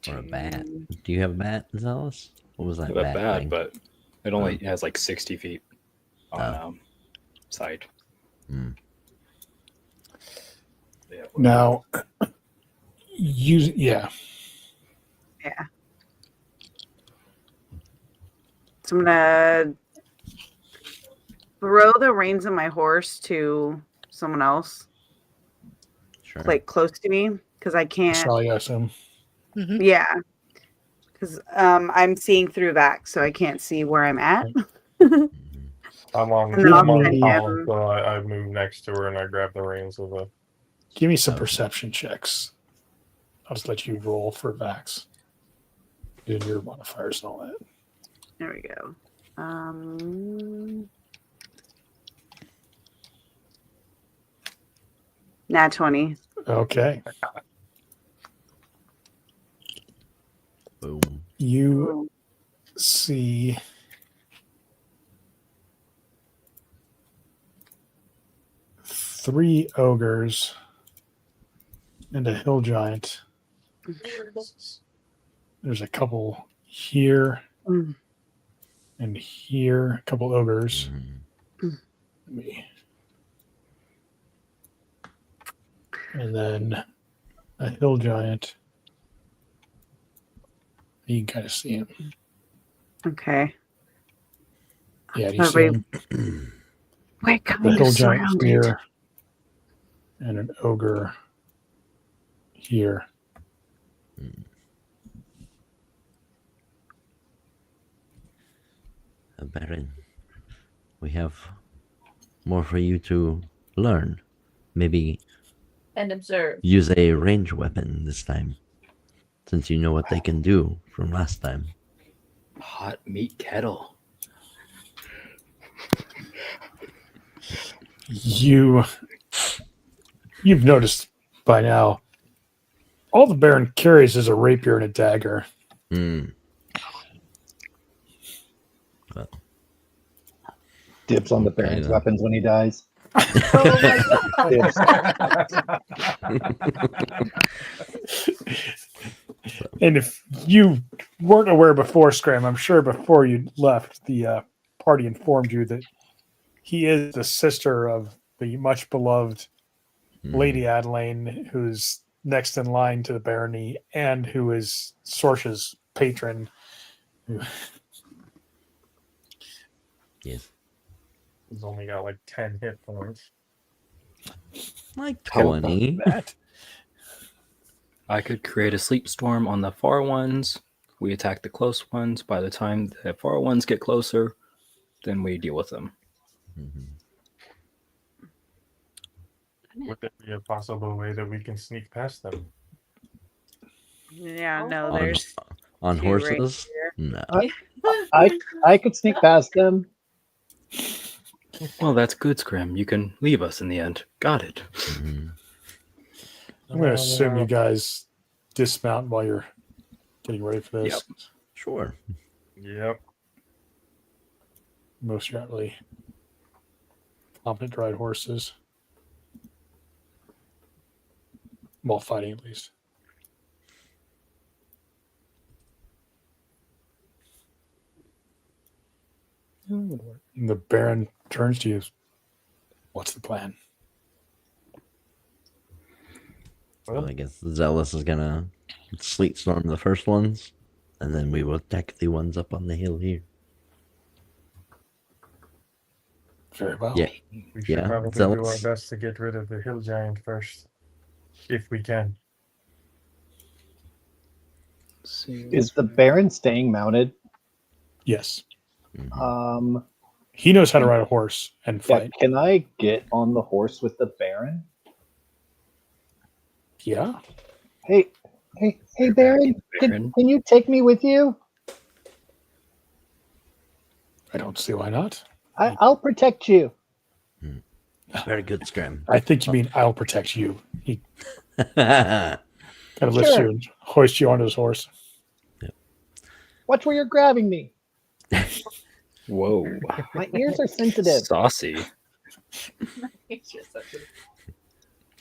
Or a bat? Do you have a bat, Zealous? What was that Not that bat bad, thing? but it only has like 60 feet on sight. Mm. Yeah. Now, yeah. Yeah. So I'm gonna throw the reins of my horse to someone else, Sure. like close to me, because I can't. Sally, I assume. Yeah, because I'm seeing through Vax, so I can't see where I'm at. I'm on And then I'll the send column, him- so I move next to her and I grab the reins of the. Give me some perception checks. I'll just let you roll for Vax. Do your modifiers and all that. There we go. Nat 20. Okay. Boom. You see three ogres and a hill giant. There's a couple here Mm. and here, a couple ogres. Mm. Let me- And then a hill giant. You can kind of see him. Okay. Yeah, do you see him? We're The kind hill of giant surrounded. here and an ogre here. Baron, we have more for you to learn. Maybe And observe. use a range weapon this time, since you know what they can do from last time. Hot meat kettle. You've noticed by now, all the Baron carries is a rapier and a dagger. Mm. Dibs on the Okay, Baron's then. weapons when he dies. Dibs. And if you weren't aware before, Scram, I'm sure before you left, the party informed you that he is the sister of the much beloved Lady Adelaine, who's next in line to the barony, and who is Sorsh's patron. Yes. He's only got like 10 hit points. Like How about 20. that? I could create a sleep storm on the far ones. We attack the close ones. By the time the far ones get closer, then we deal with them. Mhm. Would there be a possible way that we can sneak past them? Yeah, no, On, there's on two right horses? here. No. I could sneak past them. Well, that's good, Scrim. You can leave us in the end. Got it. Mhm. I'm going to assume you guys dismount while you're getting ready for this. Yep. Sure. Yep. Most of you aren't really competent to ride horses. While fighting, at least. And the Baron turns to you. What's the plan? Well, I guess Zealous is gonna sleet storm the first ones, and then we will attack the ones up on the hill here. Very well. Yeah. We should Yeah, probably so do our let's- best to get rid of the hill giant first. If we can. See. Is the Baron staying mounted? Yes. Mhm. He knows how to ride a horse and Yeah, fight. can I get on the horse with the Baron? Yeah. Hey, Baron, Baron. can you take me with you? I don't see why not. I'll protect you. Very good, Scram. I think you mean I'll protect you. He Yeah. kind of lifts Sure. you and hoists you onto his horse. Watch where you're grabbing me. Whoa. My ears are sensitive. Saucy. It's just such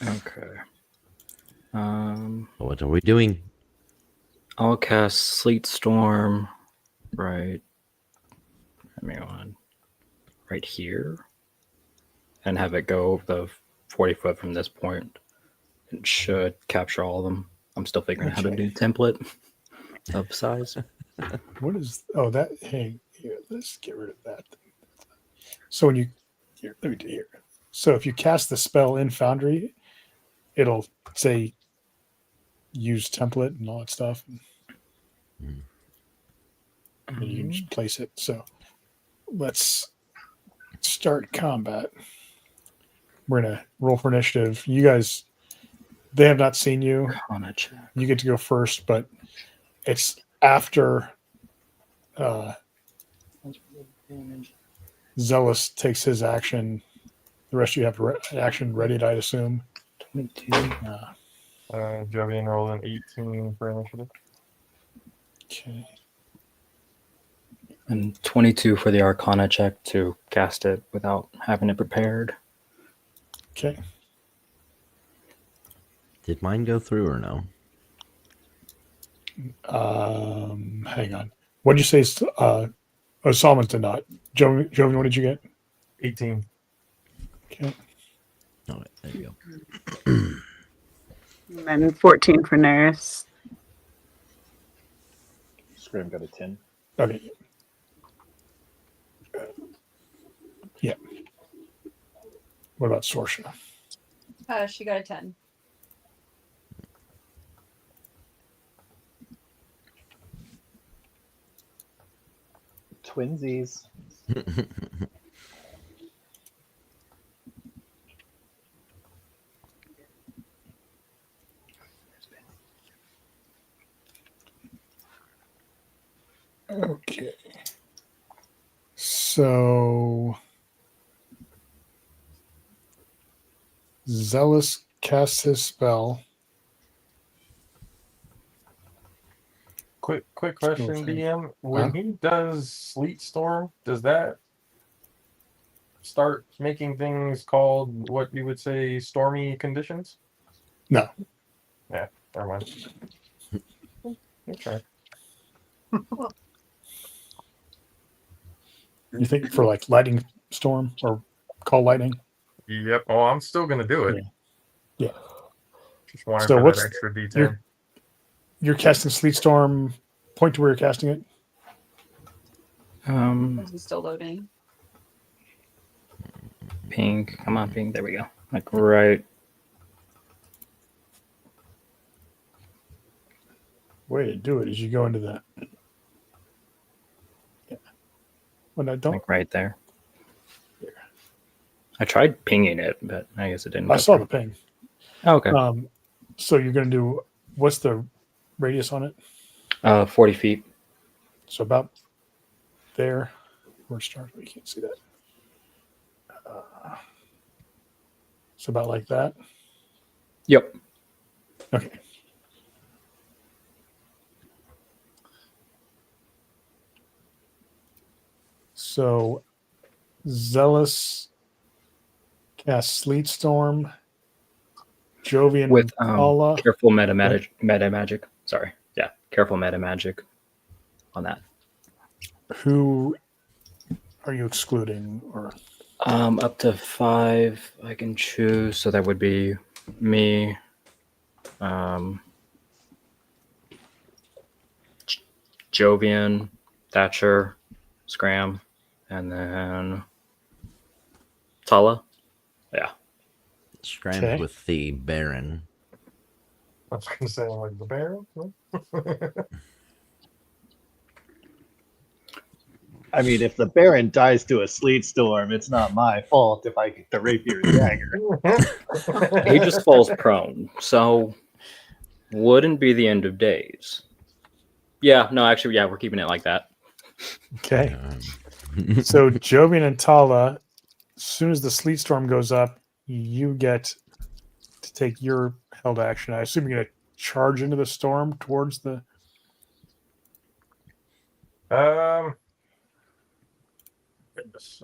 a Okay. What are we doing? I'll cast Sleet Storm right. Hang on. Right here. And have it go the 40 foot from this point. It should capture all of them. I'm still figuring out how to do template of size. What is? Oh, that. Hey, here, let's get rid of that. So when you here, let me do here. So if you cast the spell in Foundry, it'll say use template and all that stuff. And you can just place it. So let's start combat. We're gonna roll for initiative. You guys They have not seen you. Arcana check. You get to go first, but it's after Zealous takes his action. The rest of you have action ready, I'd assume. 22. Jovian rolled an 18 for initiative. Okay. And 22 for the Arcana check to cast it without having it prepared. Okay. Did mine go through or no? Hang on. What did you say? Solomon's did not. Jovian, what did you get? 18. Okay. Oh, there you go. And then 14 for Neris. Scram got a 10. Okay. Yeah. What about Sorsha? She got a 10. Twinsies. Okay. So Zealous casts his spell. Quick question, Okay. DM. When he does Sleet Storm, does that start making things called what you would say stormy conditions? No. Yeah, never mind. Okay. You think for like lightning storm or call lightning? Yep. Oh, I'm still gonna do it. Yeah. Just wanted So for what's that extra detail. You're casting Sleet Storm. Point to where you're casting it. Is it still loading? Pink. Come on, pink. There we go. Like right. Way to do it is you go into that. Yeah. When I don't. Like right there. I tried pinging it, but I guess it didn't. I go saw through. the ping. Oh, okay. So you're going to do. What's the radius on it? 40 feet. So about there. Where it starts, but you can't see that. So about like that. Yep. Okay. So Zealous casts Sleet Storm. Jovian With Allah. careful meta magic. Sorry. Yeah. Careful meta magic on that. Who are you excluding? Or Up to 5 I can choose. So that would be me. Jovian, Thatcher, Scram, and then Tala. Yeah. Scrammed Okay. with the Baron. I was gonna say like the barrel. I mean, if the Baron dies to a sleet storm, it's not my fault if I get the rapier and dagger. He just falls prone, so wouldn't be the end of days. Yeah, no, actually, yeah, we're keeping it like that. okay. So Jovian and Tala, as soon as the Sleet Storm goes up, you get to take your held action. I assume you're going to charge into the storm towards the. Goodness.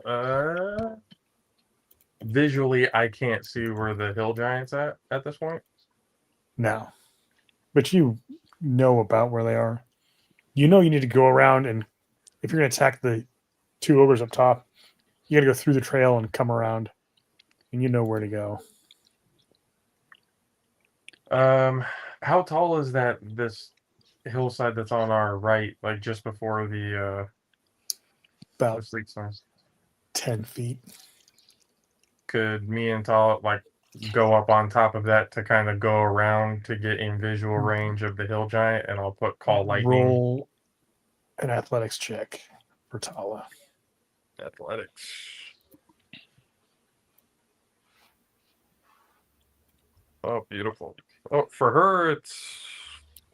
Visually, I can't see where the hill giant's at this point. No. But you know about where they are. You know you need to go around, and if you're going to attack the 2 ogres up top, you got to go through the trail and come around, and you know where to go. How tall is this hillside that's on our right, like just before the About sleep storm? 10 feet. Could me and Tal like go up on top of that to kind of go around to get in visual range of the hill giant, and I'll put call lightning. Roll an athletics check for Tala. Athletics. Oh, beautiful. Oh, for her, it's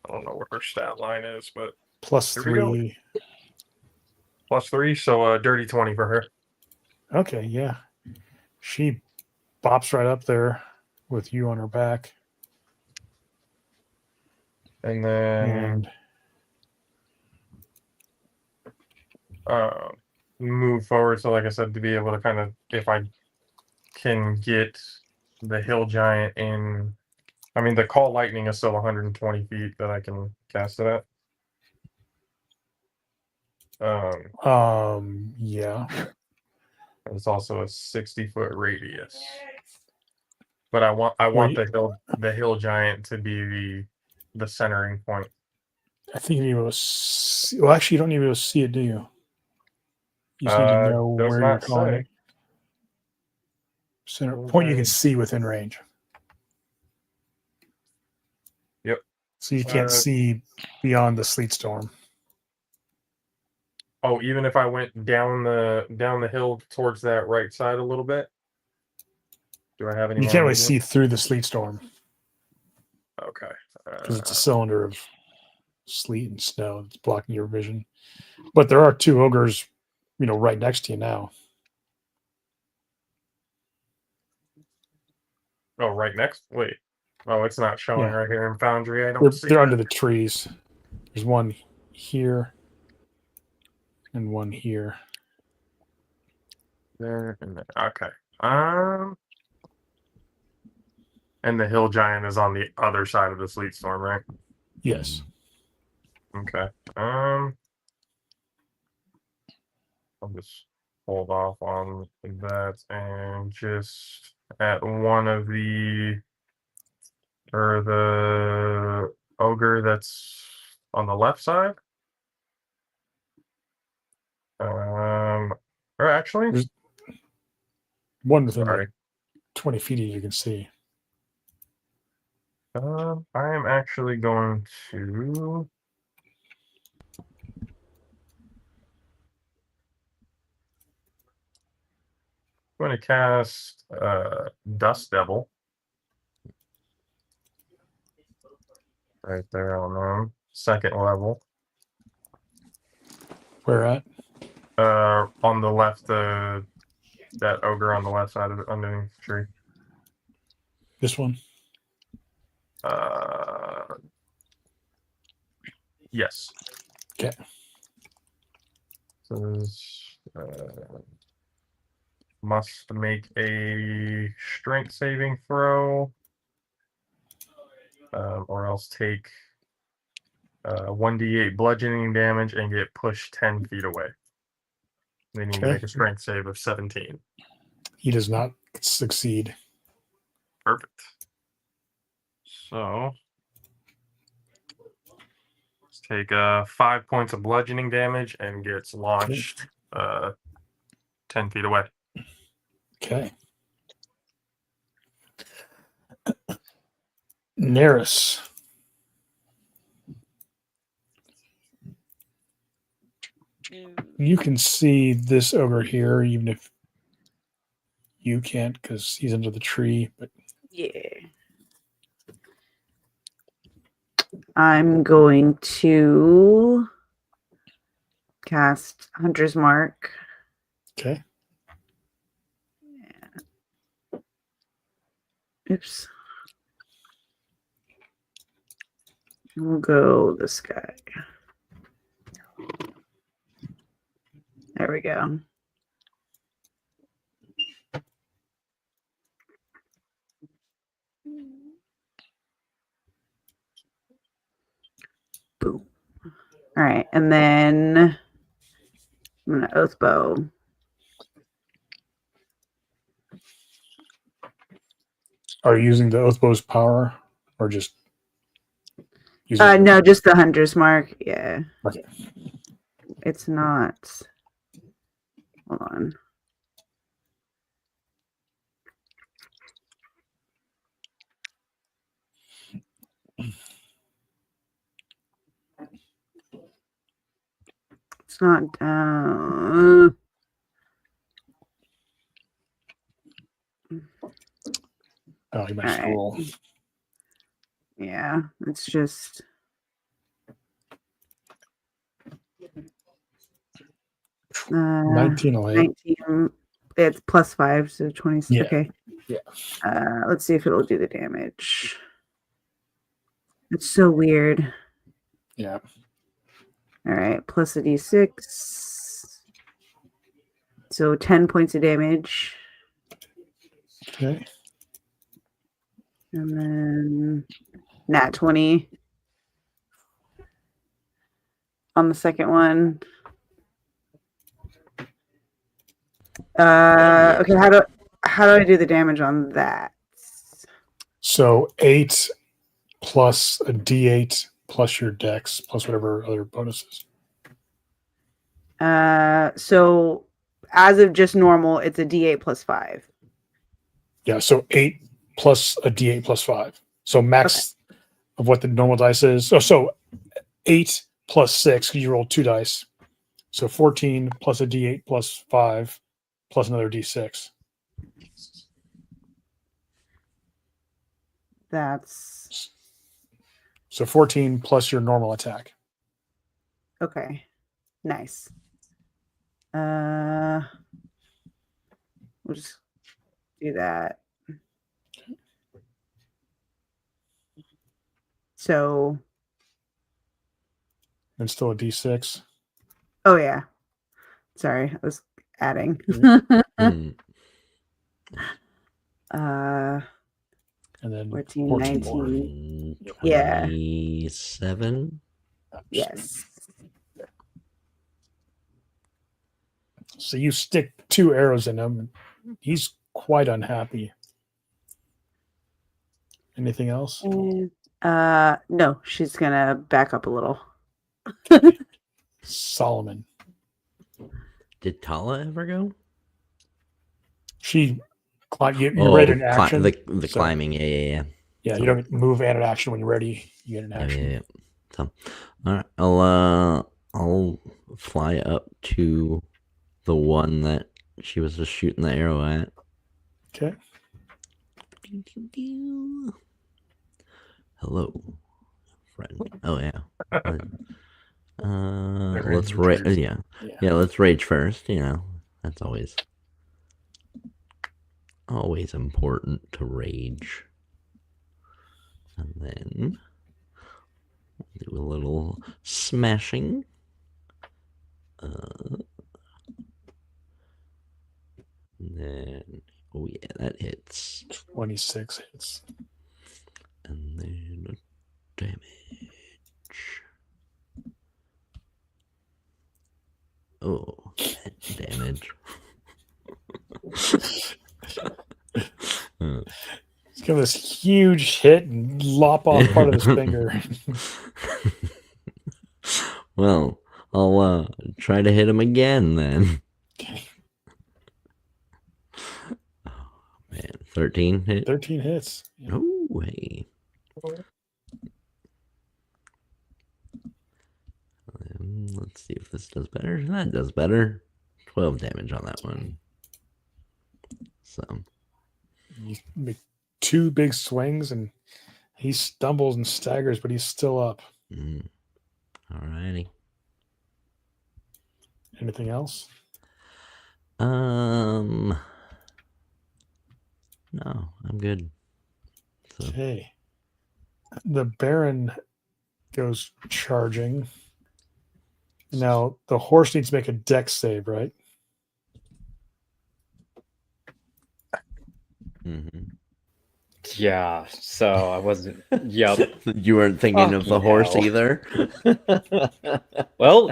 I don't know what her stat line is, but Plus here we go. 3. +3, so dirty 20 for her. Okay, yeah. She bops right up there with you on her back. And then move forward. So, like I said, to be able to kind of, if I can get the hill giant in. I mean, the call lightning is still 120 feet that I can cast it at. Yeah. It's also a 60-foot radius. But I want the hill giant to be the centering point. I think you need to see. Well, actually, you don't need to be able to see it, do you? You just need to know does where you're not calling say. it. Center point you can see within range. Yep. So you can't see beyond the sleet storm. Oh, even if I went down the hill towards that right side a little bit? Do I have any You more can't really movement? see through the sleet storm Okay. because it's a cylinder of sleet and snow that's blocking your vision. But there are 2 ogres, right next to you now. Oh, right next? Wait. Oh, it's not showing Yeah. right here in Foundry. I don't see They're it. under the trees. There's one here and one here. There and there. Okay. And the hill giant is on the other side of the sleet storm, right? Yes. Okay. I'll just hold off on that and just at one of the ogre that's on the left side. Or actually, There's one within sorry. like 20 feet of you can see. I am actually going to. I'm going to cast Dust Devil. Right there on 2nd level. Where at? On the left, that ogre on the left side of it, underneath the tree. This one? Yes. Okay. Says must make a strength saving throw, or else take 1d8 bludgeoning damage and get pushed 10 feet away. They need to make a strength save of 17. He does not succeed. Perfect. So let's take 5 points of bludgeoning damage and gets launched 10 feet away. Okay. Neris. You can see this ogre here, even if you can't, because he's under the tree. But Yeah. I'm going to cast Hunter's Mark. okay. Oops. We'll go this guy. There we go. Boom. All right, and then I'm gonna oath bow. Are you using the Oathbow's power or just using No, just the Hunter's Mark. Yeah. Okay. It's not. Hold on. It's not. Oh, you might All right. roll. Yeah, it's just. Uh, 19 will hit. 19. It's +5, so 20. Yeah. Okay. Yeah. Let's see if it'll do the damage. It's so weird. Yeah. All right, plus a d6. So 10 points of damage. Okay. And then nat 20 on the second one. Okay, how do I do the damage on that? So 8 plus a d8 plus your dex plus whatever other bonuses. So as of just normal, it's a d8 plus 5. Yeah, so 8 plus a d8 plus 5. So max of what the normal dice is. So 8 plus 6, because you rolled 2 dice. So 14 plus a d8 plus 5 plus another d6. That's So 14 plus your normal attack. okay. Nice. We'll just do that. So, And still a d6. oh yeah. Sorry, I was adding. Mm. And then 14, 14 19. more. Yeah. 27. Yes. So you stick 2 arrows in him. He's quite unhappy. Anything else? And, no, she's gonna back up a little. Solomon. Did Tala ever go? She you read an action. The so- climbing. Yeah. Yeah, So- you don't move and an action when you're ready. You get an Yeah, action. yeah. So, all right, I'll fly up to the one that she was just shooting the arrow at. Okay. Hello, friend. Oh yeah. Rage Let's first. yeah. Let's rage first. You know, that's always important to rage. And then do a little smashing. And then, oh yeah, that hits. 26 hits. And then damage. Oh, that damage. He's giving this huge hit and lop off part of his finger. Well, I'll try to hit him again then. Oh man, 13 hit. 13 hits. Yeah. Oh hey. Let's see if this does better. That does better. 12 damage on that one. So You make 2 big swings and he stumbles and staggers, but he's still up. alrighty. Anything else? No, I'm good. So Okay. The Baron goes charging. Now, the horse needs to make a dex save, right? Yeah, so I wasn't. Yep. You weren't thinking of the Fucking horse hell. either. Well,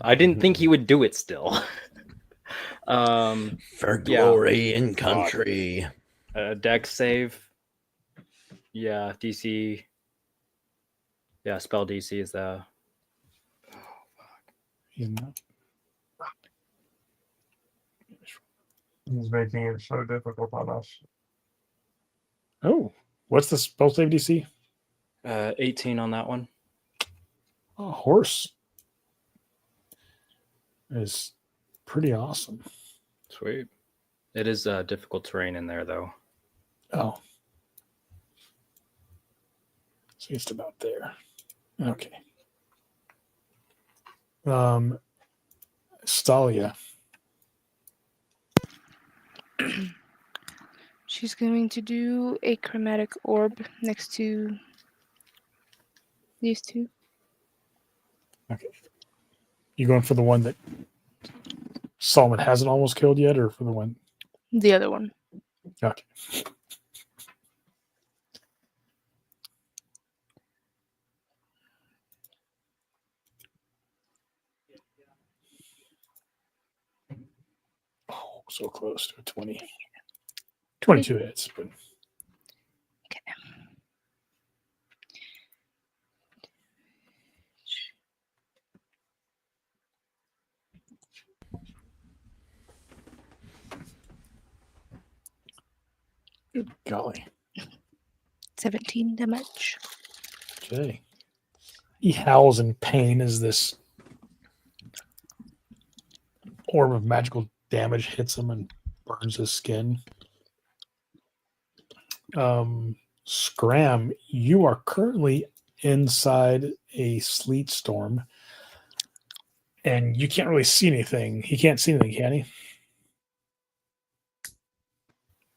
I didn't think he would do it still. For Yeah. glory and country. Dex save. Yeah, DC. Yeah, spell DC is the. He's not. He's making it so difficult on us. Oh, what's the spell save DC? 18 on that one. Oh, horse is pretty awesome. Sweet. It is difficult terrain in there, though. Oh. So it's about there. Okay. Stalia. She's going to do a chromatic orb next to these two. Okay. You going for the one that Solomon hasn't almost killed yet, or for the one? The other one. Okay. Oh, so close to a 20. 22 hits, but Okay. good golly. 17 damage. Okay. He howls in pain as this orb of magical damage hits him and burns his skin. Scram, you are currently inside a sleet storm, and you can't really see anything. He can't see anything, can he?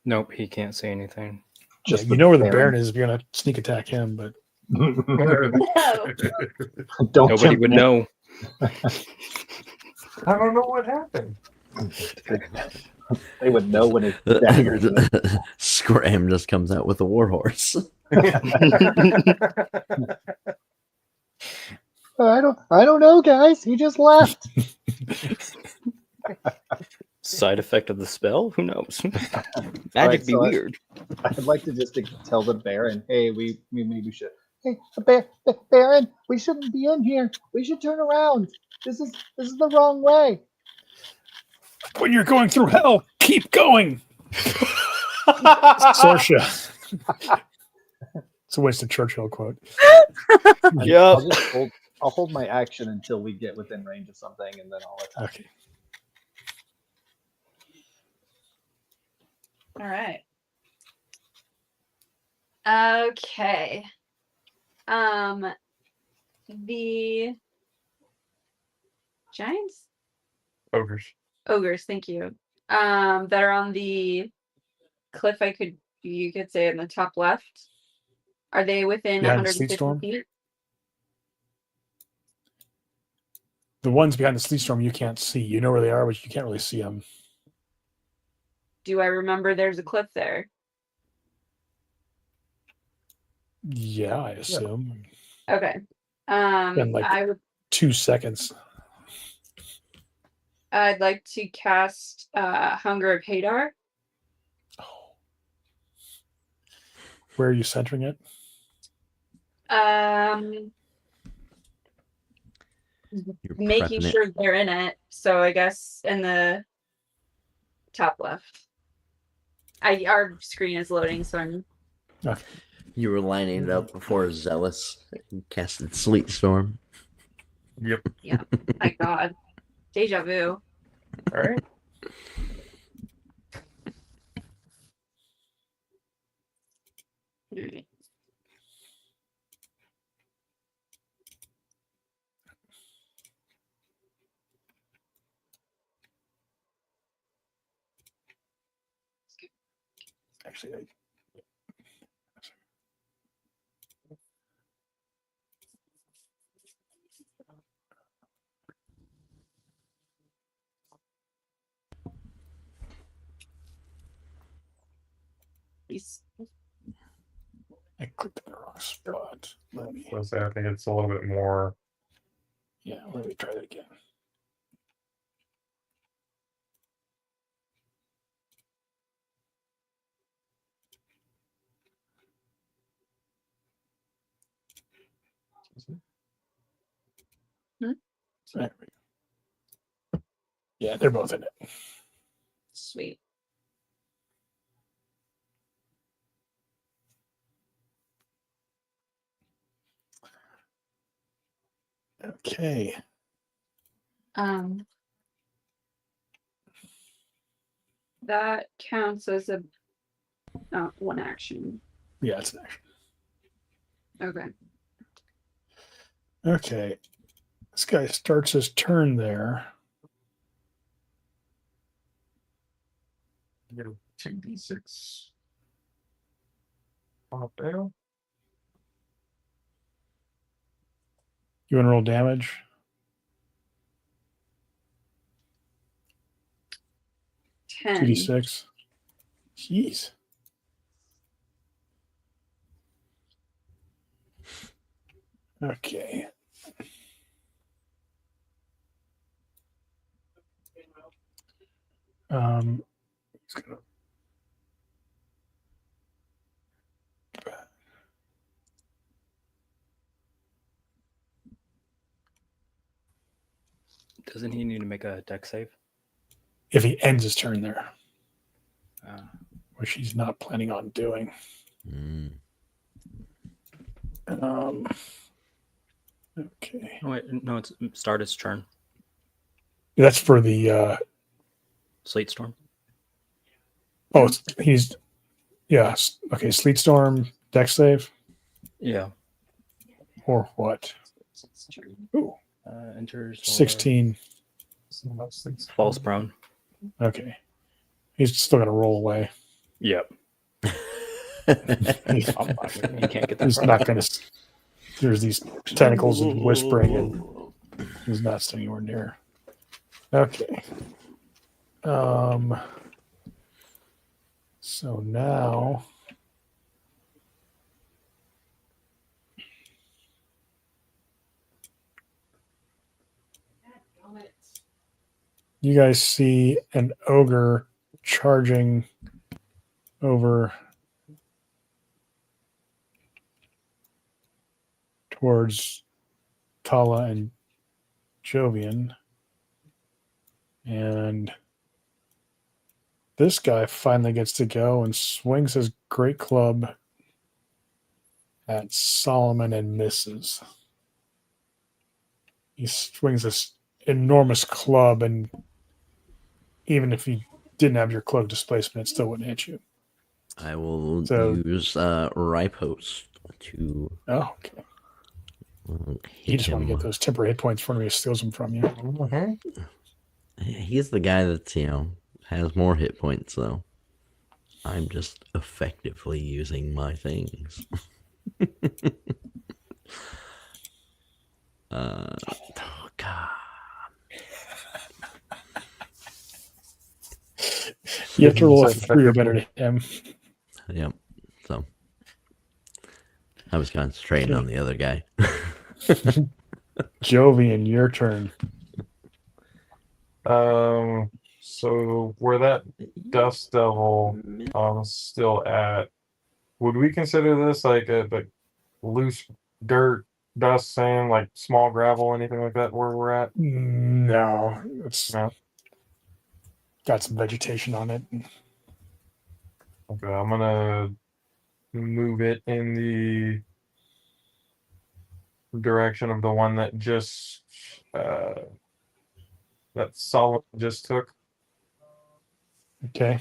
Nope, he can't say anything. Just you know where the Baron is if you're gonna sneak attack him, but No. Don't Nobody jump would in. know. I don't know what happened. They would know when his dagger's in it. Scram just comes out with a warhorse. I don't know, guys. He just left. Side effect of the spell? Who knows? Magic Right, be so weird. I'd like to just tell the Baron, hey, we maybe should. Hey, Baron, we shouldn't be in here. We should turn around. This is the wrong way. when you're going through hell, keep going. Sorsha. It's a Winston Churchill quote. Yep. I'll hold my action until we get within range of something, and then I'll attack. Okay. All right. Okay. The giants? Ogres, thank you. That are on the cliff, you could say in the top left. Are they within Behind the sleet 150 storm? feet? The ones behind the sleet storm you can't see. You know where they are, but you can't really see them. Do I remember there's a cliff there? Yeah, I assume. Okay. Been like I would 2 seconds. I'd like to cast Hunger of Hadar. Where are you centering it? You're Making prepping it. sure they're in it. So I guess in the top left. Our screen is loading, so I'm Okay. You were lining it up before Zealous casted Sleet Storm. Yep. my god. Deja vu. All right. Alright. Actually, I clicked on the wrong spot. Let me. So I think it's a little bit more. Yeah, let me try that again. There we go. Yeah, they're both in it. Sweet. Okay. That counts as one action. Yeah, it's an action. Okay. Okay. This guy starts his turn there. Get a 2d6 on a fail. You want to roll damage? Ten. 2d6. Jeez. Okay. He's gonna. Doesn't he need to make a deck save? If he ends his turn there, Uh, which he's not planning on doing. Okay. oh wait, no, it's start his turn. That's for the. Sleet Storm. Oh, he's. Yeah. Okay. Sleet Storm, deck save, Yeah. or what? Ooh, Enters. 16. Falls prone. Okay. He's still going to roll away. Yep. He's, You can't get that. he's not going to. There's these tentacles and whispering, and he's not staying anywhere near. Okay. So now. You guys see an ogre charging over towards Tala and Jovian. And this guy finally gets to go and swings his great club at Solomon and misses. He swings this enormous club, and even if you didn't have your cloak displacement, it still wouldn't hit you. I will So- use Riposte to Oh, okay. You hit just want to him. get those temporary hit points before he steals them from you. He's the guy that, has more hit points, though. I'm just effectively using my things. Oh, God. You have to roll a 3 or better to him. Yep. So I was concentrating on the other guy. Jovian, your turn. So where that dust devil still at, would we consider this like a loose dirt, dust, sand, like small gravel, anything like that where we're at? No, it's No. got some vegetation on it. Okay, I'm gonna move it in the direction of the one that just that Solomon just took. Okay.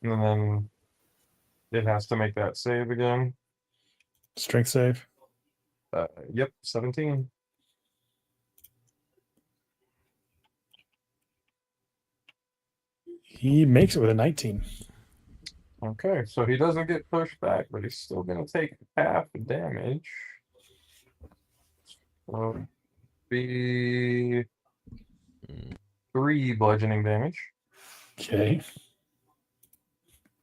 And then it has to make that save again. Strength save. Yep, 17. He makes it with a 19. Okay, so he doesn't get pushed back, but he's still gonna take half the damage. So be 3 bludgeoning damage. Okay.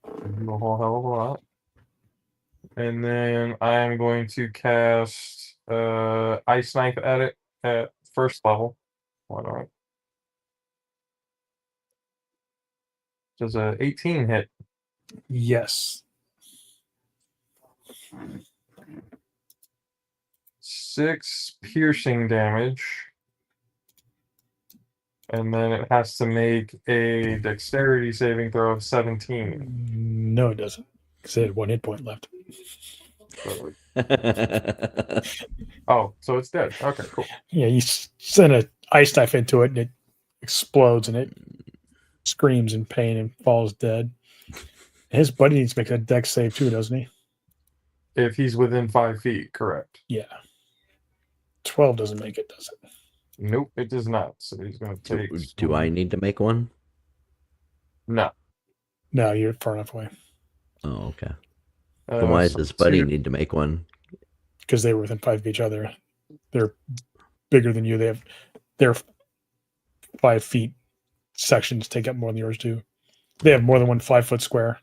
Do a whole hell of a lot. And then I'm going to cast Ice Knife at it at first level. Why not? Does a 18 hit? Yes. 6 piercing damage. And then it has to make a dexterity saving throw of 17. No, it doesn't. Because it had 1 hit point left. Oh, so it's dead. Okay, cool. Yeah, you send an ice knife into it and it explodes and it screams in pain and falls dead. His buddy needs to make a dex save too, doesn't he? If he's within 5 feet, correct. Yeah. 12 doesn't make it, does it? Nope, it does not. So he's going to take. Do I need to make one? No. No, you're far enough away. Oh, okay. Then why does Buddy need to make one? Because they were within 5 of each other. They're bigger than you. Their 5 feet sections take up more than yours do. They have more than one 5-foot square.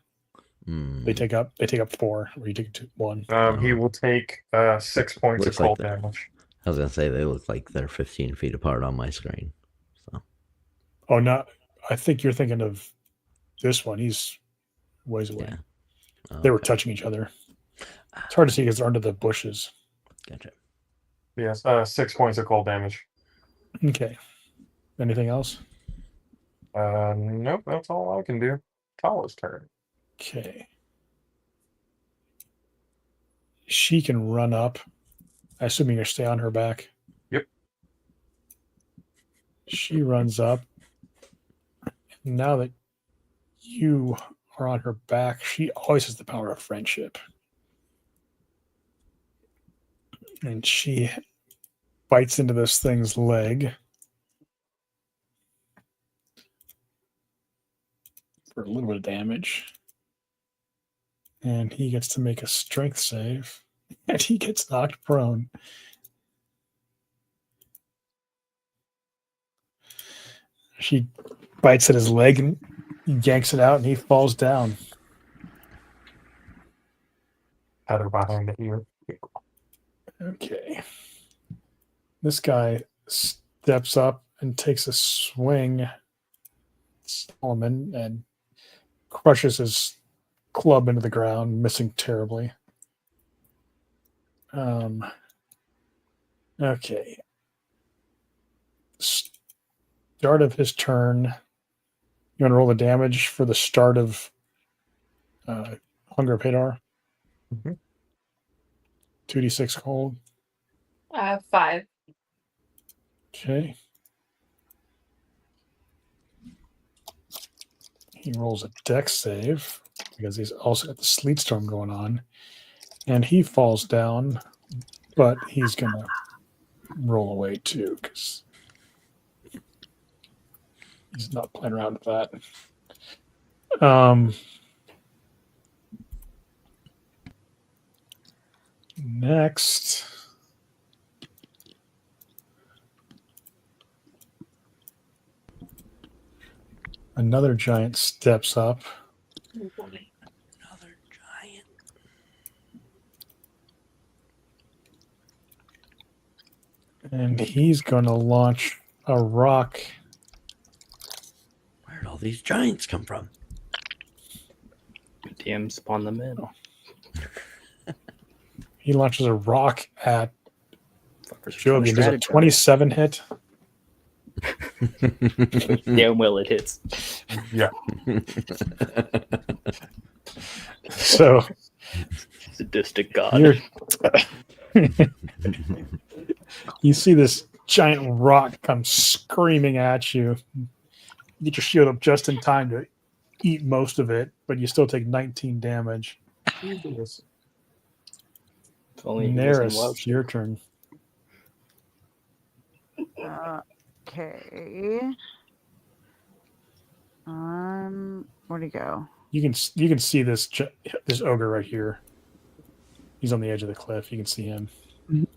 They take up 4, or you take 1. He will take 6 points of cold damage. I was gonna say they look like they're 15 feet apart on my screen. So. Oh no, I think you're thinking of this one. He's ways away. Yeah. Oh, they were touching each other. It's hard to see because they're under the bushes. Gotcha. Yes, 6 points of cold damage. Okay. Anything else? Nope, that's all I can do. Tala's turn. Okay. She can run up. I assume you're going to stay on her back. Yep. She runs up. Now that you are on her back, she always has the power of friendship. And she bites into this thing's leg for a little bit of damage. And he gets to make a strength save. And he gets knocked prone. She bites at his leg and yanks it out, and he falls down. Had her behind the ear. Okay. This guy steps up and takes a swing at Solomon and crushes his club into the ground, missing terribly. Okay. Start of his turn. You want to roll the damage for the start of Hunger of Hadar? 2d6 cold. 5. Okay. He rolls a dex save because he's also got the sleet storm going on. And he falls down, but he's going to roll away too because he's not playing around with that. Next. Another giant steps up. Another giant. And he's going to launch a rock. Where'd all these giants come from? DM spawn them in. He launches a rock at Jovian. Does a strategy. 27 hit? Damn well it hits. Yeah. So Sadistic god. You see this giant rock come screaming at you. Get your shield up just in time to eat most of it, but you still take 19 damage. Jesus. If only he Neris, wasn't Welsh. it's your turn. Okay. Where'd he go? You can see this ogre right here. He's on the edge of the cliff. You can see him.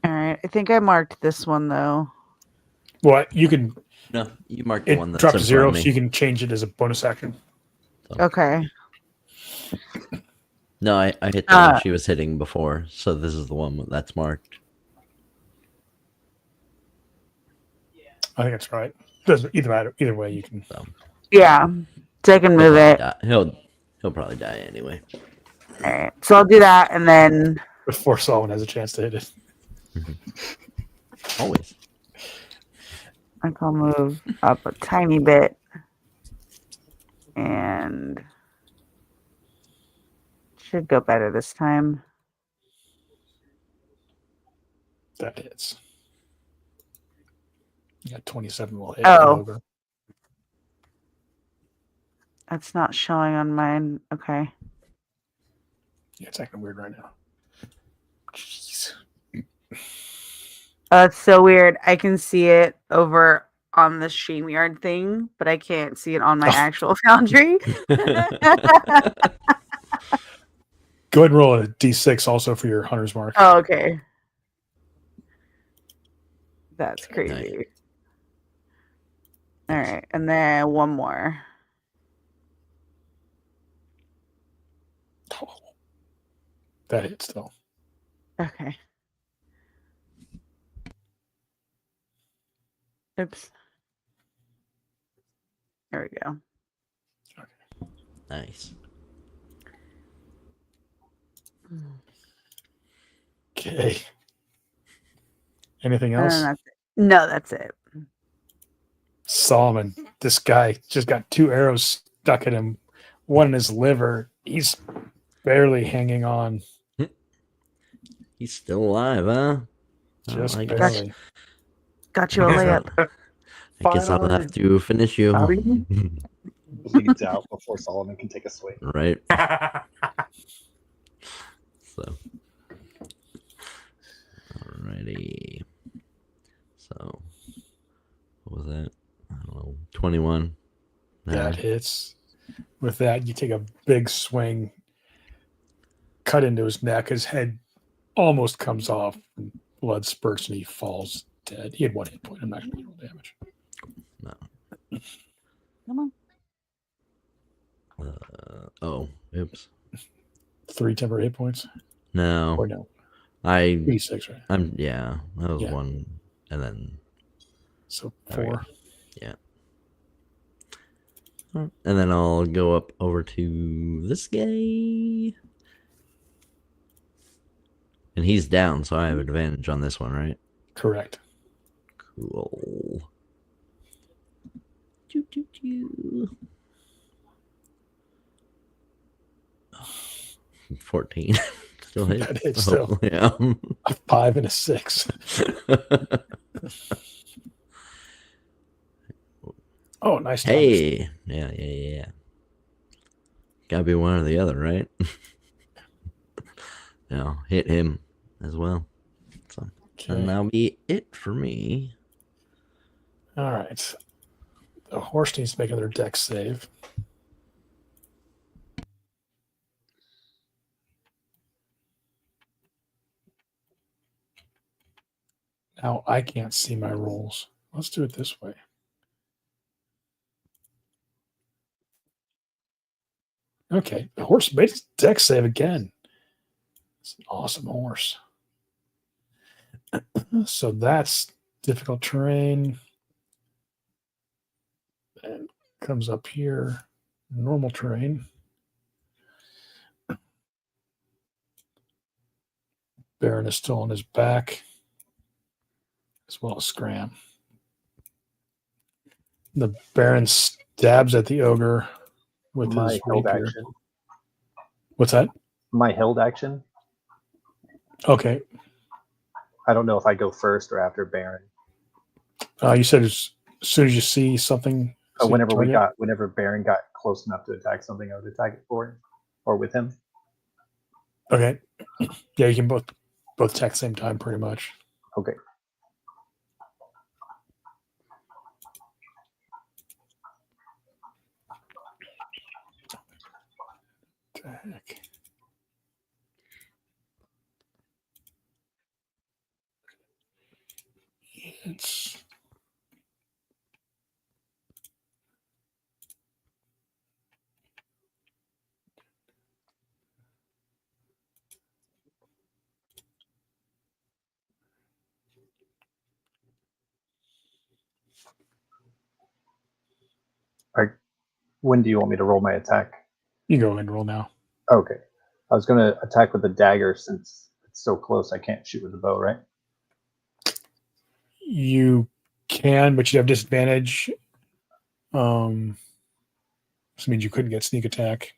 All right. I think I marked this one though. Well, you can. No, you marked the one It that's drops in to front 0, of me. so you can change it as a bonus action. Okay. No, I hit the one she was hitting before, so this is the one that's marked. I think that's right. Doesn't either way you can. Yeah. So I can move it. He'll probably die anyway. All right. So I'll do that and then. Before Solomon has a chance to hit it. Always. I can move up a tiny bit. And should go better this time. That hits. You got 27 will hit. Oh. Ogre. That's not showing on mine. Okay. Yeah, it's acting weird right now. Jeez. It's so weird. I can see it over on the StreamYard thing, but I can't see it on my actual Foundry. Go ahead and roll a d6 also for your hunter's mark. Oh, okay. That's crazy. Nice. All right, and then one more. Oh, that hits still. Okay. Oops. There we go. Nice. Okay. Anything And else? then that's it. No, that's it. Solomon, this guy just got 2 arrows stuck in him, one in his liver. He's barely hanging on. He's still alive, huh? Just I barely. Got you a layup. I guess I'll have to finish you. Bleeds out before Solomon can take a swing. Right. So. Alrighty. So. What was that? I don't know. 21. That hits. With that, you take a big swing, cut into his neck. His head almost comes off. And blood spurts and he falls dead. He had 1 hit point. I'm not going to roll damage. No. Come on. Oh, oops. 3 temporary hit points? No. Or no? I 3d6, right? that was Yeah. 1 and then So there we 4. go. Yeah. And then I'll go up over to this guy. And he's down, so I have advantage on this one, right? Correct. Cool. Choo, choo, choo. 14. Still hits. That hits still. Yeah. A 5 and a 6. Oh, nice. Hey. Yeah. Gotta be one or the other, right? Now hit him as well. So and that'll be it for me. All right. The horse needs to make another dex save. Now I can't see my rolls. Let's do it this way. Okay, the horse made his dex save again. It's an awesome horse. So that's difficult terrain. And comes up here, normal terrain. Baron is still on his back, as well as Scram. The Baron stabs at the ogre with My his held rapier. action. What's that? My held action. Okay. I don't know if I go first or after Baron. You said as soon as you see something. see Whenever Baron got close enough to attack something, I would attack it for him or with him. Okay. Yeah, you can both attack at the same time, pretty much. Okay. Attack. It's When do you want me to roll my attack? you go ahead and roll now. Okay. I was going to attack with the dagger since it's so close. I can't shoot with the bow, right? You can, but you have disadvantage. This means you couldn't get sneak attack.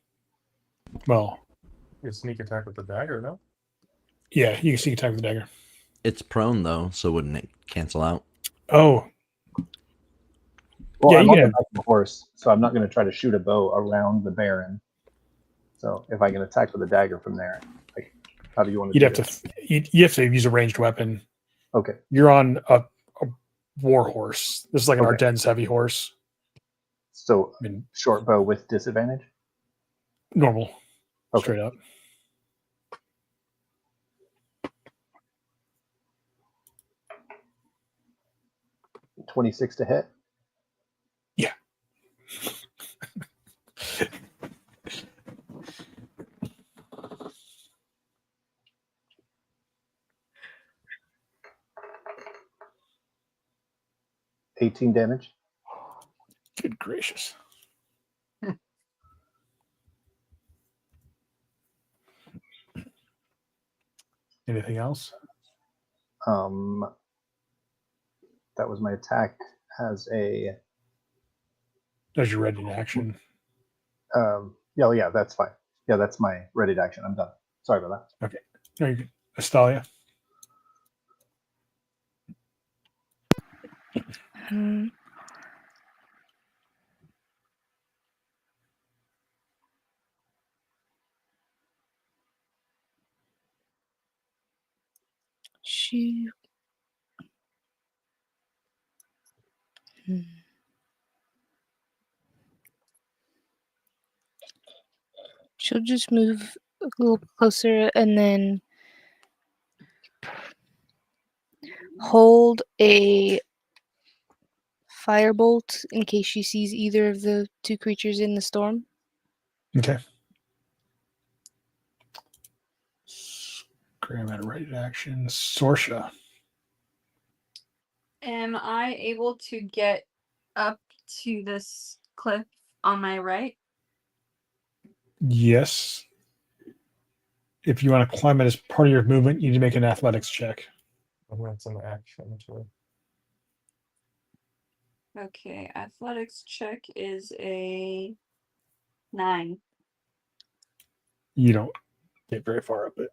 Well, You sneak attack with the dagger, no? yeah, you can sneak attack with the dagger. It's prone though, so wouldn't it cancel out? Oh, Well, Yeah, I'm you on can the back of the horse, so I'm not going to try to shoot a bow around the Baron. So if I can attack with a dagger from there, like, how do you want to You'd do have this? you have to use a ranged weapon. Okay. You're on a war horse. This is like an Okay. Ardennes heavy horse. So I mean, short bow with disadvantage? normal, Okay. straight up. $26 to hit. Yeah. $18 damage. Good gracious. Anything else? That was my attack. Has a As you're ready in action. yeah, that's fine. Yeah, that's my ready to action. I'm done. Sorry about that. Okay. No, you're good. Astalia. Um, she. Hmm. She'll just move a little closer and then hold a firebolt in case she sees either of the two creatures in the storm. Okay. Graham at ready to action. Sorsha. Am I able to get up to this cliff on my right? Yes. If you want to climb it as part of your movement, you need to make an athletics check. That's an action too. Okay, athletics check is a 9. You don't get very far up it.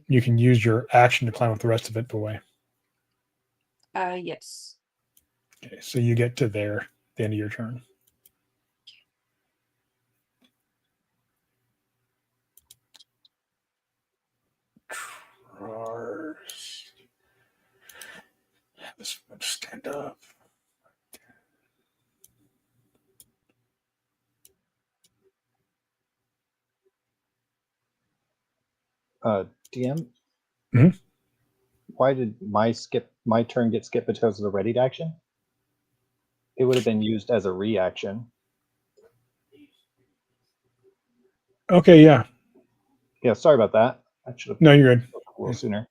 You can use your action to climb up the rest of it away. Yes. Okay, so you get to there at the end of your turn. This one stand up. DM. Mhm. Why did my turn get skipped because of the ready to action? It would have been used as a reaction. Okay, yeah. Yeah, sorry about that. I should have No, you're good. a little sooner.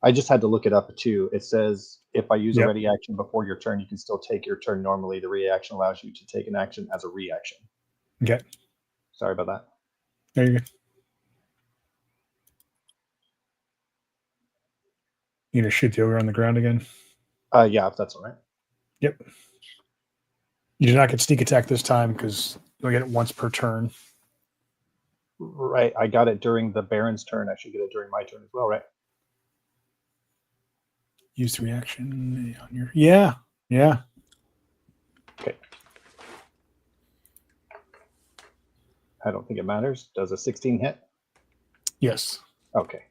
I just had to look it up too. It says if I use a Yep. ready action before your turn, you can still take your turn normally. The reaction allows you to take an action as a reaction. Okay. Sorry about that. No, you're good. You gonna shoot the ogre on the ground again? Yeah, if that's all right. Yep. You do not get sneak attack this time because you'll get it once per turn. Right, I got it during the Baron's turn. I should get it during my turn as well, right? Use the reaction on your. Yeah. Okay. I don't think it matters. Does a 16 hit? Yes. Okay.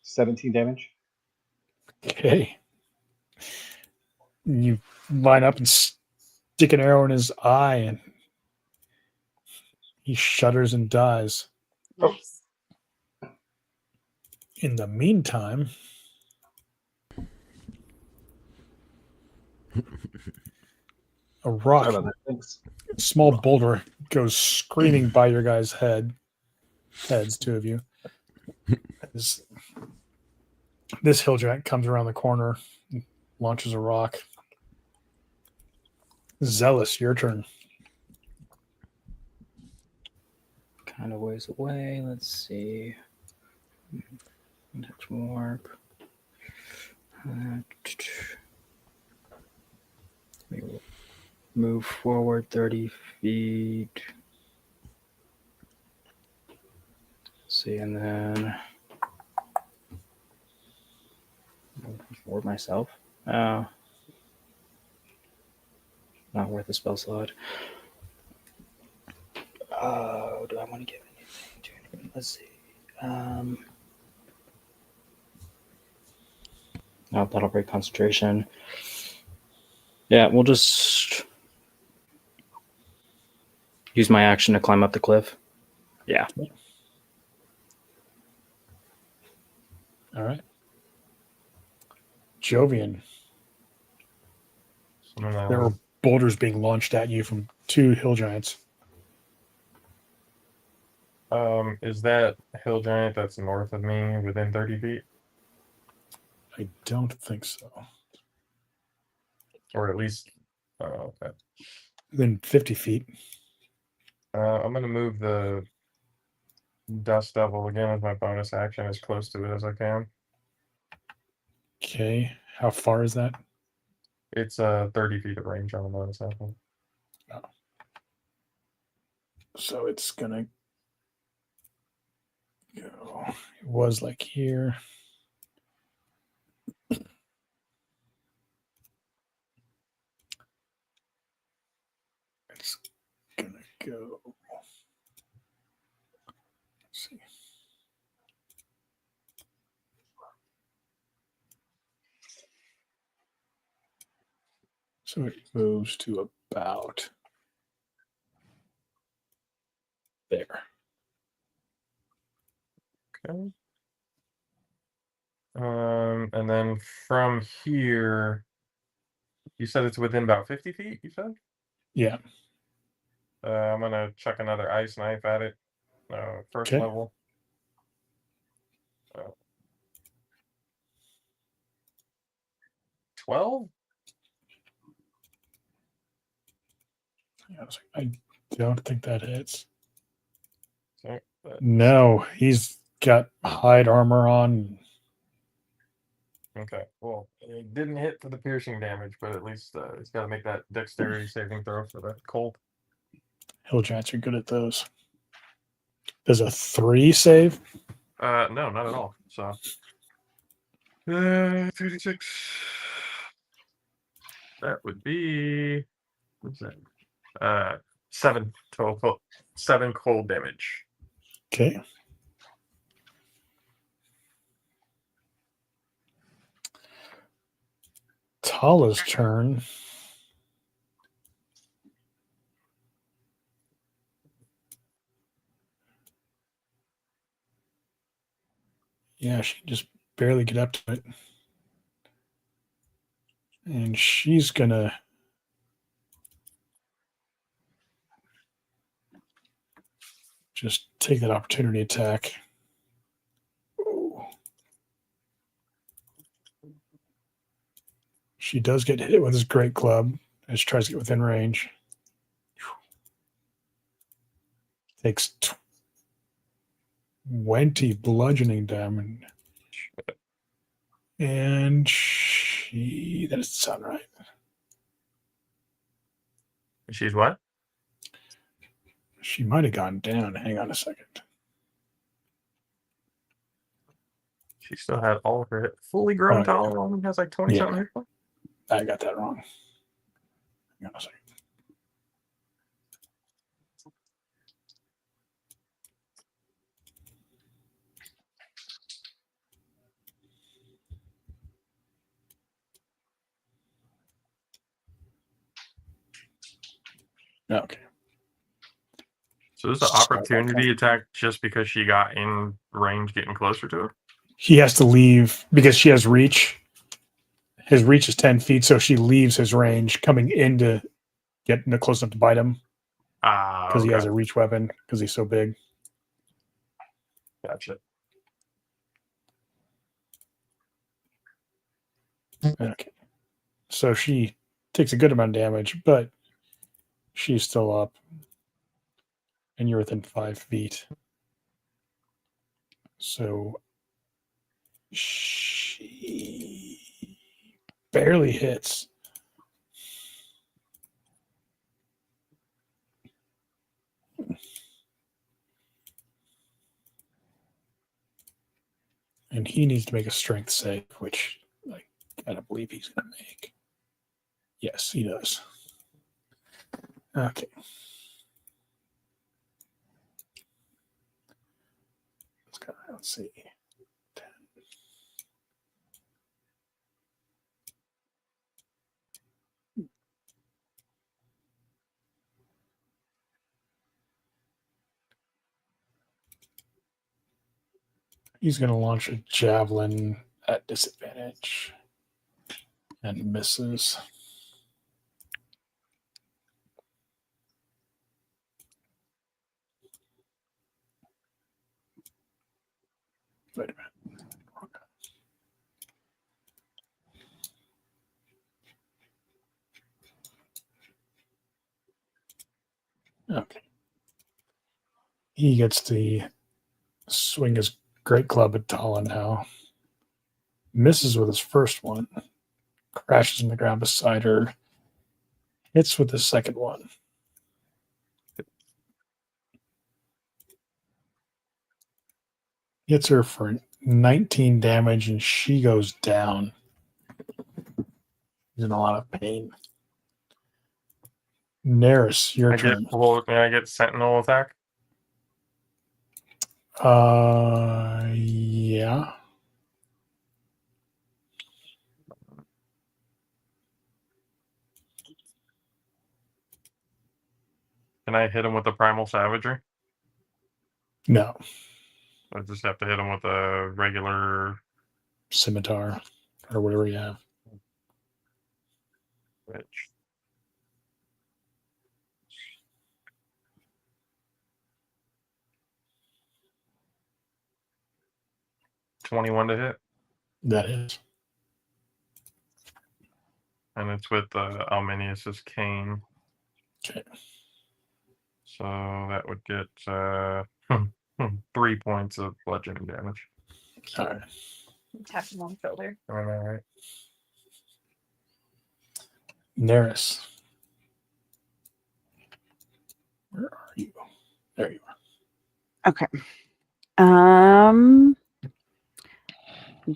$17 damage. Okay. You line up and stick an arrow in his eye, and he shudders and dies. Nice. In the meantime, a rock, Sorry about that. Thanks. small boulder, goes screaming by your guys' heads, two of you. This hill giant comes around the corner and launches a rock. Zealous, your turn. Kind of ways away. Let's see. Touch warp. Maybe move forward 30 feet. See, and then Ward myself. Not worth a spell slot. Do I want to give anything to anyone? Let's see. No, that'll break concentration. Yeah, we'll just use my action to climb up the cliff. Yeah. All right. Jovian. There are boulders being launched at you from 2 hill giants. Is that hill giant that's north of me within 30 feet? I don't think so. Or at least, okay. Within 50 feet. I'm going to move the Dust Devil again as my bonus action as close to it as I can. Okay. How far is that? It's 30 feet of range on the bonus action. Oh. So it's going to go. It was like here. It's going to go. Let's see. So it moves to about there. Okay. And then from here, you said it's within about 50 feet, you said? Yeah. I'm going to chuck another ice knife at it. First Okay. level. 12? I don't think that hits. Okay, No, he's got hide armor on. okay, well, it didn't hit for the piercing damage, but at least it's got to make that dexterity saving throw for the cold. Hill giants are good at those. Does a 3 save? No, not at all. So 36. That would be what's that? 7 total. 7 cold damage. Okay. Tala's turn. Yeah, she just barely get up to it. And she's gonna just take that opportunity attack. Ooh. She does get hit with his great club as she tries to get within range. Takes 20 bludgeoning damage. And that doesn't sound right. She's what? She might have gone down. Hang on a second. She still had all of her fully grown tall. Yeah. Only has like 20 something hit points. I got that wrong. Hang on a second. Okay. So this is an opportunity attack just because she got in range getting closer to it? He has to leave because she has reach. His reach is 10 feet, so she leaves his range coming in to get close enough to bite him. Because he has a reach weapon because he's so big. Gotcha. Okay. So she takes a good amount of damage, but she's still up. And you're within 5 feet. So she barely hits. And he needs to make a strength save, which I don't believe he's going to make. Yes, he does. Okay. Let's see. 10. He's going to launch a javelin at disadvantage and misses. Wait a minute. Okay. He gets to swing his great club at Tala now. Misses with his first one. Crashes on the ground beside her. Hits with the second one. Hits her for 19 damage and she goes down. She's in a lot of pain. Neris, your turn. Can I get sentinel attack? Yeah. Can I hit him with the primal savagery? No. I just have to hit him with a regular Scimitar or whatever you have. Which 21 to hit, That is. and it's with Alminius's cane. Okay. So that would get 3 points of bludgeoning damage. All right. Tap him on the shoulder. All right. Neris. Where are you? There you are. Okay.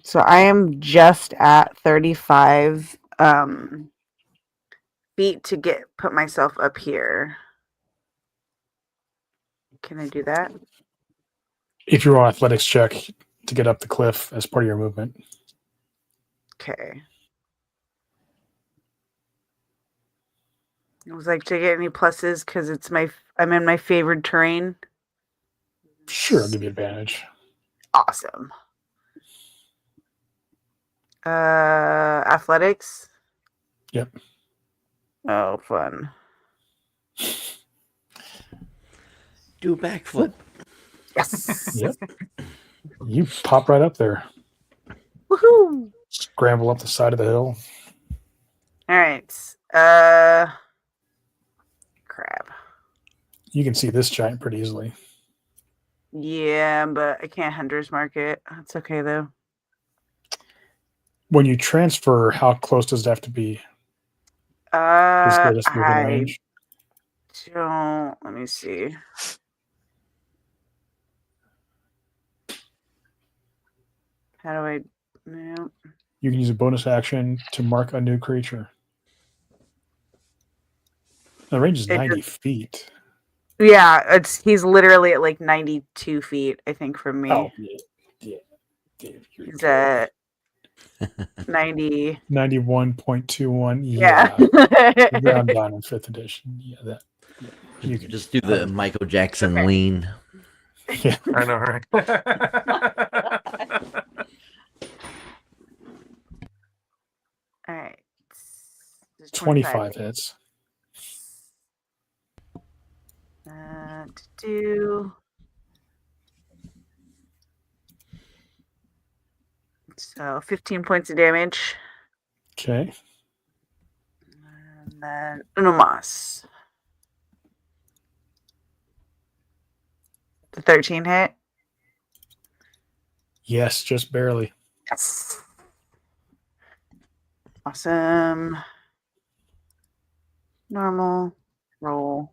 So I am just at 35 feet to put myself up here. Can I do that? If you roll an athletics check to get up the cliff as part of your movement. Okay. It was like, to get any pluses because I'm in my favored terrain. Sure, I'll give you advantage. Awesome. Athletics. Yep. Oh, fun. Do a backflip. Yes. Yep. You pop right up there. Woohoo! Scramble up the side of the hill. All right. Crap. You can see this giant pretty easily. Yeah, but I can't hunter's mark it. That's okay though. When you transfer, how close does it have to be? Just get us within I range. don't. Let me see. How do I? No. You can use a bonus action to mark a new creature. The range is 90 feet. Yeah, he's literally at like 92 feet, I think, from me. Oh, yeah. He's at 90. 91.21. Yeah. The ground down in 5th edition. Yeah, that. You can just do the Michael Jackson lean. Yeah. I know, right? All right. 25 hits. To do. So 15 points of damage. Okay. And then Unomas. The 13 hit. Yes, just barely. Yes. Awesome. Normal. Roll.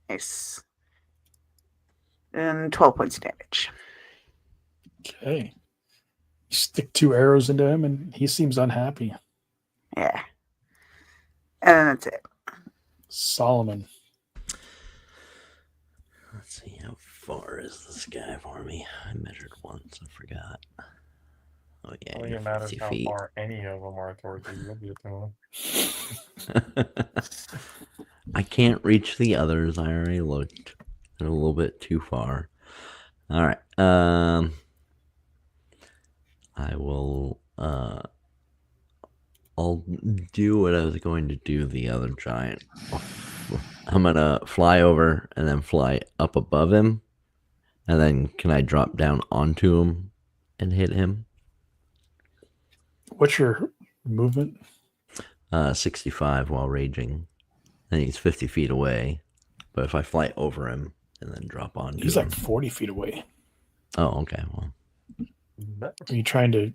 Nice. And 12 points of damage. Okay. You stick 2 arrows into him, and he seems unhappy. Yeah. And then that's it. Solomon. Let's see, how far is this guy for me? I measured once, I forgot. Oh yeah, I think you're it matters 50 how feet. far any of them are towards you. You'll get to I can't reach the others. I already looked. They're a little bit too far. All right. I will. I'll do what I was going to do the other giant. I'm gonna fly over and then fly up above him, and then can I drop down onto him and hit him? What's your movement? 65 while raging, and he's 50 feet away. But if I fly over him and then drop onto He's him, like 40 feet away. oh, okay. Well, Are you trying to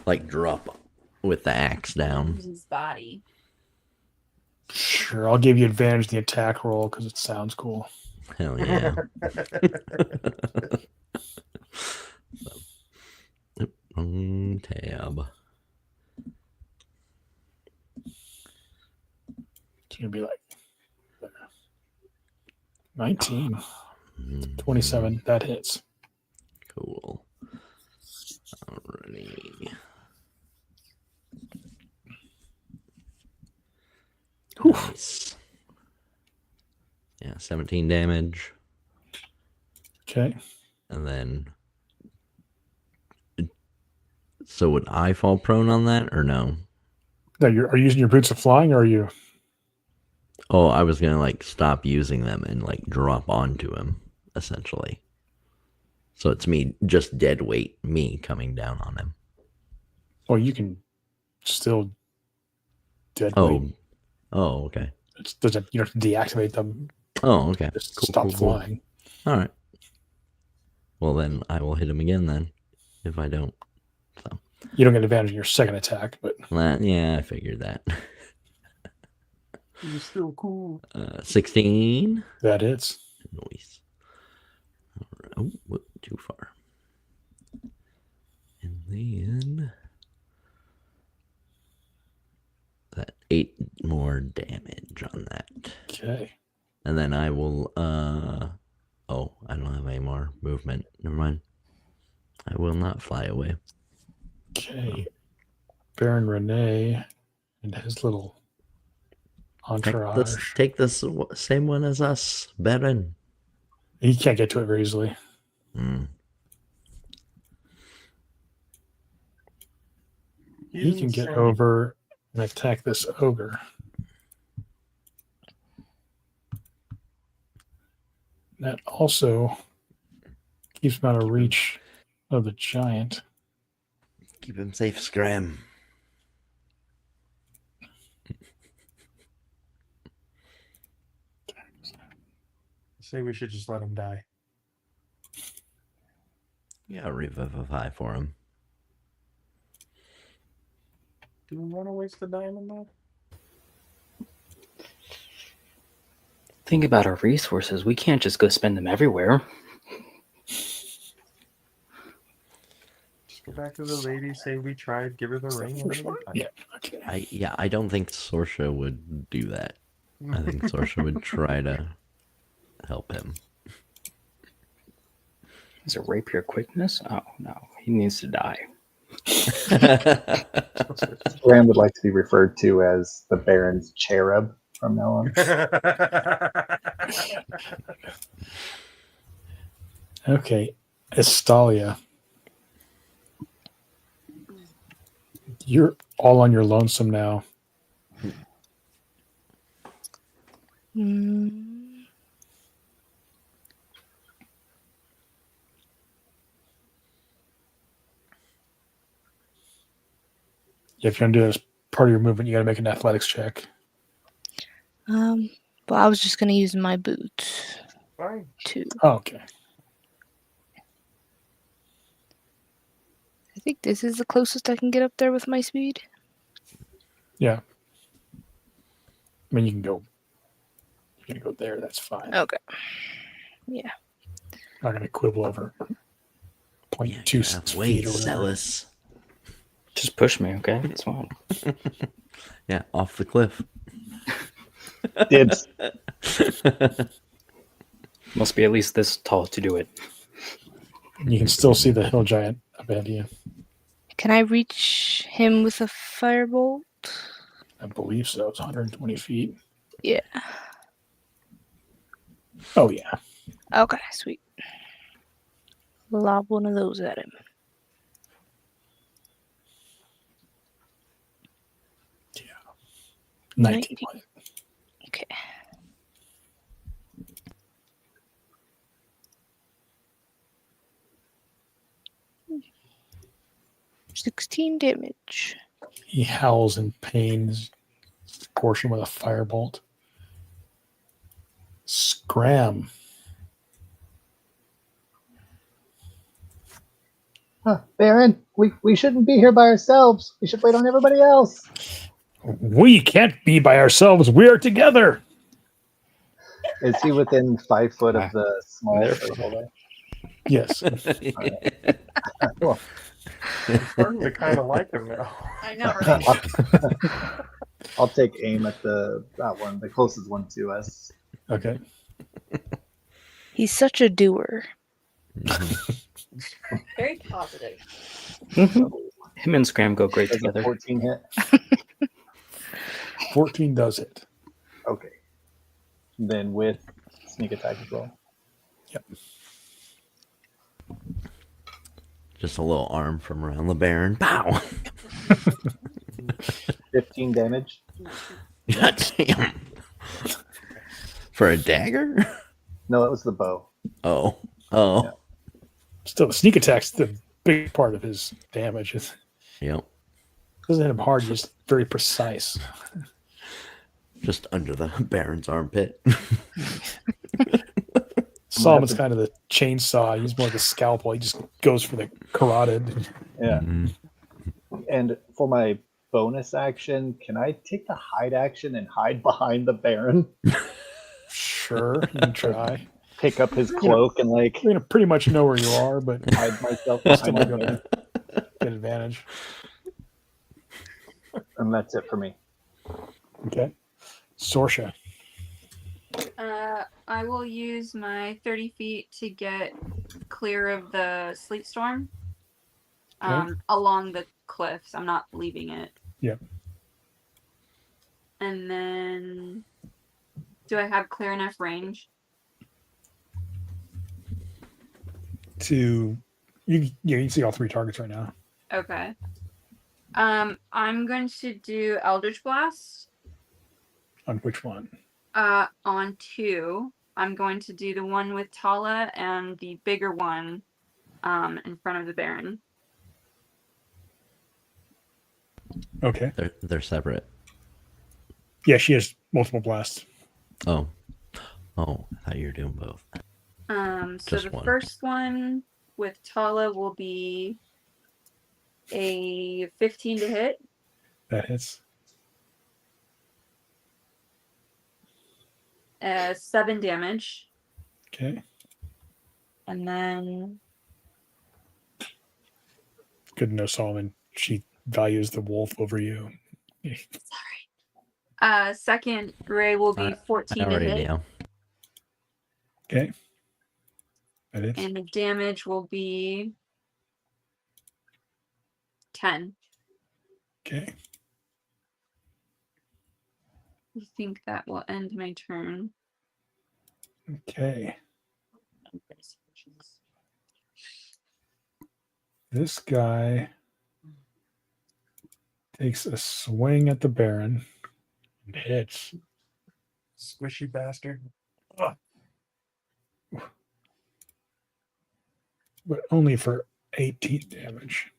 like drop with the axe down. Use his body. Sure, I'll give you advantage in the attack roll because it sounds cool. Hell yeah. Tab. It's going to be like 19. 27. That hits. Cool. Alrighty. Nice. Yeah, 17 damage. Okay. And then. So would I fall prone on that or no? No, are you using your boots of flying or are you? Oh, I was gonna like stop using them and like drop onto him, essentially. So it's me, just dead weight, me coming down on him. Well, you can still dead Oh, weight. oh, okay. It doesn't. You don't have to deactivate them. Oh, okay. Just Cool, stop cool, cool. flying. All right. Well, then I will hit him again then, if I don't. So. You don't get advantage in your second attack, but Yeah, I figured that. You're still cool. 16. that hits. Nice. All right. Oh, whoop, too far. And then that 8 more damage on that. Okay. And then I will oh, I don't have any more movement. Never mind. I will not fly away. Okay. Baron Rene and his little entourage. Take this same one as us, Baron. He can't get to it very easily. He can get over and attack this ogre. That also keeps him out of reach of the giant. Keep him safe, Scram. Say we should just let him die. Yeah, revivify for him. Do we want to waste the diamond though? Think about our resources. We can't just go spend them everywhere. Just go back to the lady, say we tried, give her the ring. And then Yeah. Okay. I don't think Sorsha would do that. I think Sorsha would try to help him. Is it rapier quickness? Oh, no. He needs to die. Graham would like to be referred to as the Baron's cherub from now on. Okay. Estalia. You're all on your lonesome now. If you're going to do it as part of your movement, you got to make an athletics check. Well, I was just gonna use my boot Fine. too. Oh, okay. I think this is the closest I can get up there with my speed. Yeah. I mean, you can go there. That's fine. Okay. Yeah. Not going to quibble over 0.2 way feet or whatever. zealous. Just push me, okay? It's fine. Yeah, off the cliff. Dibs. Must be at least this tall to do it. You can still see the hill giant above you. Can I reach him with a firebolt? I believe so. It's 120 feet. Yeah. Oh, yeah. Okay, sweet. Lob one of those at him. Yeah. 19. Okay. $16 damage. He howls in pain. Portion with a firebolt. Scram. Baron, we shouldn't be here by ourselves. We should wait on everybody else. We can't be by ourselves. We are together. Is he within 5 foot of the small There. circle there? Yes. I'm starting to kind of like him now. I know, right? I'll take aim at that one, the closest one to us. Okay. He's such a doer. Very positive. Him and Scram go great Does a together. 14 hit? 14 does it. Okay. Then with sneak attack as well. Yep. Just a little arm from around the Baron. Pow! 15 damage. God damn. For a dagger? No, it was the bow. Oh. Yeah. Still, the sneak attack's the big part of his damage. It Yep. doesn't hit him hard, just very precise. Just under the Baron's armpit. Solomon's kind of the chainsaw. He's more the scalpel. He just goes for the carotid. Yeah. Mhm. And for my bonus action, can I take the hide action and hide behind the Baron? Sure, you can try. Pick up his cloak and like You're going to pretty much know where you are, but hide myself still behind might the be able Baron. to get advantage. And that's it for me. Okay. Sorsha. I will use my 30 feet to get clear of the sleep storm. Along the cliffs. I'm not leaving it. Yeah. And then do I have clear enough range? You can see all three targets right now. Okay. I'm going to do Eldritch Blast. On which one? On 2. I'm going to do the one with Tala and the bigger one in front of the Baron. Okay. They're separate. Yeah, she has multiple blasts. Oh. Oh, I thought you were doing both. So Just the one. first one with Tala will be a 15 to hit. That hits. 7 damage. Okay. And then Good to know, Solomon. She values the wolf over you. second ray will be 14 I to already hit. know. Okay. That hits. And the damage will be 10. Okay. I think that will end my turn. Okay. This guy takes a swing at the Baron and hits. Squishy bastard. But only for 18 damage.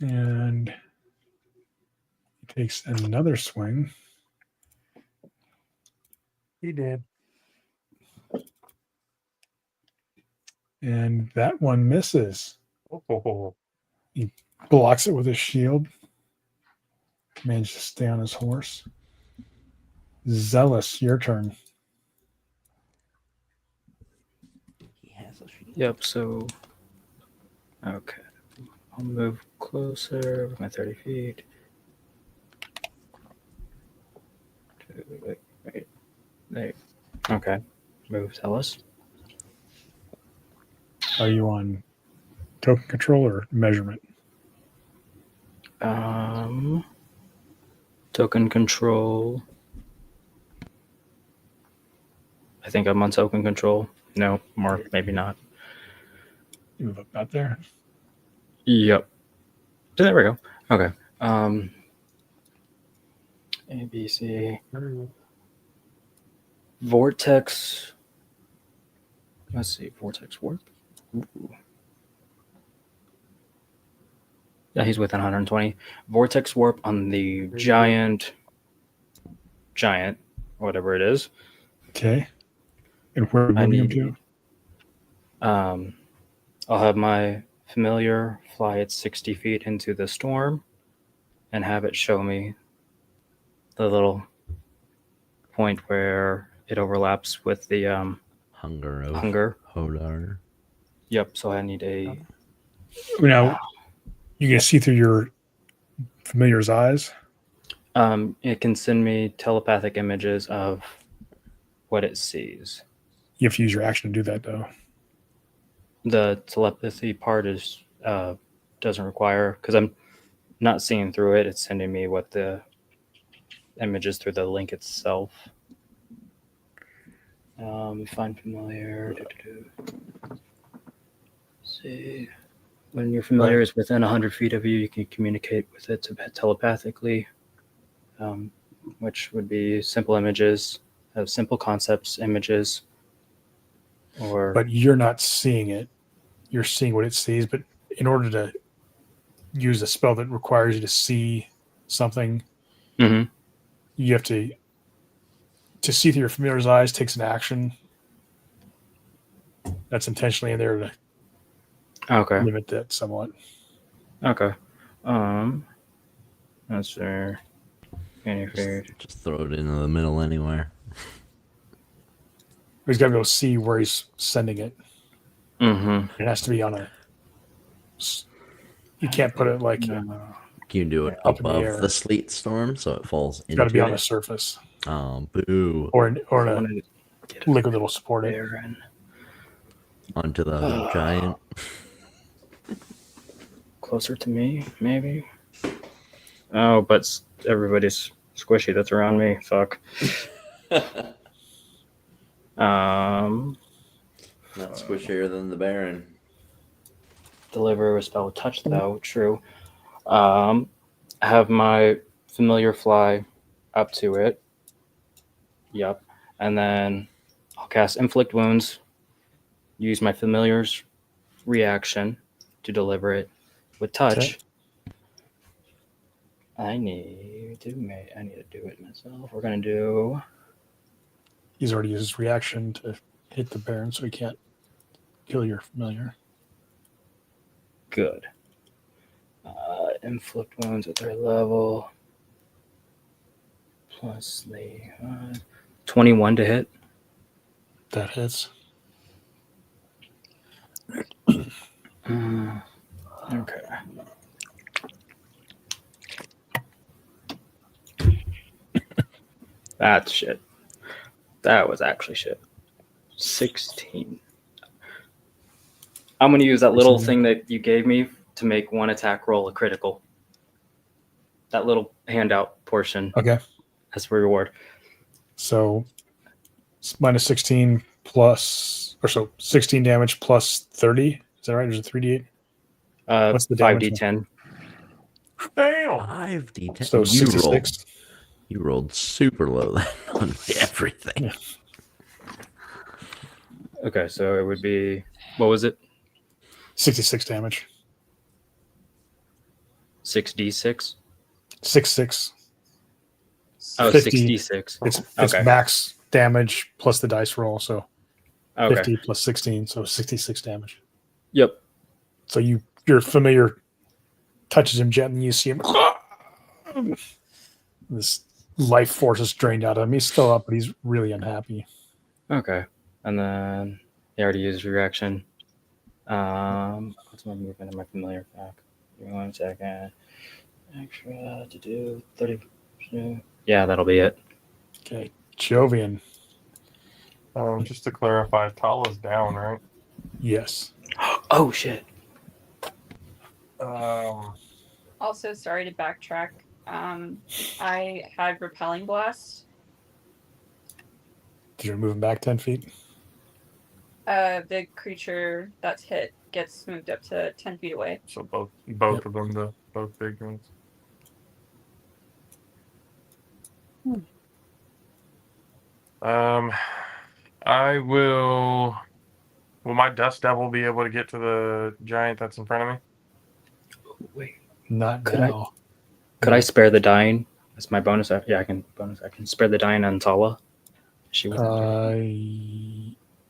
And he takes another swing. He did. And that one misses. Oh. He blocks it with his shield. Manages to stay on his horse. Zealous, your turn. Yep. So, okay. I'll move closer with my 30 feet. Wait. There. Okay. Move. Tell us. Are you on token control or measurement? Token control. I think I'm on token control. No, or maybe not. You move up out there. Yep. There we go. Okay. A, B, C. Vortex. Let's see. Vortex warp. Ooh. Yeah, he's within 120. Vortex warp on the giant, whatever it is. Okay. And where are you I moving need. him I'll have my familiar fly at 60 feet into the storm, and have it show me the little point where it overlaps with the hunger. Hodar. Yep. So I need a. to? Now, you can see through your familiar's eyes. It can send me telepathic images of what it sees. You have to use your action to do that, though. The telepathy part is doesn't require, because I'm not seeing through it. It's sending me what the images through the link itself. Find familiar. See, when your familiar is within 100 feet of you, you can communicate with it telepathically, which would be simple images, simple concepts, images. But you're not seeing it. You're seeing what it sees. But in order to use a spell that requires you to see something, you have to see through your familiar's eyes takes an action. That's intentionally in there to limit that somewhat. Okay. That's fair. Just throw it into the middle anywhere. He's got to be able to see where he's sending it. Mm-hmm. It has to be on a. You can't put it like. Can you do it up in the above air. the sleet storm so it falls into It's got to be on it? the surface. Oh, boo. Or in a liquid that'll support it. Onto the giant. Closer to me, maybe. Oh, but everybody's squishy that's around me. Fuck. Not squishier than the Baron. Deliver a spell with touch, though. True. Have my familiar fly up to it. Yep. And then I'll cast Inflict Wounds. Use my familiar's reaction to deliver it with touch. Okay. I need to do it myself. We're gonna do. He's already used his reaction to hit the Baron, so he can't kill your familiar. Good. Inflict wounds at their level. Plus the 21 to hit. That hits. Okay. That's shit. That was actually shit. 16. I'm going to use that little thing that you gave me to make one attack roll a critical. That little handout portion. Okay. As for reward. So it's minus 16 plus, or so 16 damage plus 30. Is that right? There's a 3d8. What's the damage? 5d10. Damn. 5d10. So 66. You rolled super low then on everything. Yeah. Okay, so it would be, what was it? 66 damage. 6d6? 6. Oh, 50. 66. It's Okay. max damage plus the dice roll, so Okay. 50 plus 16, so 66 damage. Yep. So your familiar touches him gently, you see him. This life force is drained out of him. He's still up, but he's really unhappy. Okay. And then he already used reaction. What's my movement in my familiar pack? Give me 1 second. Extra to do 30. Yeah, that'll be it. Okay, Jovian. Just to clarify, Tala's down, right? Yes. Oh shit. Also, sorry to backtrack. I had repelling blast. Did you move him back 10 feet? The creature that's hit gets moved up to 10 feet away. So both of them, both big ones. I will. Will my Dust Devil be able to get to the giant that's in front of me? Wait. Not Could now. Could I spare the dying? That's my bonus. Yeah, I can bonus. I can spare the dying on Tala. She was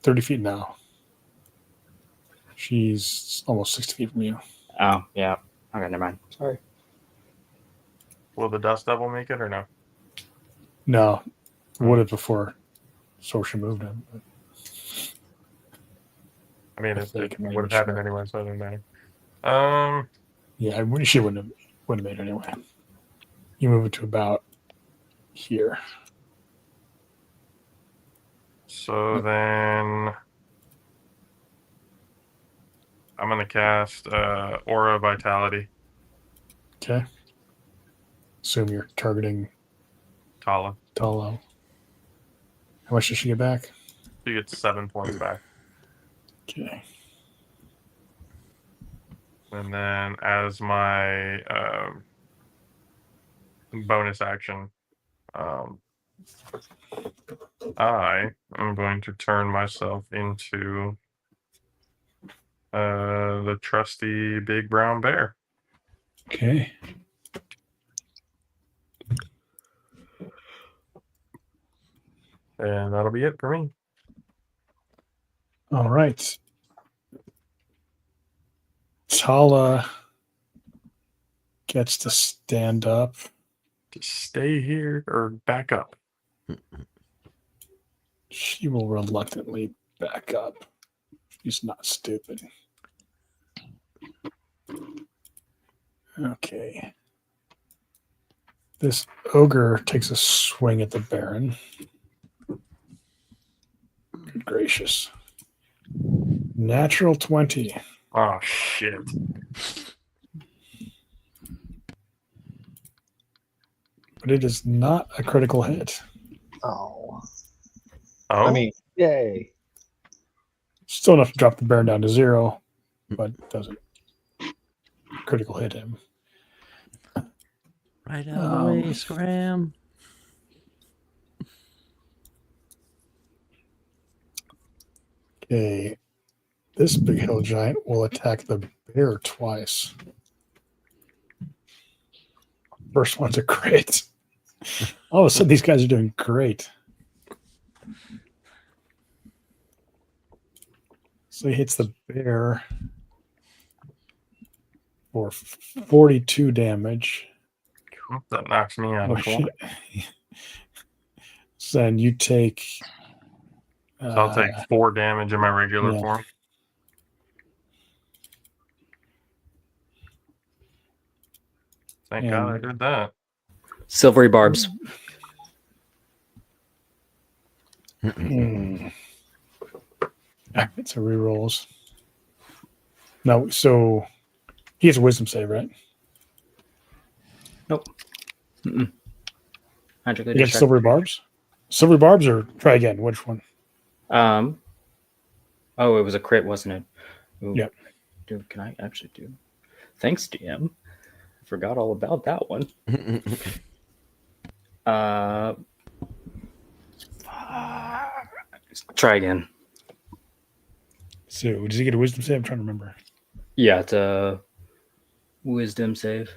30 feet now. She's almost 60 feet from you. Oh yeah. Okay, never mind. Sorry. Will the Dust Devil make it or no? No, would have before Sorcerer moved him. But I mean, If it they can would have manage happened that. anyway, so it doesn't matter. Yeah, she wouldn't have made it anyway. You move it to about here. So then I'm gonna cast Aura of Vitality. Okay. Assume you're targeting Tala. Talo. How much does she get back? She gets 7 points back. Okay. And then as my bonus action, I am going to turn myself into the trusty big brown bear. Okay. And that'll be it for me. All right. Tala gets to stand up. Just stay here or back up. She will reluctantly back up. She's not stupid. Okay. This ogre takes a swing at the Baron. Good gracious. Natural 20. Oh, shit. But it is not a critical hit. Oh. Oh? I mean, yay. Still enough to drop the Baron down to 0, but doesn't critical hit him. Right out of the way, Scram. Okay. This big hill giant will attack the bear twice. First one's a crit. All of a sudden, these guys are doing great. So he hits the bear for 42 damage. That knocks me out Oh, of shit. shit. So then you take... So I'll take 4 damage in my regular yeah. form. Thank God I did that. Silvery barbs. It's a rerolls. No, so he has a wisdom save, right? Nope. Mm-mm. Magically You get distract. silvery barbs? Silvery barbs or try again? Which one? Oh, it was a crit, wasn't it? Ooh. Yep. Dude, can I actually do? Thanks, DM. I forgot all about that one. Try again. So does he get a wisdom save? I'm trying to remember. Yeah, it's a wisdom save.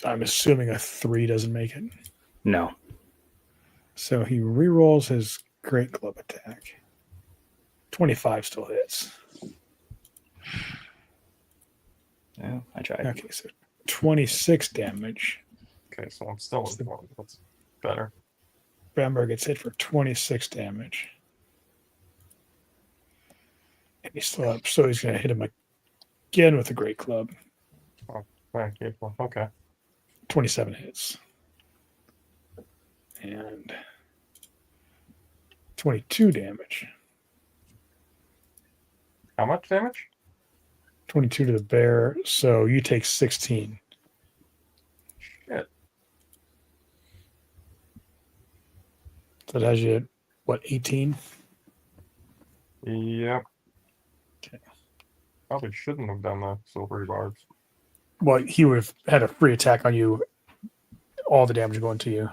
I'm assuming a 3 doesn't make it. No. So he rerolls his great club attack. 25 still hits. Yeah, I tried. Okay, so 26 damage. Okay, so I'm still in form. That's better. Bamberg gets hit for 26 damage. And he's still up, so he's going to hit him again with a great club. Oh, thank you. Okay. 27 hits. And 22 damage. How much damage? 22 to the bear, so you take 16. Shit. So that has you, what, 18? Yep. Okay. Probably shouldn't have done that. Silvery barbs. Well, he would have had a free attack on you, all the damage going to you.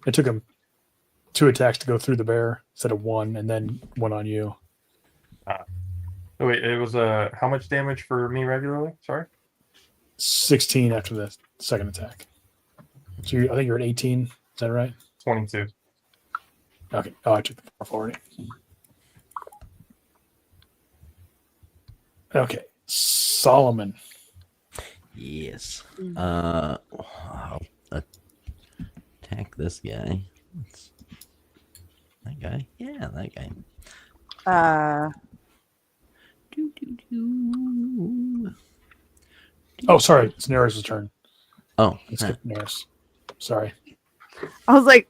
It took him 2 attacks to go through the bear instead of 1, and then 1 on you. Oh, wait, it was how much damage for me regularly? Sorry? 16 after the second attack. So I think you're at 18. Is that right? 22. Okay. Oh, I took the 440. Okay. Solomon. Yes. I'll attack this guy. That guy? Yeah, that guy. Oh, sorry. It's Neris' turn. Oh, Let's skip Neris. Sorry. I was like,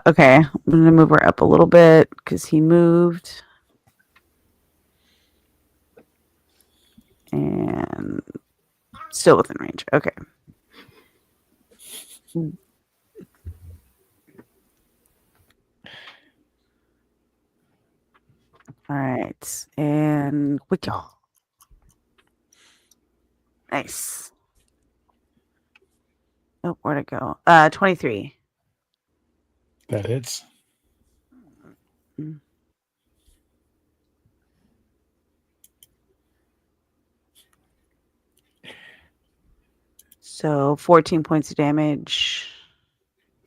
okay. I'm gonna move her up a little bit because he moved. And still within range. Okay. All right. And quick. Nice. Oh, where'd it go? 23. That hits. So 14 points of damage.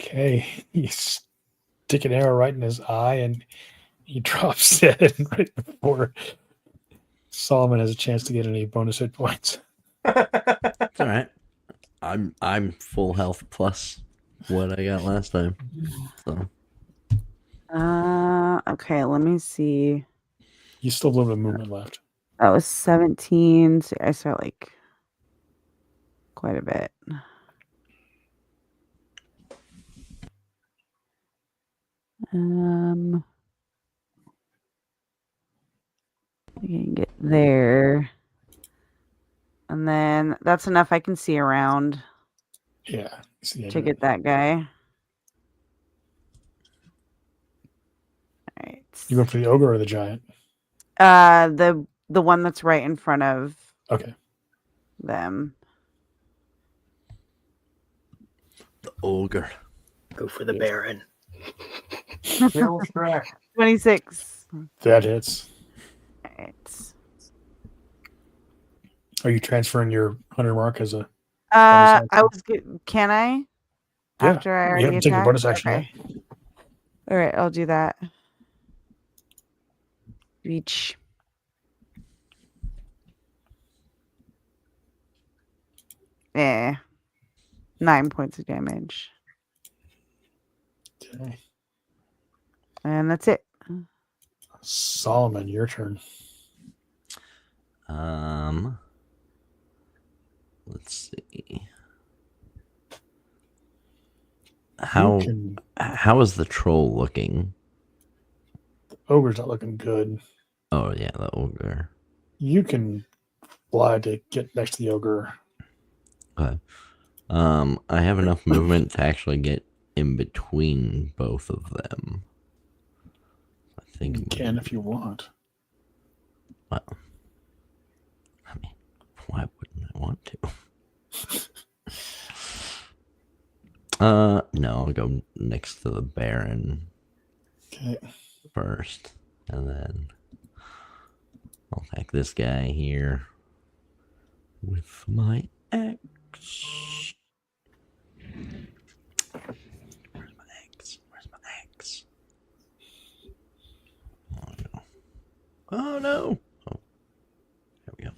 Okay. You stick an arrow right in his eye, and he drops dead right before Solomon has a chance to get any bonus hit points. It's all right. I'm full health plus what I got last time. So. Okay, let me see. You still have a little bit of movement left. That was 17. So I start like quite a bit. I can get there. And then that's enough I can see around. Yeah. To get that guy. All right. You going for the ogre or the giant? The one that's right in front of them. The ogre. Go for the Baron. 26. That hits. All right. Are you transferring your 100 mark as a? I was good. Can I? Yeah. After I already You haven't taken your attacked? bonus action Okay. yet. All right, I'll do that. Reach. Yeah. 9 points of damage. Okay. And that's it. Solomon, your turn. Let's see. How is the troll looking? The ogre's not looking good. Oh yeah, the ogre. You can fly to get next to the ogre. Okay. I have enough movement to actually get in between both of them. I think you can if you want. Well, I mean, why wouldn't I want to? No, I'll go next to the Baron first, and then I'll attack this guy here with my axe. Where's my axe? Where's my axe? Oh no! Oh no! Oh, there we go.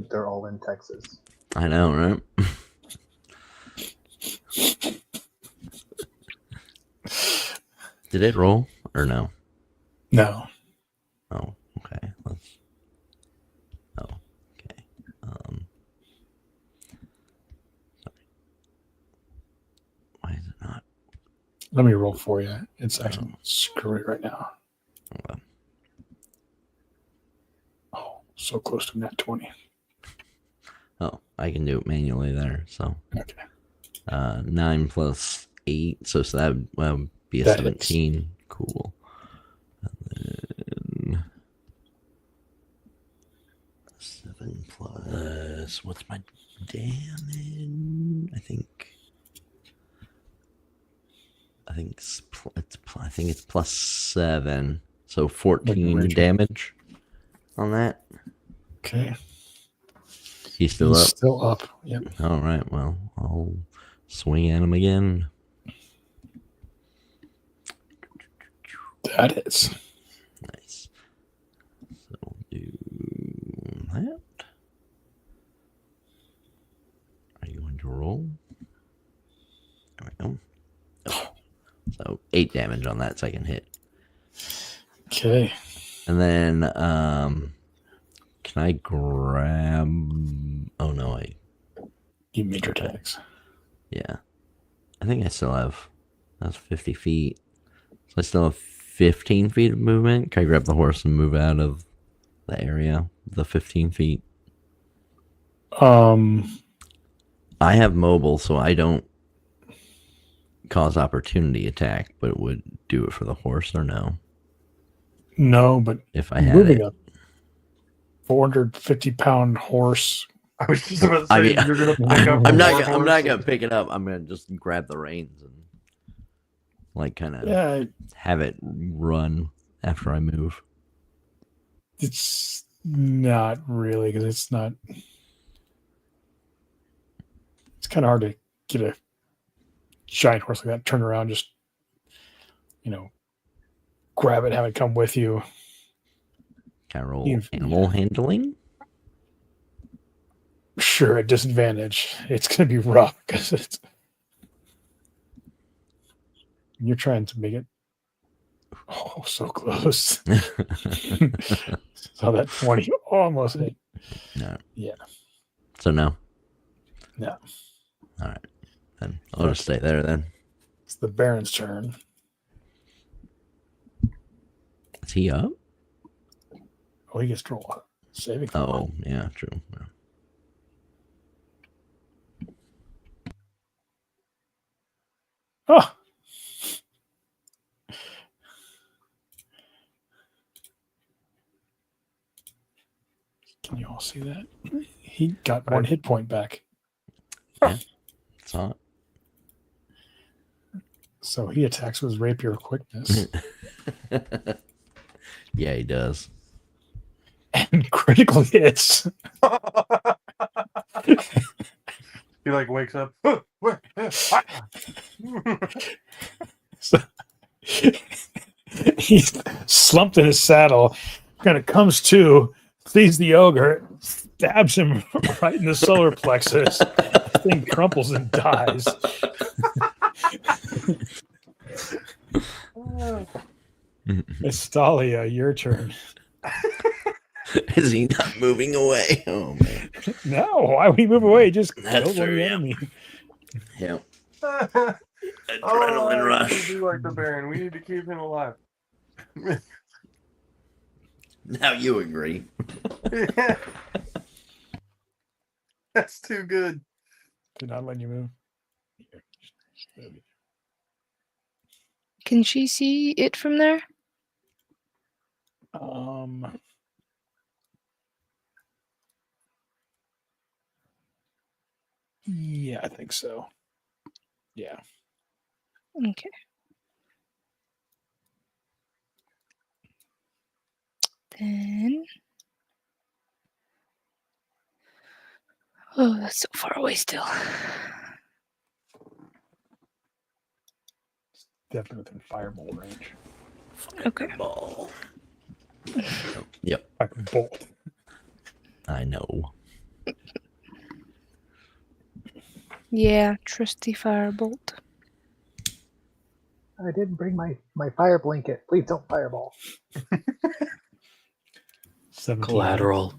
They're all in Texas. I know, right? Did it roll or no? No. Oh, okay. Okay. Why is it not? Let me roll for you. It's actually screwy right now. Okay. Oh, so close to net 20. Oh, I can do it manually there. So Okay. 9 plus 8, so that would be a That 17. hits. Cool. And then 7 plus what's my damage? I think it's plus 7, so 14 damage on that. Okay. He's still up. Still up. Yep. All right. Well, I'll swing at him again. That hits. Nice. So we'll do that. Are you going to roll? There we go. Oh. So 8 damage on that second hit. Okay. And then can I grab? Oh no, You make your attacks. Yeah, I think I still have. That's 50 feet. So I still have 15 feet of movement. Can I grab the horse and move out of the area? The 15 feet. I have mobile, so I don't cause opportunity attack, but it would do it for the horse or no? No, but if I had moving it. a 450-pound horse. I was just about to say, you're gonna pick up. I'm not gonna pick it up. I'm gonna just grab the reins and like kind of have it run after I move. It's not really, because it's not. It's kind of hard to get a giant horse like that, turn around, just grab it, have it come with you. Can I roll animal handling? Sure, at disadvantage. It's going to be rough because you're trying to make it. Oh, so close. So that 20 almost hit. No. Yeah. So no. No. All right. Then I'll just stay there then. It's the Baron's turn. Is he up? Oh, he gets to roll. Saving throw. Oh, yeah, true. Yeah. Oh. Can you all see that? He got 1 hit point back. Yeah. Saw it. So he attacks with his rapier quickness. Yeah, he does. And critically hits. He like wakes up. So, he's slumped in his saddle, kind of comes to, sees the ogre, stabs him right in the solar plexus. The thing crumples and dies. Estalia, your turn. Is he not moving away? Oh man. No, why would he move away? Just That's kill one of true, the yeah. enemy. Yep. Adrenaline rush. We do like the Baron. We need to keep him alive. Now you agree. Yeah. That's too good. Did not let you move. Can she see it from there? Yeah, I think so. Yeah. Okay. Then. Oh, that's so far away still. Definitely within fireball range. Okay. Ball. Yep. Like a bolt. I know. Yeah, trusty firebolt. I didn't bring my fire blanket. Please don't fireball. 17. Collateral.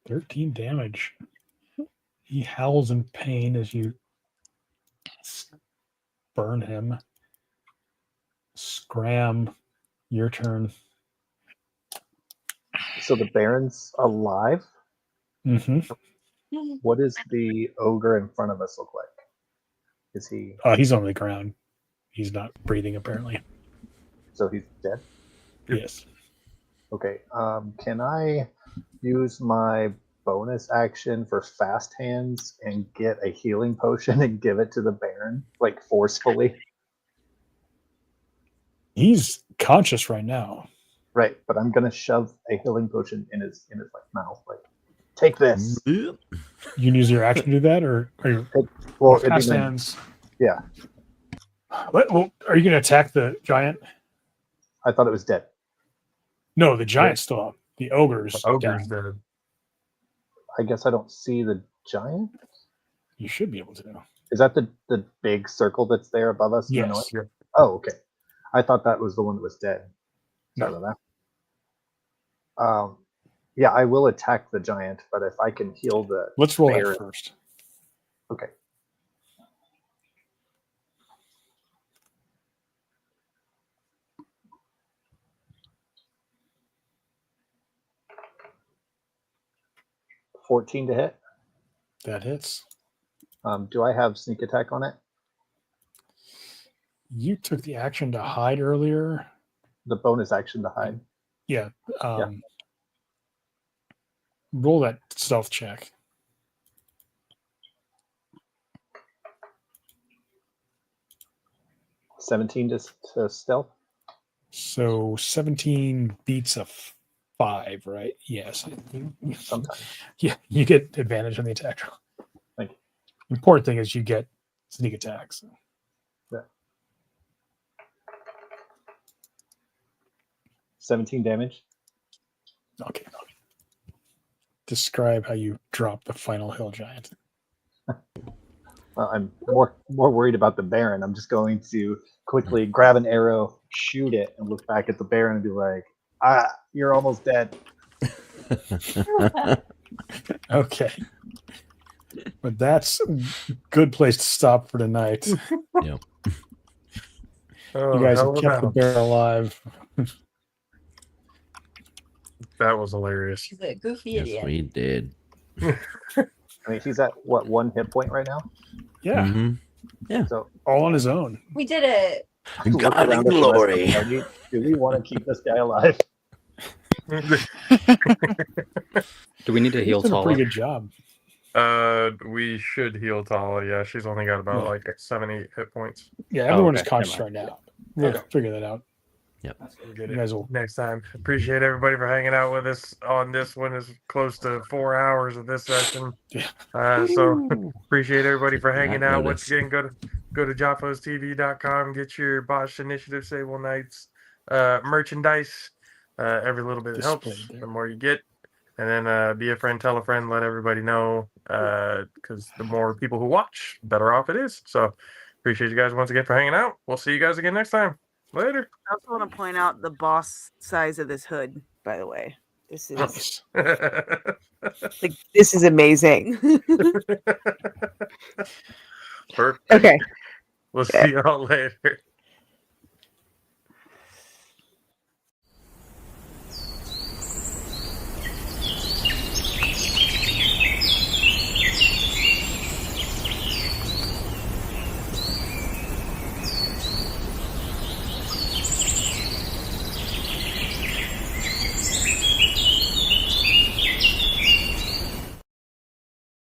$13 damage. He howls in pain as you burn him. Scram, your turn. So the Baron's alive? Mm-hmm. What does the ogre in front of us look like? Is he... He's on the ground. He's not breathing, apparently. So he's dead? Yes. Okay. Can I use my bonus action for fast hands and get a healing potion and give it to the Baron, like forcefully? He's conscious right now. Right, but I'm gonna shove a healing potion in his like mouth. Like, take this. You can use your action to do that, or Well, fast hands. Yeah. Well, are you going to attack the giant? I thought it was dead. No, the giant's still up. The ogre's Ogre's down. dead. I guess I don't see the giant. You should be able to. Is that the big circle that's there above us? in the Yes. north? Oh, okay. I thought that was the one that was dead. Sorry No. about that. Yeah, I will attack the giant, but if I can heal the Let's roll Baron- that first. Okay. $14 to hit. That hits. Do I have sneak attack on it? You took the action to hide earlier. The bonus action to hide. Yeah. Roll that stealth check. $17 to stealth. So 17 beats a 5, right? Yes. Sometimes. Yeah, you get advantage on the attack roll. Thank you. Important thing is you get sneak attacks. Yeah. 17 damage. Okay. Describe how you drop the final hill giant. Well, I'm more worried about the Baron. I'm just going to quickly grab an arrow, shoot it, and look back at the Baron and be like, you're almost dead. Okay. But that's a good place to stop for tonight. Yep. You guys have kept the bear alive. That was hilarious. He's a goofy Yes, idiot. we did. I mean, he's at, what, 1 hit point right now? Yeah. Mm-hmm. So All on his own. We did it. look God around and at the rest of the glory. party. Do we want to keep this guy alive? Do we need to heal He's done a pretty Tala? good job. We should heal Tala. Yeah, she's only got about Yeah. like 7-8 hit points. Yeah, everyone okay. is conscious Never right now. We'll figure that out. We'll get You it guys will. next time. Appreciate everybody for hanging out with us on this one. Is close to 4 hours of this session. Yeah. So appreciate everybody for hanging Not out. Once noticed. again, go to JoffosTV.com, get your Botched Initiative Sable Knights merchandise. Every little bit helps. Displayed there. The more you get, and then be a friend, tell a friend, let everybody know. Because the more people who watch, the better off it is. So appreciate you guys once again for hanging out. We'll see you guys again next time. Later. I also want to point out the boss size of this hood, by the way. This is Nice. like this is amazing. Perfect. Okay. We'll see y'all later.